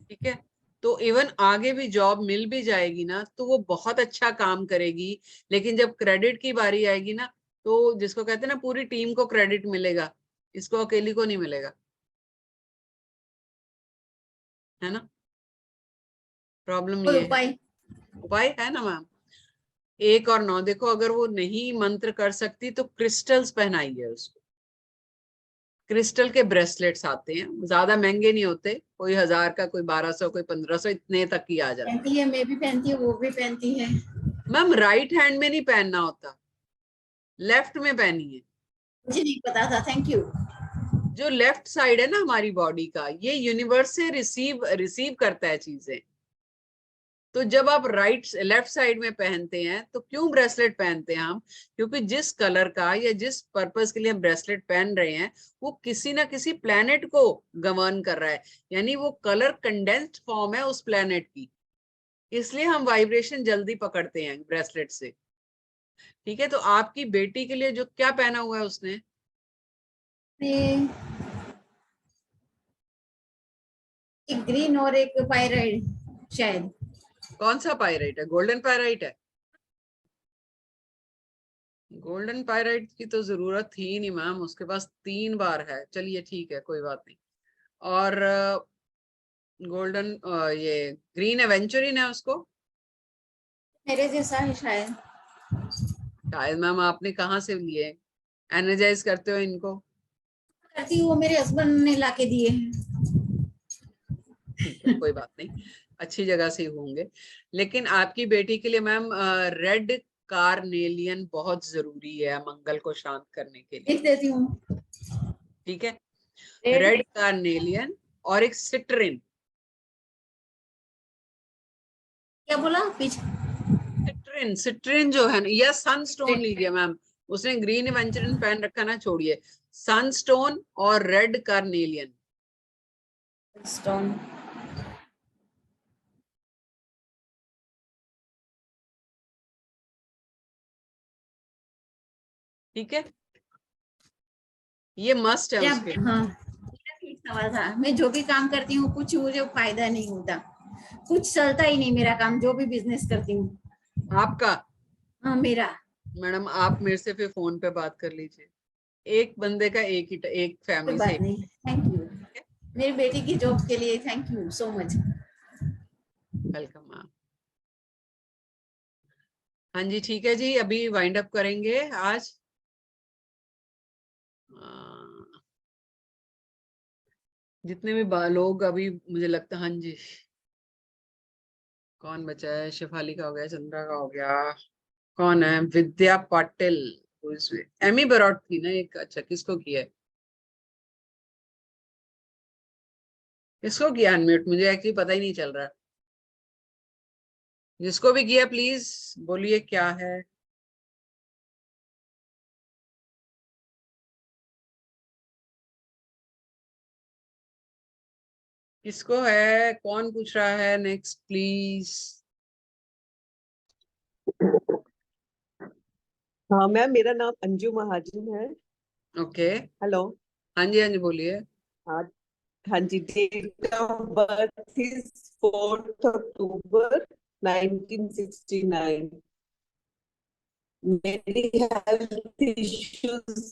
ठीक है, तो इवन आगे भी जॉब मिल भी जाएगी ना, तो वो बहुत अच्छा काम करेगी, लेकिन जब क्रेडिट की बारी आएगी ना, तो जिसको कहते हैं ना पूरी टीम को क्रेडिट मिलेगा, इसको अकेली को नहीं मिलेगा, है ना? प्रॉब्लम ये है। उपाय है ना मैम। 1 और 9 देखो, अगर वो नहीं मंत्र कर सकती तो क्रिस्टल्स पहनाइए उसको। क्रिस्टल के ब्रेसलेट्स आते हैं, ज्यादा महंगे नहीं होते, कोई 1000 का, कोई 1200, कोई 1500, इतने तक ही आ जाता है। पहनती है, मैं भी पहनती हूँ, वो भी पहनती है। मैम राइट हैंड में नहीं पहनना होता, लेफ्ट में पहनिए। मुझे नहीं पता था, थैंक यू। जो लेफ्ट साइड है ना हमारी बॉडी का, ये यूनिवर्स से रिसीव करता है चीजें। तो जब आप लेफ्ट साइड में पहनते हैं तो क्यों ब्रेसलेट पहनते हैं हम? क्योंकि जिस कलर का या जिस पर्पस के लिए हम ब्रेसलेट पहन रहे हैं वो किसी ना किसी प्लेनेट को गवर्न कर रहा है, यानी वो कलर कंडेंस्ड फॉर्म है उस प्लेनेट की, इसलिए हम वाइब्रेशन जल्दी पकड़ते हैं ब्रेसलेट से। ठीक है, तो आपकी बेटी के लिए जो क्या पहना हुआ है उसने? एक ग्रीन और एक पायराइड शायद। कौन सा पायराइट है? गोल्डन पायराइट है? गोल्डन पायराइट की तो जरूरत थी नहीं मैम, उसके पास 3 बार है। चलिए ठीक है, कोई बात नहीं। और गोल्डन ये ग्रीन एवेंचुरिन है उसको? मेरे जैसा है शायद। शायद मैम, आपने कहाँ से लिए? एनर्जाइज करते हो इनको? करती हूँ, मेरे हस्बैंड ने लाके दिए हैं। ठीक है, कोई बात नहीं, अच्छी जगह से होंगे। लेकिन आपकी बेटी के लिए मैम रेड कार्नेलियन बहुत जरूरी है मंगल को शांत करने के लिए। लिख देती हूँ। ठीक है, रेड कार्नेलियन और एक सिट्रिन। क्या बोला पीछे? सिट्रिन जो है ना, या सनस्टोन लीजिए मैम। उसने ग्रीन एवेंचुरिन पहन रखा ना, छोड़िए। सनस्टोन और रेड कार्नेलियन। स्टोन। ठीक है, ये मस्ट है उसके। हाँ, मेरा ठीक सवाल था। मैं जो भी काम करती हूँ कुछ मुझे फायदा नहीं होता, कुछ चलता ही नहीं मेरा काम, जो भी बिजनेस करती हूँ। आपका? हाँ मेरा। मैडम आप मेरे से फिर फोन पे बात कर लीजिए। एक बंदे का एक फैमिली से। बात नहीं, थैंक यू मेरी बेटी की जॉब के लिए, thank you so much. Welcome ma'am. हाँ जी ठीक है जी, अभी वाइंड अप करेंगे आज। जितने भी लोग अभी मुझे लगता है, हाँ जी, कौन बचा है? शेफाली का हो गया, चंद्रा का हो गया, कौन है? विद्या पाटिल। एमी बरौट थी ना एक। अच्छा, किसको किया है? किसको किया अनम्यूट? मुझे एक्चुअली पता ही नहीं चल रहा। जिसको भी किया प्लीज बोलिए क्या है। किसको है? कौन पूछ रहा है? Next please. हाँ मैम, मेरा नाम अंजू महाजन है। ओके। हेलो। हाँ जी, हाँ जी बोलिए। हाँ हाँ जी, डेट ऑफ बर्थ इज 4 अक्टूबर 1969। मेरी हेल्थ इश्यूज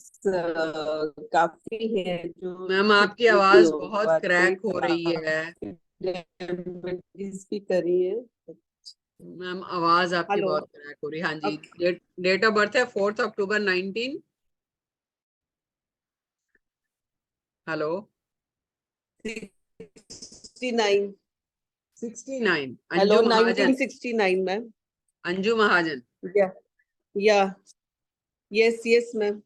काफी है जो मैम ठीक आपकी नहीं आवाज हो बहुत पाते, क्रैक हो रही है। डायबिटीज भी करी है। मैम आवाज आपकी हेलो। बहुत क्रैक हो रही है। हाँ जी, डेट ऑफ बर्थ है 4 अक्टूबर 19। हेलो। 69। 69। हेलो, अंजू महाजन। 1969 मैम। अंजू महाजन। या यस यस मैम।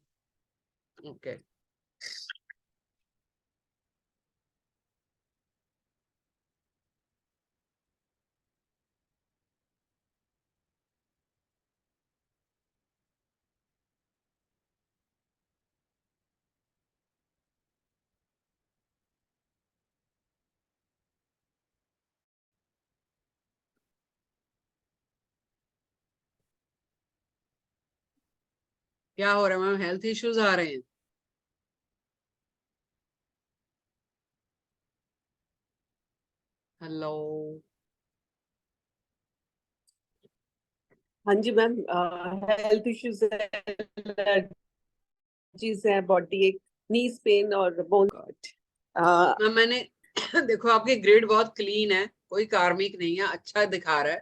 ओके। क्या हो रहा है मैम? हेल्थ इश्यूज आ रहे हैं? हेलो। हाँ जी मैम, हेल्थ इश्यूज है, एलर्जीज है, बॉडी एक, नीज पेन और बोन। मैम मैंने देखो आपकी ग्रिड बहुत क्लीन है, कोई कार्मिक नहीं है, अच्छा दिखा रहा है।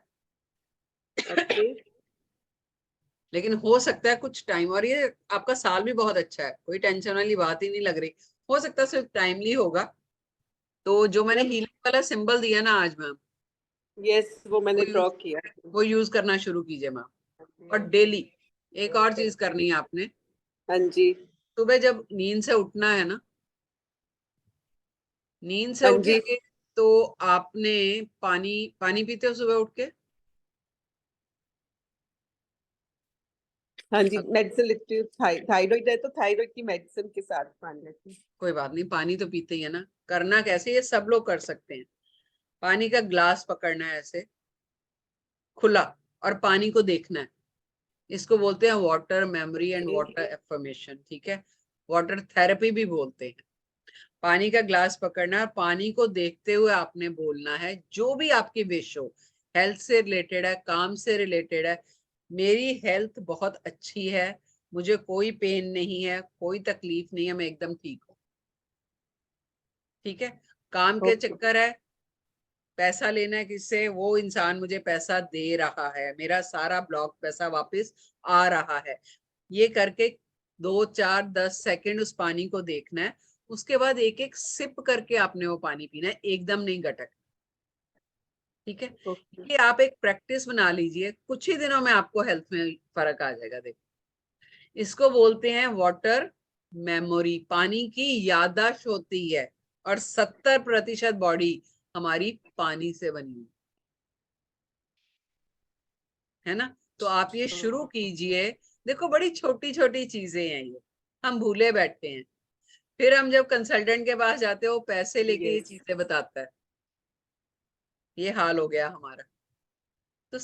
ओके। लेकिन हो सकता है कुछ टाइम, और ये आपका साल भी बहुत अच्छा है, कोई टेंशन वाली बात ही नहीं लग रही। हो सकता है सिर्फ टाइमली होगा। तो जो मैंने हीलिंग वाला सिंबल दिया ना आज मैम, यस वो मैंने ड्रॉ किया। वो यूज करना शुरू कीजिए मैम। और डेली एक और चीज करनी है आपने। हाँ जी। सुबह जब नींद से उठना है ना, नींद से हाँ जी। उठेंगे तो आपने पानी पीते हो सुबह उठ के? हाँ जी, मेडिसिन लेती हूँ, थायराइड है तो थायराइड की मेडिसिन के साथ पानी लेती हूँ। कोई बात नहीं, पानी तो पीते ही है ना। करना कैसे, ये सब लोग कर सकते हैं। पानी का ग्लास पकड़ना है ऐसे खुला और पानी को देखना है। इसको बोलते हैं water memory and water affirmation, ठीक है। वाटर थेरेपी भी बोलते हैं। पानी का ग्लास पकड़ना है, पानी को देखते हुए आपने बोलना है जो भी आपकी विश हो, हेल्थ से रिलेटेड है, काम से रिलेटेड है। मेरी हेल्थ बहुत अच्छी है, मुझे कोई पेन नहीं है, कोई तकलीफ नहीं है, मैं एकदम ठीक हूँ। ठीक है। काम के चक्कर है, पैसा लेना है किससे, वो इंसान मुझे पैसा दे रहा है, मेरा सारा ब्लॉक पैसा वापस आ रहा है। ये करके 2 4 10 सेकंड उस पानी को देखना है। उसके बाद एक एक सिप करके आपने वो पानी पीना है, एकदम नहीं गटक। ठीक है। ये आप एक प्रैक्टिस बना लीजिए, कुछ ही दिनों में आपको हेल्थ में फर्क आ जाएगा। देखो, इसको बोलते हैं वाटर मेमोरी। पानी की याददाश्त होती है और 70% बॉडी हमारी पानी से बनी है ना। तो आप ये शुरू कीजिए। देखो, बड़ी छोटी छोटी चीजें हैं ये, हम भूले बैठते हैं। फिर हम जब कंसल्टेंट के पास जाते हैं, वो पैसे लेके ये चीजें बताता है। ये हाल हो गया हमारा। तो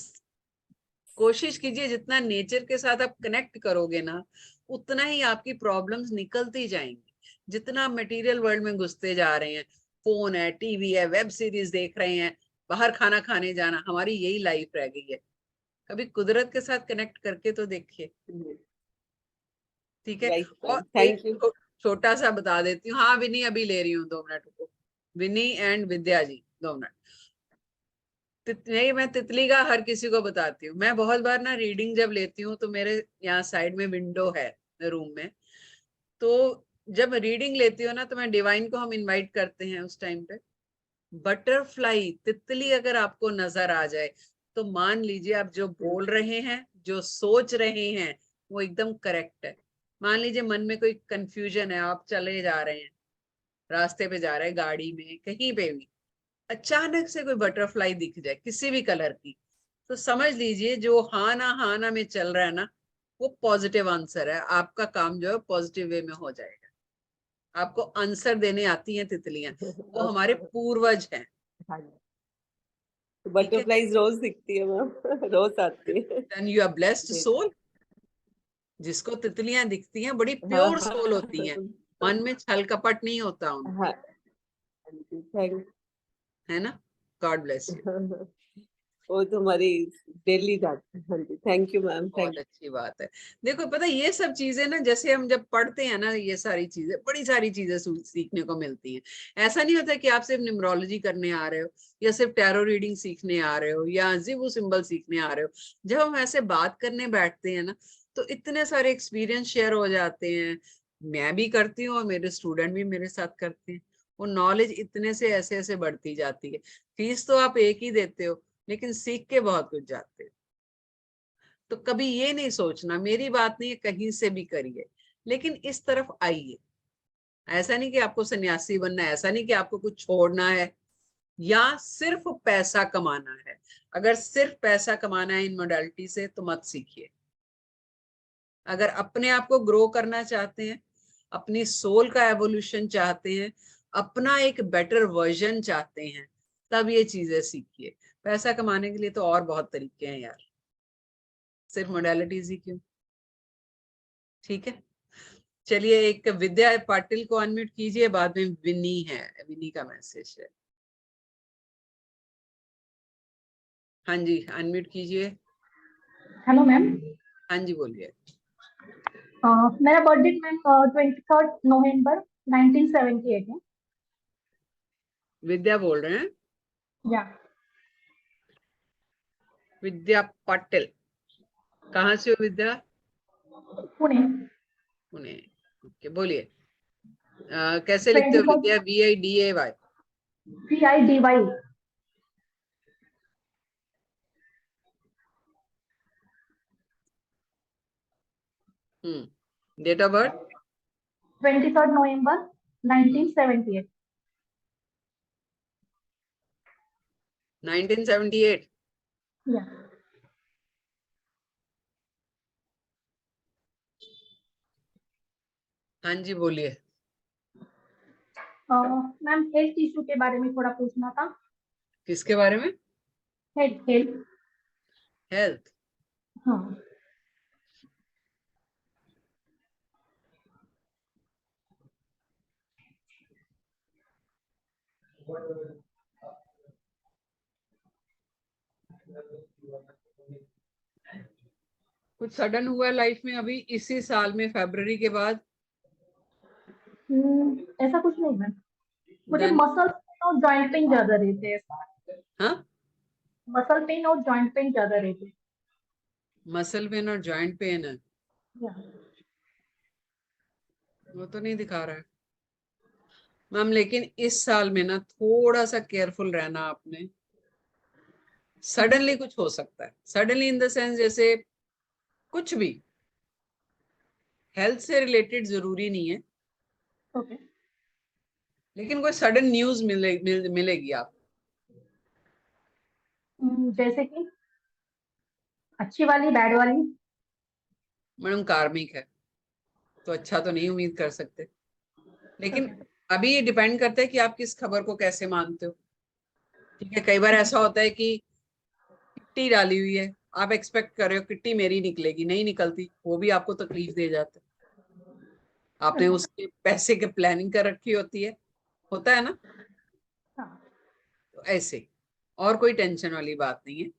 कोशिश कीजिए, जितना नेचर के साथ आप कनेक्ट करोगे ना, उतना ही आपकी प्रॉब्लम्स निकलती जाएंगी। जितना मटेरियल वर्ल्ड में घुसते जा रहे हैं, फोन है, टीवी है, वेब सीरीज देख रहे हैं, बाहर खाना खाने जाना, हमारी यही लाइफ रह गई है। कभी कुदरत के साथ कनेक्ट करके तो देखिए। ठीक है। और थैंक यू। छोटा सा बता देती हूँ। हाँ विनी, अभी ले रही हूँ 2 मिनट को। विनी एंड विद्या जी 2 मिनट। नहीं, मैं तितली का हर किसी को बताती हूँ। मैं बहुत बार ना रीडिंग जब लेती हूँ तो मेरे यहाँ साइड में विंडो है रूम में, तो जब रीडिंग लेती हूँ ना, तो मैं डिवाइन को हम इनवाइट करते हैं उस टाइम पे। बटरफ्लाई, तितली अगर आपको नजर आ जाए तो मान लीजिए आप जो बोल रहे हैं, जो सोच रहे हैं, वो एकदम करेक्ट है। मान लीजिए मन में कोई कंफ्यूजन है, आप चले जा रहे हैं, रास्ते पे जा रहे हैं, गाड़ी में, कहीं पे भी, अचानक से कोई बटरफ्लाई दिख जाए किसी भी कलर की, तो समझ लीजिए जो हाँ ना में चल रहा है ना, वो पॉजिटिव आंसर है। आपका काम जो है पॉजिटिव वे में हो जाएगा। आपको आंसर देने आती हैं तितलियां, वो हमारे पूर्वज हैं। बटरफ्लाईज रोज दिखती है मैम, रोज आती है। Then you are blessed soul। जिसको तितलियां दिखती हैं, बड़ी प्योर सोल होती हैं, मन में छल कपट नहीं होता उनके। है ना। God bless you. वो तो हमारी डेली जाती है। हाँ जी, थैंक यू मैम, बहुत अच्छी बात है। देखो, पता ये सब चीजें ना, जैसे हम जब पढ़ते हैं ना, ये सारी चीजें, बड़ी सारी चीजें सीखने को मिलती हैं। ऐसा नहीं होता कि आप सिर्फ न्यूमरोलॉजी करने आ रहे हो, या सिर्फ टैरो रीडिंग सीखने आ रहे हो, या जिबू सिंबल सीखने आ रहे हो। जब हम ऐसे बात करने बैठते हैं ना, तो इतने सारे एक्सपीरियंस शेयर हो जाते हैं। मैं भी करती हूँ और मेरे स्टूडेंट भी मेरे साथ करते हैं। वो नॉलेज इतने से ऐसे ऐसे बढ़ती जाती है। फीस तो आप एक ही देते हो, लेकिन सीख के बहुत कुछ जाते हो। तो कभी ये नहीं सोचना, मेरी बात नहीं है, कहीं से भी करिए, लेकिन इस तरफ आइए। ऐसा नहीं कि आपको सन्यासी बनना है, ऐसा नहीं कि आपको कुछ छोड़ना है या सिर्फ पैसा कमाना है। अगर सिर्फ पैसा कमाना है इन मोडालिटी से, तो मत सीखिए। अगर अपने आप को ग्रो करना चाहते हैं, अपनी सोल का एवोल्यूशन चाहते हैं, अपना एक बेटर वर्जन चाहते हैं, तब ये चीजें सीखिए। पैसा कमाने के लिए तो और बहुत तरीके हैं यार, सिर्फ मोडालिटीज ही क्यों। ठीक है। चलिए, एक विद्या पाटिल को अनम्यूट कीजिए, बाद में विनी है, विनी का मैसेज है। हाँ जी, अनम्यूट कीजिए। Hello ma'am. हाँ जी, बोलिए। मेरा बर्थडे मैम 23 नवंबर 1978 है। विद्या बोल रहे हैं? या विद्या पाटिल, कहाँ से हो विद्या? पुणे। पुणे, ओके। बोलिए, कैसे लिखते हो Vidya? VIDAY? VIDY। Date of birth? 23 नवंबर 1978। 1978। या हाँ जी बोलिए। मैम हेल्थ इशू के बारे में थोड़ा पूछना था। किसके बारे में? Health health health. हाँ कुछ सडन हुआ है लाइफ में अभी इसी साल में, फरवरी के बाद? ऐसा कुछ नहीं मैम, मुझे Then, मसल और जॉइंट पेन ज्यादा रहते हैं। हाँ, मसल पेन और जॉइंट पेन ज्यादा रहते हैं। मसल पेन और जॉइंट पेन है, या वो तो नहीं दिखा रहा है मैम। लेकिन इस साल में ना थोड़ा सा केयरफुल रहना आपने। सडनली कुछ हो सकता है, सडनली इन द सेंस जैसे कुछ भी हेल्थ से रिलेटेड जरूरी नहीं है, ओके लेकिन कोई सडन न्यूज मिलेगी आप। जैसे कि अच्छी वाली बैड वाली? मैडम कार्मिक है तो अच्छा तो नहीं उम्मीद कर सकते, लेकिन अभी ये डिपेंड करता है कि आप किस खबर को कैसे मानते हो। ठीक है, कई बार ऐसा होता है कि किट्टी डाली हुई है, आप एक्सपेक्ट कर रहे हो किट्टी मेरी निकलेगी, नहीं निकलती, वो भी आपको तकलीफ दे जाता है। आपने उसके पैसे के प्लानिंग कर रखी होती है, होता है ना। तो ऐसे और कोई टेंशन वाली बात नहीं है।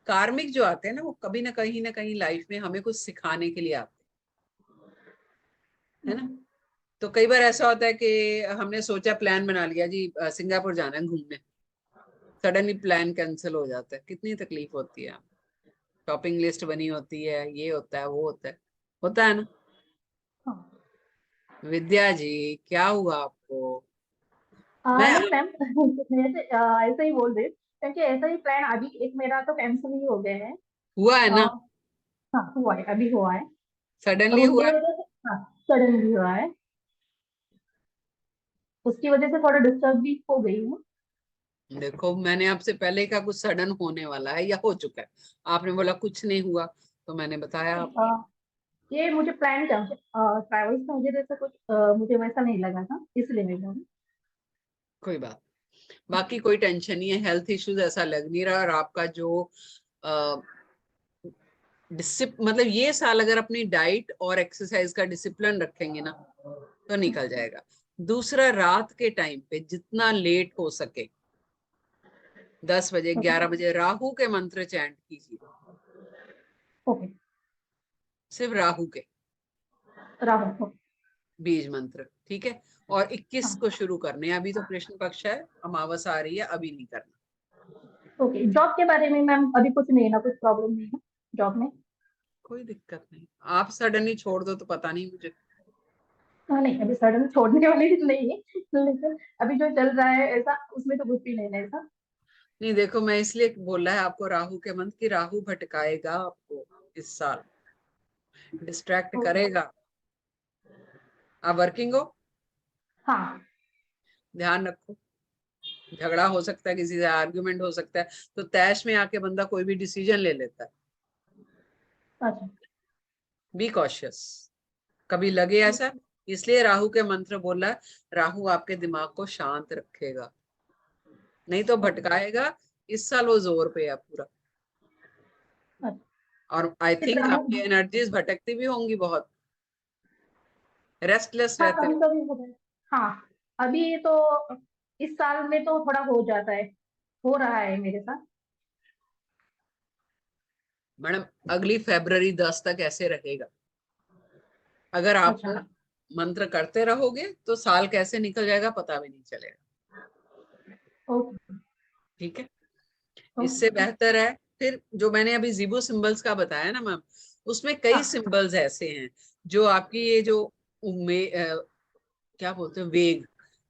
कार्मिक जो आते हैं ना वो कभी ना कहीं लाइफ में हमें कुछ सिखाने के लिए आते हैं, है ना। तो कई बार ऐसा होता है कि हमने सोचा, प्लान बना लिया जी सिंगापुर जाना है घूमने, सडनली प्लान कैंसिल हो जाता है, कितनी तकलीफ होती है। शॉपिंग लिस्ट बनी होती है, ये होता है वो होता है ना। विद्या जी क्या हुआ आपको? मैं नहीं मैम ऐसे ही बोल रहे, क्योंकि ऐसा ही प्लान अभी एक मेरा तो कैंसिल ही हो गया है। हुआ है ना, हाँ हुआ है, अभी हुआ है। और सडनली उसकी हुआ है। वजह से हाँ सडनली हुआ है, उसकी वजह से थोड़ा डिस्टर्ब भी हो गई हूँ। देखो मैंने आपसे पहले कहा कुछ सडन होने वाला है या हो चुका है, आपने बोला कुछ नहीं हुआ, तो मैंने बताया आपको। ये मुझे प्लान ट्रैवल्स की वजह से कुछ मुझे वैसा नहीं लगा था, इसलिए मैं बोली। कोई बात, बाकी कोई टेंशन नहीं है, हेल्थ इश्यूज ऐसा लग नहीं रहा। और आपका जो मतलब ये साल अगर अपनी डाइट और एक्सरसाइज का डिसिप्लिन रखेंगे ना तो निकल जाएगा। दूसरा, रात के टाइम पे जितना लेट हो सके 10 बजे 11 बजे राहु के मंत्र चैंट कीजिए, ओके सिर्फ राहु के राहुल बीज मंत्र, ठीक है। और 21 को शुरू करने, अभी तो कृष्ण पक्ष है, अमावस आ रही है, अभी नहीं करना। ओके। जॉब के बारे में मैम अभी कुछ नहीं ना, कुछ प्रॉब्लम नहीं है जॉब में? कोई दिक्कत नहीं, आप सडनली छोड़ दो तो पता नहीं मुझे। हाँ नहीं, अभी सडन छोड़ने वाली नहीं है, लेकिन अभी जो चल रहा है ऐसा, उसमें तो कुछ भी नहीं है ऐसा। नहीं देखो, मैं इसलिए बोला है आपको राहु के मंत्र की, राहु भटकाएगा आपको इस साल, डिस्ट्रैक्ट करेगा। आप वर्किंग हो? हाँ ध्यान रखो, झगड़ा हो सकता है, किसी से आर्ग्यूमेंट हो सकता है, तो तैश में आके बंदा कोई भी डिसीजन ले लेता है। अच्छा बी कॉशियस, कभी लगे ऐसा, इसलिए राहु के मंत्र बोला। राहु आपके दिमाग को शांत रखेगा, नहीं तो भटकाएगा। इस साल वो जोर पे है पूरा। और आई थिंक आपकी एनर्जीज भटकती भी होंगी बहुत, रेस्टलेस हाँ रहते कभी हो। कभी होता है। हाँ अभी तो इस साल में तो थोड़ा हो जाता है, हो रहा है मेरे साथ। मैडम अगली फरवरी 10 तक ऐसे रहेगा। अगर आप अच्छा मंत्र करते रहोगे तो साल कैसे निकल जाएगा पता भी नहीं चलेगा। ओके ठीक है, इससे बेहतर है फिर जो मैंने अभी जीबो सिंबल्स का बताया ना मैम, उसमें कई सिंबल्स ऐसे हैं जो आपकी ये जो क्या बोलते हैं, वेग,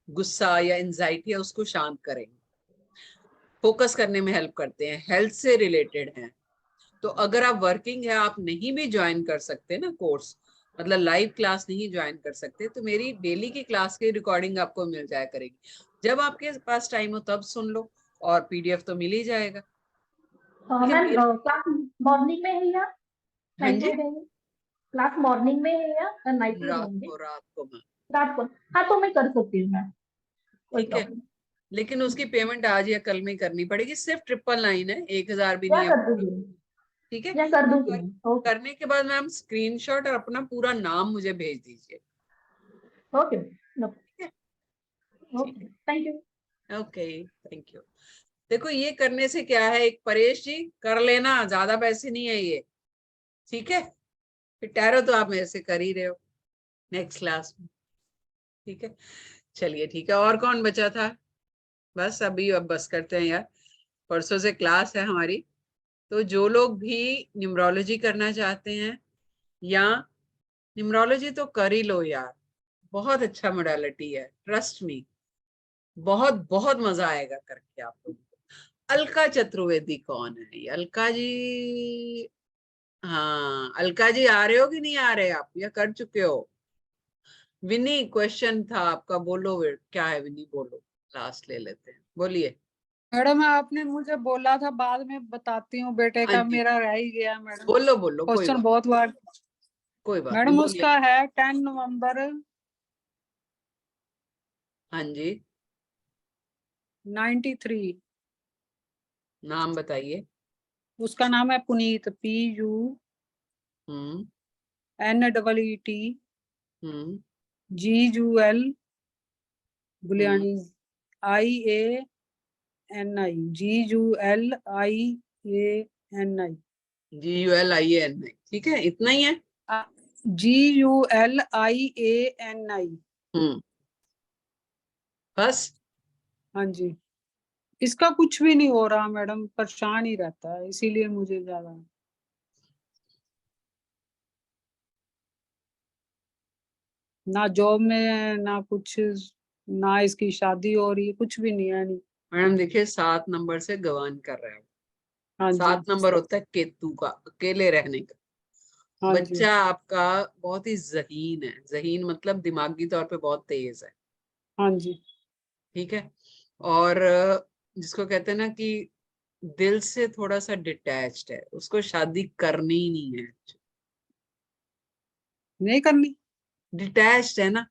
गुस्सा या एंजाइटी है उसको शांत करेंगे, फोकस करने में हेल्प करते हैं, हेल्थ से रिलेटेड हैं। तो अगर आप वर्किंग है, आप नहीं भी ज्वाइन कर सकते ना कोर्स, मतलब लाइव क्लास नहीं ज्वाइन कर सकते, तो मेरी डेली की क्लास की रिकॉर्डिंग आपको मिल जाया करेगी। जब आपके पास टाइम हो तब सुन लो, और पीडीएफ तो मिल ही जाएगा। मैम क्लास मॉर्निंग में है या हाँ नाइट जी, में है? क्लास मॉर्निंग में है या नाइट में रात होंगे? को मैम। रात को। हाँ तो मैं कर सकती हूँ मैम, कोई ठीक है, प्रॉब्लम। लेकिन उसकी पेमेंट आज या कल में करनी पड़ेगी। सिर्फ 999 है, 1000 भी या नहीं है। कर दूंगी, ठीक है, या कर दूंगी और मैम। ओके करने के बाद मैम स्क्रीनशॉट और अपना पूरा नाम मुझे भेज दीजिए। ओके नो, ठीक है, okay thank you. Okay, thank you. देखो ये करने से क्या है, एक परेश जी कर लेना, ज्यादा पैसे नहीं है ये। ठीक है, फिर टैरो तो आप मेरे से कर ही रहे हो नेक्स्ट क्लास में। ठीक है, चलिए ठीक है। और कौन बचा था? बस अभी, अब बस करते हैं यार, परसों से क्लास है हमारी। तो जो लोग भी न्यूमरोलॉजी करना चाहते हैं, या न्यूमरोलॉजी तो कर ही लो यार, बहुत अच्छा मोडालिटी है, ट्रस्ट मी, बहुत बहुत मजा आएगा करके आप लोगों को। अलका चतुर्वेदी कौन है? ये अलका जी, हाँ अलका जी आ रहे हो कि नहीं आ रहे आप, या कर चुके हो? विनी क्वेश्चन था आपका, बोलो क्या है विनी, बोलो, लास्ट ले लेते हैं, बोलिए। मैडम आपने मुझे बोला था बाद में बताती हूँ, बेटे हाँ का जी, मेरा रह ही गया मैडम। बोलो बोलो, कोई क्वेश्चन बात, बहुत बार। कोई बात नहीं, मैडम बोलिए। उसका है 10 नवंबर हाँ जी, 93। नाम बताइए। उसका नाम है पुनीत, हम्म PUNEET, हम्म GUL हम्म गुलियानी, IANI, GULIANI, GULIAN, ठीक है, इतना ही है। GULIANI। बस। हाँ जी, इसका कुछ भी नहीं हो रहा मैडम, परेशान ही रहता है, इसीलिए मुझे ज्यादा ना जॉब में ना कुछ, ना इसकी शादी हो रही है, कुछ भी नहीं है नहीं। मैडम देखिए, 7 नंबर से गवान कर रहे हो। हाँ जी, 7 नंबर होता है केतु का, अकेले रहने का। हाँ जी, बच्चा आपका बहुत ही ज़हीन है, ज़हीन मतलब दिमागी तौर पे बहुत तेज है। हाँ जी, ठीक है, और जिसको कहते हैं ना कि दिल से थोड़ा सा डिटैच्ड है, उसको शादी करनी ही नहीं है। नहीं करनी। डिटैच्ड है ना,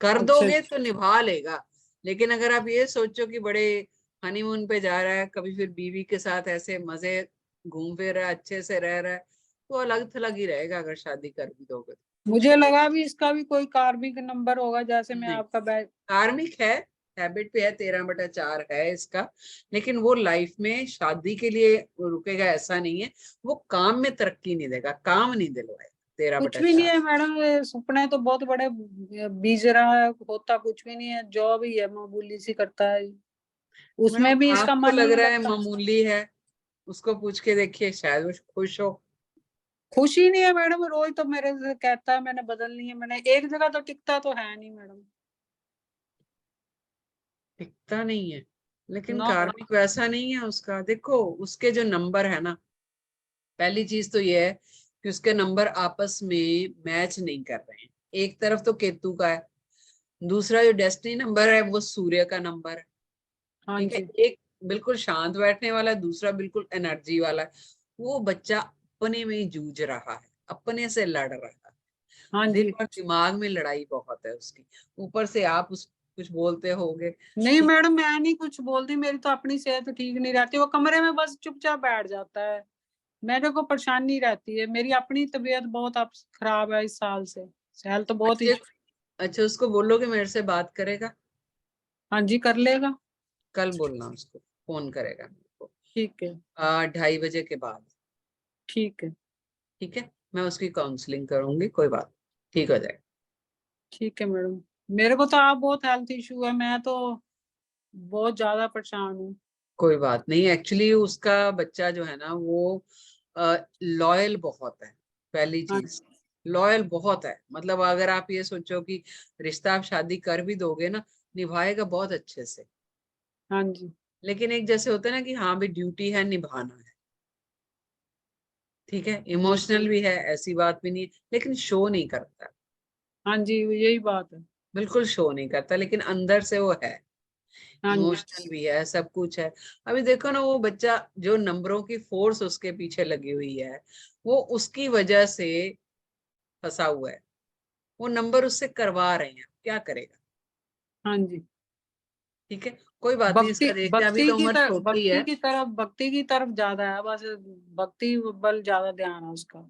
कर अच्छा दोगे तो निभा लेगा। लेकिन अगर आप ये सोचो कि बड़े हनीमून पे जा रहा है, कभी फिर बीवी के साथ ऐसे मजे, घूम फिर रहा है, अच्छे से रह रहा है, तो अलग थलग ही रहेगा अगर शादी कर भी दोगे तो। मुझे लगा भी इसका भी कोई कार्मिक नंबर होगा, जैसे मैं नहीं, आपका बैग। कार्मिक है, हैबिट पे है, 13/4 है इसका। लेकिन वो लाइफ में शादी के लिए रुकेगा ऐसा नहीं है, वो काम में तरक्की नहीं देगा, काम नहीं दिलवाएगा। कुछ भी नहीं 13/4 है मैडम, ये सपने तो बहुत बड़े बीज रहा है, होता कुछ भी नहीं है, जॉब ही है मामूली सी करता है, मैडम उसमें भी इसका आपको मन लग नहीं रहा है लगता। मामूली है, उसको पूछ के देखिए, शायद वो खुश हो। खुशी नहीं है मैडम, रोज तो मेरे से कहता है मैंने बदलनी है, मैंने एक जगह तो टिकता तो है नहीं मैडम। दिखता नहीं है, लेकिन ना, कार्मिक वैसा नहीं है उसका। देखो उसके जो नंबर है ना, पहली चीज तो ये है कि उसके नंबर आपस में मैच नहीं कर रहे हैं। एक तरफ तो केतु का है, दूसरा जो डेस्टिनी नंबर है वो सूर्य का नंबर है। हाँ ठीक है, जी, एक बिल्कुल शांत बैठने वाला है, दूसरा बिल्कुल एनर्जी वाला है। वो बच्चा अपने में ही जूझ रहा है, अपने से लड़ रहा है। हाँ दिल जी। और दिमाग में लड़ाई बहुत है उसकी, ऊपर से आप उस कुछ बोलते होगे। नहीं मैडम, मैं नहीं कुछ बोलती, मेरी तो अपनी सेहत ठीक नहीं रहती, वो कमरे में बस चुपचाप बैठ जाता है, मेरे को परेशानी रहती है, मेरी अपनी तबीयत बहुत अब खराब है इस साल से, सेल तो बहुत अच्छे, इशू। अच्छा उसको बोलो कि मेरे से बात करेगा, हाँ जी, कर लेगा। कल बोलना उसको, फोन करेगा मेरे को ठीक है, 2:30 बजे के बाद। ठीक है, ठीक है, मैं उसकी काउंसलिंग करूंगी, कोई बात, ठीक हो जाएगा। ठीक है मैडम। मेरे को तो आप बहुत हेल्थ इशू है, मैं तो बहुत ज्यादा परेशान हूँ। कोई बात नहीं, एक्चुअली उसका बच्चा जो है ना वो लॉयल बहुत है। पहली हाँ, चीज, लॉयल बहुत है, मतलब अगर आप ये सोचो कि रिश्ता आप शादी कर भी दोगे ना, निभाएगा बहुत अच्छे से। हाँ जी, लेकिन एक जैसे होता है ना कि हाँ भी ड्यूटी है, निभाना है। ठीक है, इमोशनल भी है, ऐसी बात भी नहीं है, लेकिन शो नहीं करता, हाँ जी, यही बात है। बिल्कुल शो नहीं करता, लेकिन अंदर से वो है। हाँ जी। इमोशनल भी है, सब कुछ है। अभी देखो ना, वो बच्चा जो नंबरों की फोर्स उसके पीछे लगी हुई है, वो उसकी वजह से फंसा हुआ है। वो नंबर उससे करवा रहे हैं, क्या करेगा? हाँ जी। ठीक है, कोई बात नहीं, इसका देखते हैं, अभी तो उम्र छोटी है। भक्ति की तरफ ज्यादा है, बस भक्ति बल ज्यादा ध्यान है उसका।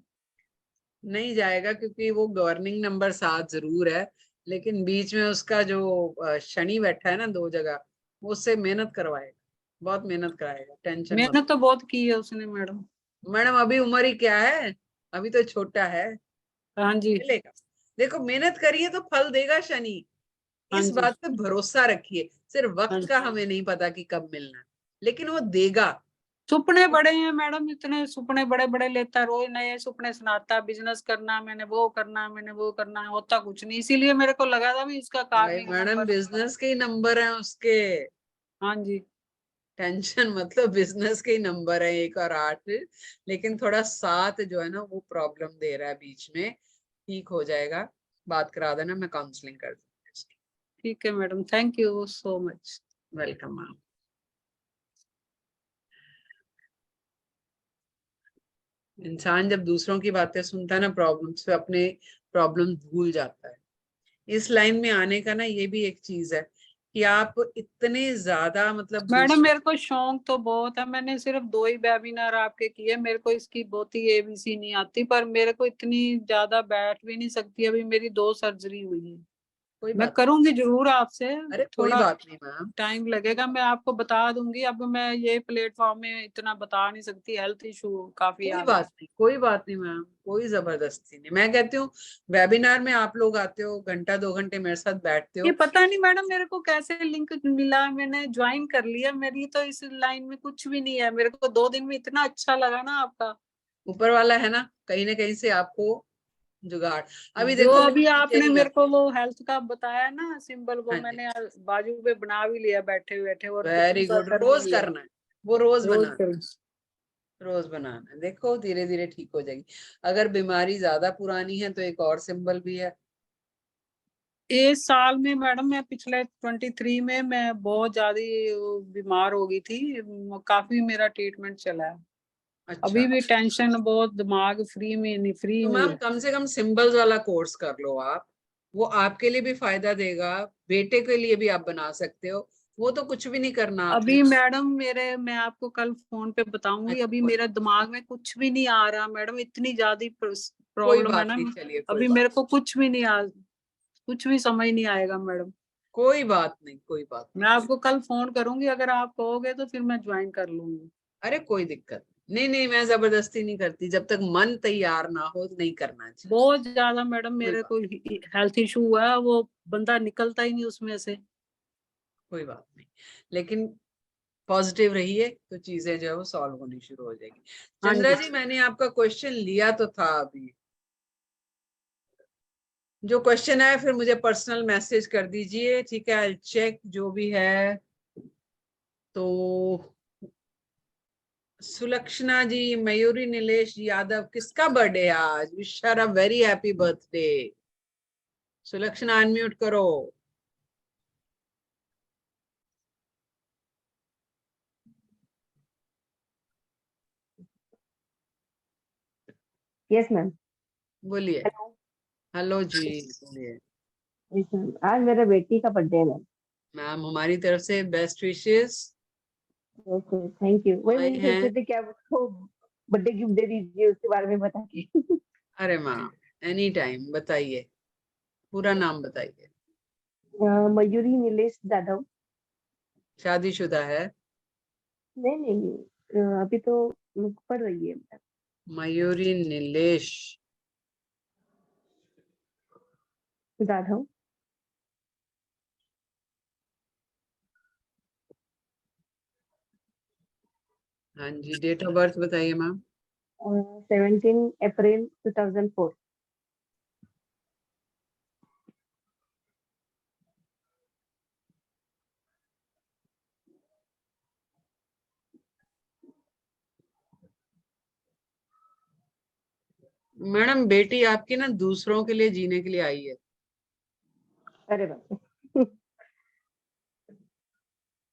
नहीं जाएगा, क्योंकि वो गवर्निंग नंबर 7 जरूर है, लेकिन बीच में उसका जो शनि बैठा है ना 2 जगह, वो उससे मेहनत करवाएगा, बहुत मेहनत कराएगा, टेंशन मत। मेहनत तो बहुत की है उसने मैडम। मैडम अभी उम्र ही क्या है, अभी तो छोटा है, हाँ जी। मिलेगा। देखो, मेहनत करिए तो फल देगा शनि, हाँ इस जी। बात पे भरोसा रखिए। सिर्फ हाँ वक्त का हमें नहीं पता कि कब मिलना है, लेकिन वो देगा। सुपने बड़े हैं मैडम, इतने सुपने बड़े बड़े लेता है, रोज नए सुपने सुनाता, बिजनेस करना, मैंने वो करना, मैंने वो करना, होता कुछ नहीं। इसीलिए मेरे को लगा था भी इसका भाई कार्मिक मैडम, नंबर। बिजनेस के ही नंबर हैं उसके, हाँ जी। टेंशन मतलब बिजनेस के ही नंबर है 1 और 8, लेकिन थोड़ा 7 जो है ना वो प्रॉब्लम दे रहा है बीच में। ठीक हो जाएगा, बात करा देना, मैं काउंसलिंग कर दूंगी उसकी। ठीक है madam, thank you so much. Welcome ma'am. इंसान जब दूसरों की बातें सुनता है ना प्रॉब्लम्स पे, अपने प्रॉब्लम भूल जाता है। इस लाइन में आने का ना ये भी एक चीज है कि आप इतने ज्यादा मतलब मैडम दूसरों। मेरे को शौक तो बहुत है, मैंने सिर्फ 2 ही वेबिनार आपके किए, मेरे को इसकी बहुत ही एबीसी नहीं आती, पर मेरे को इतनी ज्यादा बैठ भी नहीं सकती, अभी मेरी 2 सर्जरी हुई है। कोई मैं बात करूंगी जरूर आपसे, अरे कोई थोड़ा बात नहीं मैम, टाइम लगेगा, मैं आपको बता दूंगी। अब मैं ये प्लेटफॉर्म में इतना बता नहीं सकती, हेल्थ इशू काफी आ कोई गया। बात नहीं, कोई बात नहीं मैम, कोई जबरदस्ती नहीं। मैं कहती हूँ वेबिनार में आप लोग आते हो, घंटा 2 घंटे मेरे साथ बैठते ये हो। पता नहीं मैडम मेरे को कैसे लिंक मिला, मैंने ज्वाइन कर लिया, मेरी तो इस लाइन में कुछ भी नहीं है, मेरे को 2 दिन में इतना अच्छा लगा ना आपका। ऊपर वाला है ना कहीं से आपको जुगाड़। अभी जो देखो अभी बिल्कुल नीचे आपने नहीं मेरे आते। को वो हेल्थ का बताया ना सिंबल, वो हाँ जी, मैंने बाजू पे बना भी लिया बैठे बैठे, और वेरी पूरा गुड, कर भी रोज लिया। करना है, वो रोज रोज बनाना, कर। रोज बनाना है। देखो धीरे धीरे ठीक हो जाएगी। अगर बीमारी ज्यादा पुरानी है तो एक और सिंबल भी है। इस साल में मैडम, मैं पिछले 23 में मैं बहुत ज्यादा बीमार हो गई थी, काफी मेरा ट्रीटमेंट चला है। अच्छा, अभी भी टेंशन बहुत, दिमाग फ्री में नहीं, फ्री तो नहीं मैम है। कम से कम सिंबल्स वाला कोर्स कर लो आप, वो आपके लिए भी फायदा देगा, बेटे के लिए भी आप बना सकते हो। वो तो कुछ भी नहीं करना आपने। अभी मैडम मैं आपको कल फोन पे बताऊंगी, अच्छा, अभी मेरा दिमाग में कुछ भी नहीं आ रहा मैडम, इतनी ज्यादा कोई प्रॉब्लम है बात ना। नहीं, चलिए कोई अभी बात, मेरे को कुछ भी नहीं कुछ भी समझ नहीं आएगा मैडम। कोई बात नहीं, कोई बात नहीं, मैं आपको कल फोन करूंगी, अगर आप कहोगे तो फिर मैं ज्वाइन कर लूंगी। अरे कोई दिक्कत नहीं, नहीं मैं जबरदस्ती नहीं करती, जब तक मन तैयार ना हो तो नहीं करना चाहिए। बहुत ज्यादा मैडम कोई मेरे बात, को हेल्थ इशू हुआ है, वो बंदा निकलता ही नहीं उसमें से। कोई बात नहीं, लेकिन पॉजिटिव रहिए तो चीजें जो है वो सॉल्व होनी शुरू हो जाएगी। हाँ चंद्रा जी। जी, मैंने आपका क्वेश्चन लिया तो था, अभी जो क्वेश्चन है फिर मुझे पर्सनल मैसेज कर दीजिए, ठीक है? आई चेक जो भी है। तो सुलक्षणा जी, मयूरी नीलेश यादव, किसका बर्थडे है आज? Wish her a very happy birthday. Sulakshana unmute करो। Yes ma'am. बोलिए। हेलो। हेलो जी, बोलिए। यस मैम, आज मेरे बेटी का बर्थडे है मैम। मैम हमारी तरफ से best wishes. Okay, thank you. वही आए मुझे सोच हैं। रहे थे कि आप उसको बर्थडे गिफ्ट दे दीजिए उसके बारे में बता के। अरे मैम, एनी टाइम, बताइए, पूरा नाम बताइए। मयूरी नीलेश जाधव। शादीशुदा है? नहीं नहीं, अभी तो पढ़ रही है। मयूरी नीलेश जाधव। हाँ जी, डेट ऑफ बर्थ बताइए मैम। 17 अप्रैल 2004। मैडम बेटी आपकी ना दूसरों के लिए जीने के लिए आई है। अरे बाप रे।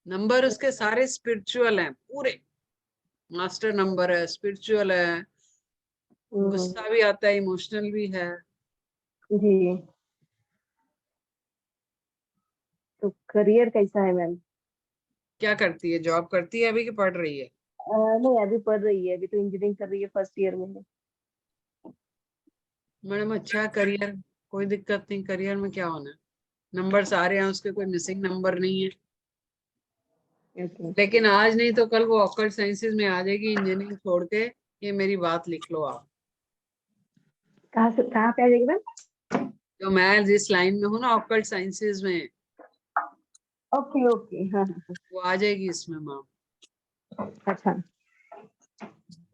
नंबर उसके सारे स्पिरिचुअल हैं, पूरे मास्टर नंबर है, स्पिरिचुअल है, गुस्सा भी आता है, इमोशनल भी है। जी। तो करियर कैसा है मैम? क्या करती है, जॉब करती है अभी कि पढ़ रही है? नहीं, अभी पढ़ रही है, अभी तो इंजीनियरिंग कर रही है, फर्स्ट ईयर में है। मैडम अच्छा करियर, कोई दिक्कत नहीं, करियर में क्या होना है, नंबर सारे हैं उसके, कोई मिसिंग नंबर नहीं है। लेकिन आज नहीं तो कल वो ऑकल्ट साइंसेज में आ जाएगी इंजीनियरिंग छोड़ के, ये मेरी बात लिख लो आप। कहाँ पे आ जाएगी मैम? तो मैं जिस लाइन में हूँ ना, ऑकल्ट साइंसेज में, ओके ओके, हाँ हाँ। वो आ जाएगी इसमें मैम। अच्छा।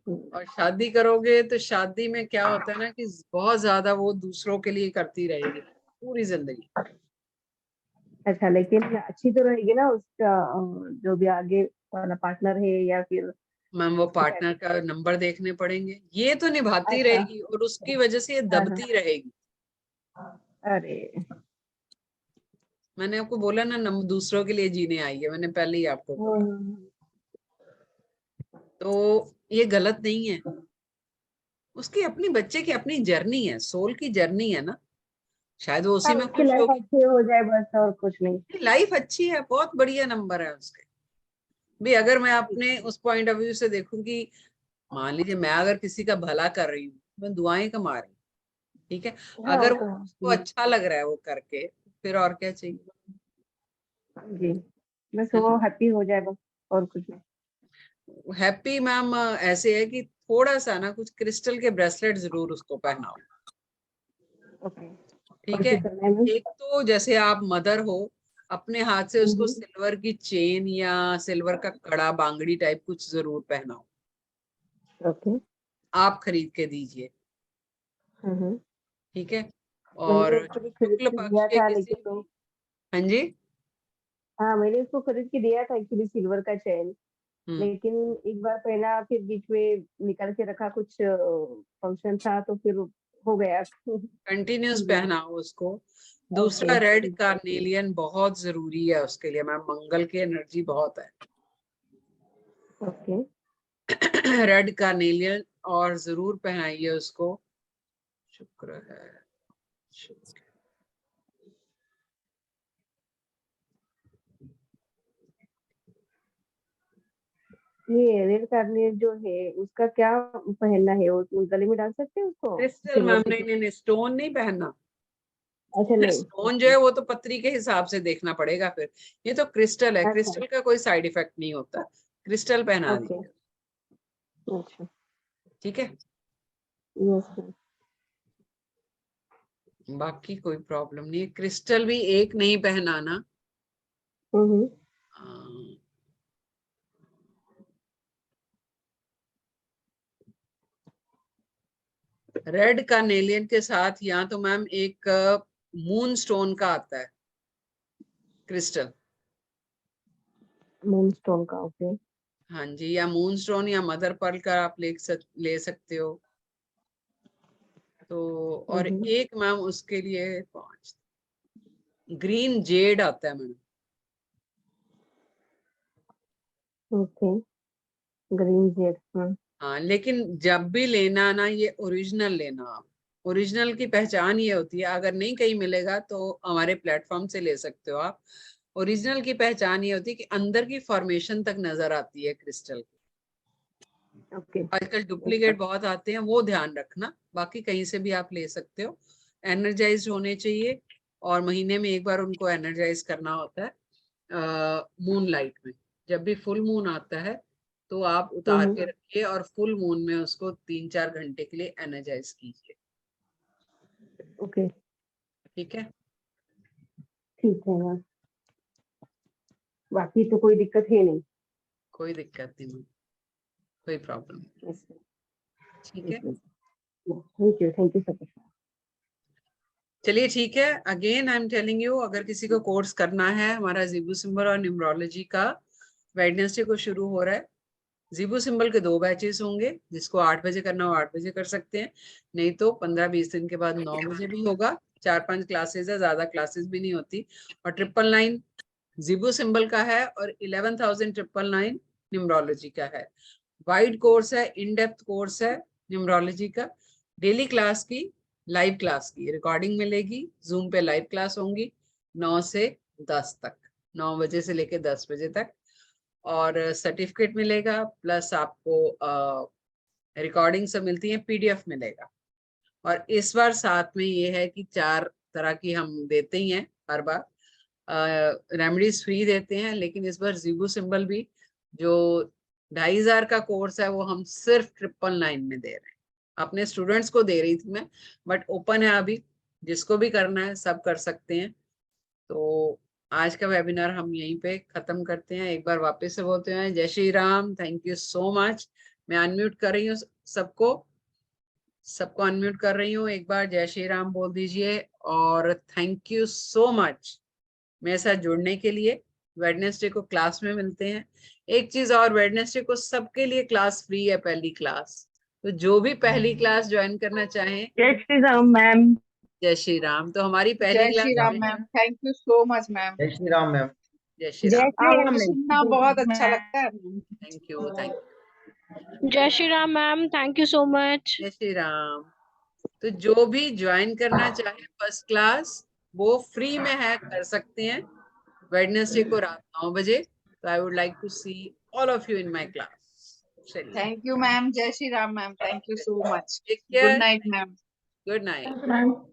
और शादी करोगे तो शादी में क्या होता है ना कि बहुत ज्यादा वो दूसरों के लिए करती रहेगी पूरी जिंदगी। अच्छा, लेकिन अच्छी तो रहेगी ना उसका जो भी आगे वाला पार्टनर है, या फिर मैम वो पार्टनर का नंबर देखने पड़ेंगे, ये तो निभाती अच्छा। रहेगी और उसकी वजह से ये हाँ, हाँ। दबती रहेगी। अरे, मैंने आपको बोला ना, दूसरों के लिए जीने आई है, मैंने पहले ही आपको बोला। तो ये गलत नहीं है, उसकी अपनी बच्चे की अपनी जर्नी है, सोल की जर्नी है ना, शायद वो उसी हाँ, में उसकी खुश लाइफ होगी। अच्छी हो जाए बस, और कुछ नहीं। लाइफ अच्छी है, बहुत बढ़िया नंबर है उसके भी। अगर मैं अपने उस पॉइंट ऑफ व्यू से देखूं कि मान लीजिए मैं अगर किसी का भला कर रही हूँ, मैं दुआएं कमा रही हूँ, ठीक है, हाँ, अगर तो उसको अच्छा लग रहा है वो करके, फिर और क्या चाहिए। जी, बस वो हैप्पी हो जाए बस, और कुछ नहीं। हैप्पी मैम ऐसे है कि थोड़ा सा ना कुछ क्रिस्टल के ब्रेसलेट जरूर उसको पहनाओ, ओके। ठीक है। एक तो जैसे आप मदर हो, अपने हाथ से उसको सिल्वर की चेन या सिल्वर का कड़ा, बांगड़ी टाइप कुछ जरूर पहनाओ, ओके। आप खरीद के दीजिए, ठीक है। मैंने और उसको भी खरीद शुक्ल के पक्ष दिया के था, किसी, लेकिन तो हाँ जी, हाँ, मैंने उसको खरीद के दिया था एक्चुअली, सिल्वर का चेन। लेकिन एक बार पहना, फिर बीच में निकाल के रखा, कुछ फंक्शन था तो फिर हो गया। कंटिन्यूस जी। पहनाओ उसको। ओके, दूसरा रेड ठीक है। कार्नेलियन बहुत जरूरी है उसके लिए मैम, मंगल की एनर्जी बहुत है। ओके। रेड कार्नेलियन और जरूर पहनाइए उसको। शुक्र है, शुक्र। ये रेड कार्नेट जो है, उसका क्या पहनना है? वो गले में डाल सकते हैं उसको, क्रिस्टल सिल्वर मैम, के? नहीं, स्टोन नहीं पहनना। अच्छा, नहीं। स्टोन जो है वो तो पत्री के हिसाब से देखना पड़ेगा फिर, ये तो क्रिस्टल है, अच्छा। क्रिस्टल का कोई साइड इफेक्ट नहीं होता, क्रिस्टल पहना ओके। दीजिए, अच्छा। ठीक है। यस। बाकी कोई प्रॉब्लम नहीं है, क्रिस्टल भी एक नहीं पहनाना। रेड कार्नेलियन के साथ या तो मैम एक मून स्टोन का आता है क्रिस्टल, मून स्टोन का, ओके। हाँ जी, या मून स्टोन या मदर पर्ल का आप ले सकते हो। तो और एक मैम उसके लिए 5 ग्रीन जेड आता है मैडम। Okay, green Z. हाँ, लेकिन जब भी लेना ना, ये ओरिजिनल लेना आप। ओरिजिनल की पहचान ये होती है, अगर नहीं कहीं मिलेगा तो हमारे प्लेटफॉर्म से ले सकते हो आप। ओरिजिनल की पहचान ये होती है कि अंदर की फॉर्मेशन तक नजर आती है क्रिस्टल की। ओके। आजकल डुप्लीकेट बहुत आते हैं, वो ध्यान रखना, बाकी कहीं से भी आप ले सकते हो। एनर्जाइज होने चाहिए, और महीने में एक बार उनको एनर्जाइज करना होता है मून लाइट में। जब भी फुल मून आता है तो आप उतार के रखिए, और फुल मून में उसको 3-4 घंटे के लिए एनर्जाइज कीजिए, ओके, ठीक है। ठीक है मैम, बाकी तो कोई दिक्कत है नहीं? कोई दिक्कत नहीं, कोई प्रॉब्लम नहीं, ठीक है। Thank you so much. चलिए ठीक है, again I am telling you, अगर किसी को कोर्स करना है, हमारा जीबू सिंबल और न्यूमरोलॉजी का वेडनेसडे को शुरू हो रहा है। जीबू सिंबल के 2 बैचेस होंगे, जिसको 8 बजे करना हो 8 बजे कर सकते हैं, नहीं तो 15-20 दिन के बाद 9 बजे भी होगा। 4-5 क्लासेस है, ज्यादा क्लासेस भी नहीं होती। और 999 जिबू सिंबल का है और 11,999 न्यूमरोलॉजी का है। वाइड कोर्स है, इन डेप्थ कोर्स है न्यूमरोलॉजी का। डेली क्लास की, लाइव क्लास की रिकॉर्डिंग मिलेगी, जूम पे लाइव क्लास होंगी 9 से 10 तक, 9 बजे से लेके 10 बजे तक। और सर्टिफिकेट मिलेगा, प्लस आपको रिकॉर्डिंग सब मिलती है, पीडीएफ मिलेगा। और इस बार साथ में ये है कि 4 तरह की हम देते ही हैं हर बार। रेमेडीज फ्री देते हैं, लेकिन इस बार जिबू सिंबल भी जो 2,500 का कोर्स है वो हम सिर्फ 999 में दे रहे हैं। अपने स्टूडेंट्स को दे रही थी मैं, बट ओपन है अभी, जिसको भी करना है सब कर सकते हैं। तो आज का वेबिनार हम यहीं पे खत्म करते हैं। एक बार वापस से बोलते हैं जय Shri Ram, thank you so much. मैं अनम्यूट कर रही हूँ सबको अनम्यूट कर रही हूँ। एक बार जय श्री राम बोल दीजिए और थैंक यू सो मच मेरे साथ जुड़ने के लिए। वेडनेसडे को क्लास में मिलते हैं। एक चीज और, वेडनेसडे को सबके लिए क्लास फ्री है, पहली क्लास। तो जो भी पहली क्लास ज्वाइन करना चाहें। जय श्री राम मैम। जय श्री राम। तो हमारी पहली जय class Shri Ram ma'am, thank you so much ma'am. जय श्री राम मैम। जय श्री राम। आपको सुनना बहुत अच्छा लगता है। Thank you, thank you. जय Shri Ram ma'am, thank you so much. जय श्री राम। तो जो भी ज्वाइन करना चाहे फर्स्ट क्लास, वो फ्री में है, कर सकते हैं वेडनेसडे को रात 9 बजे। तो I would like to see all of you in my class. Thank you ma'am. जय Shri Ram ma'am, thank you so much. Take good care. Night ma'am. Good night.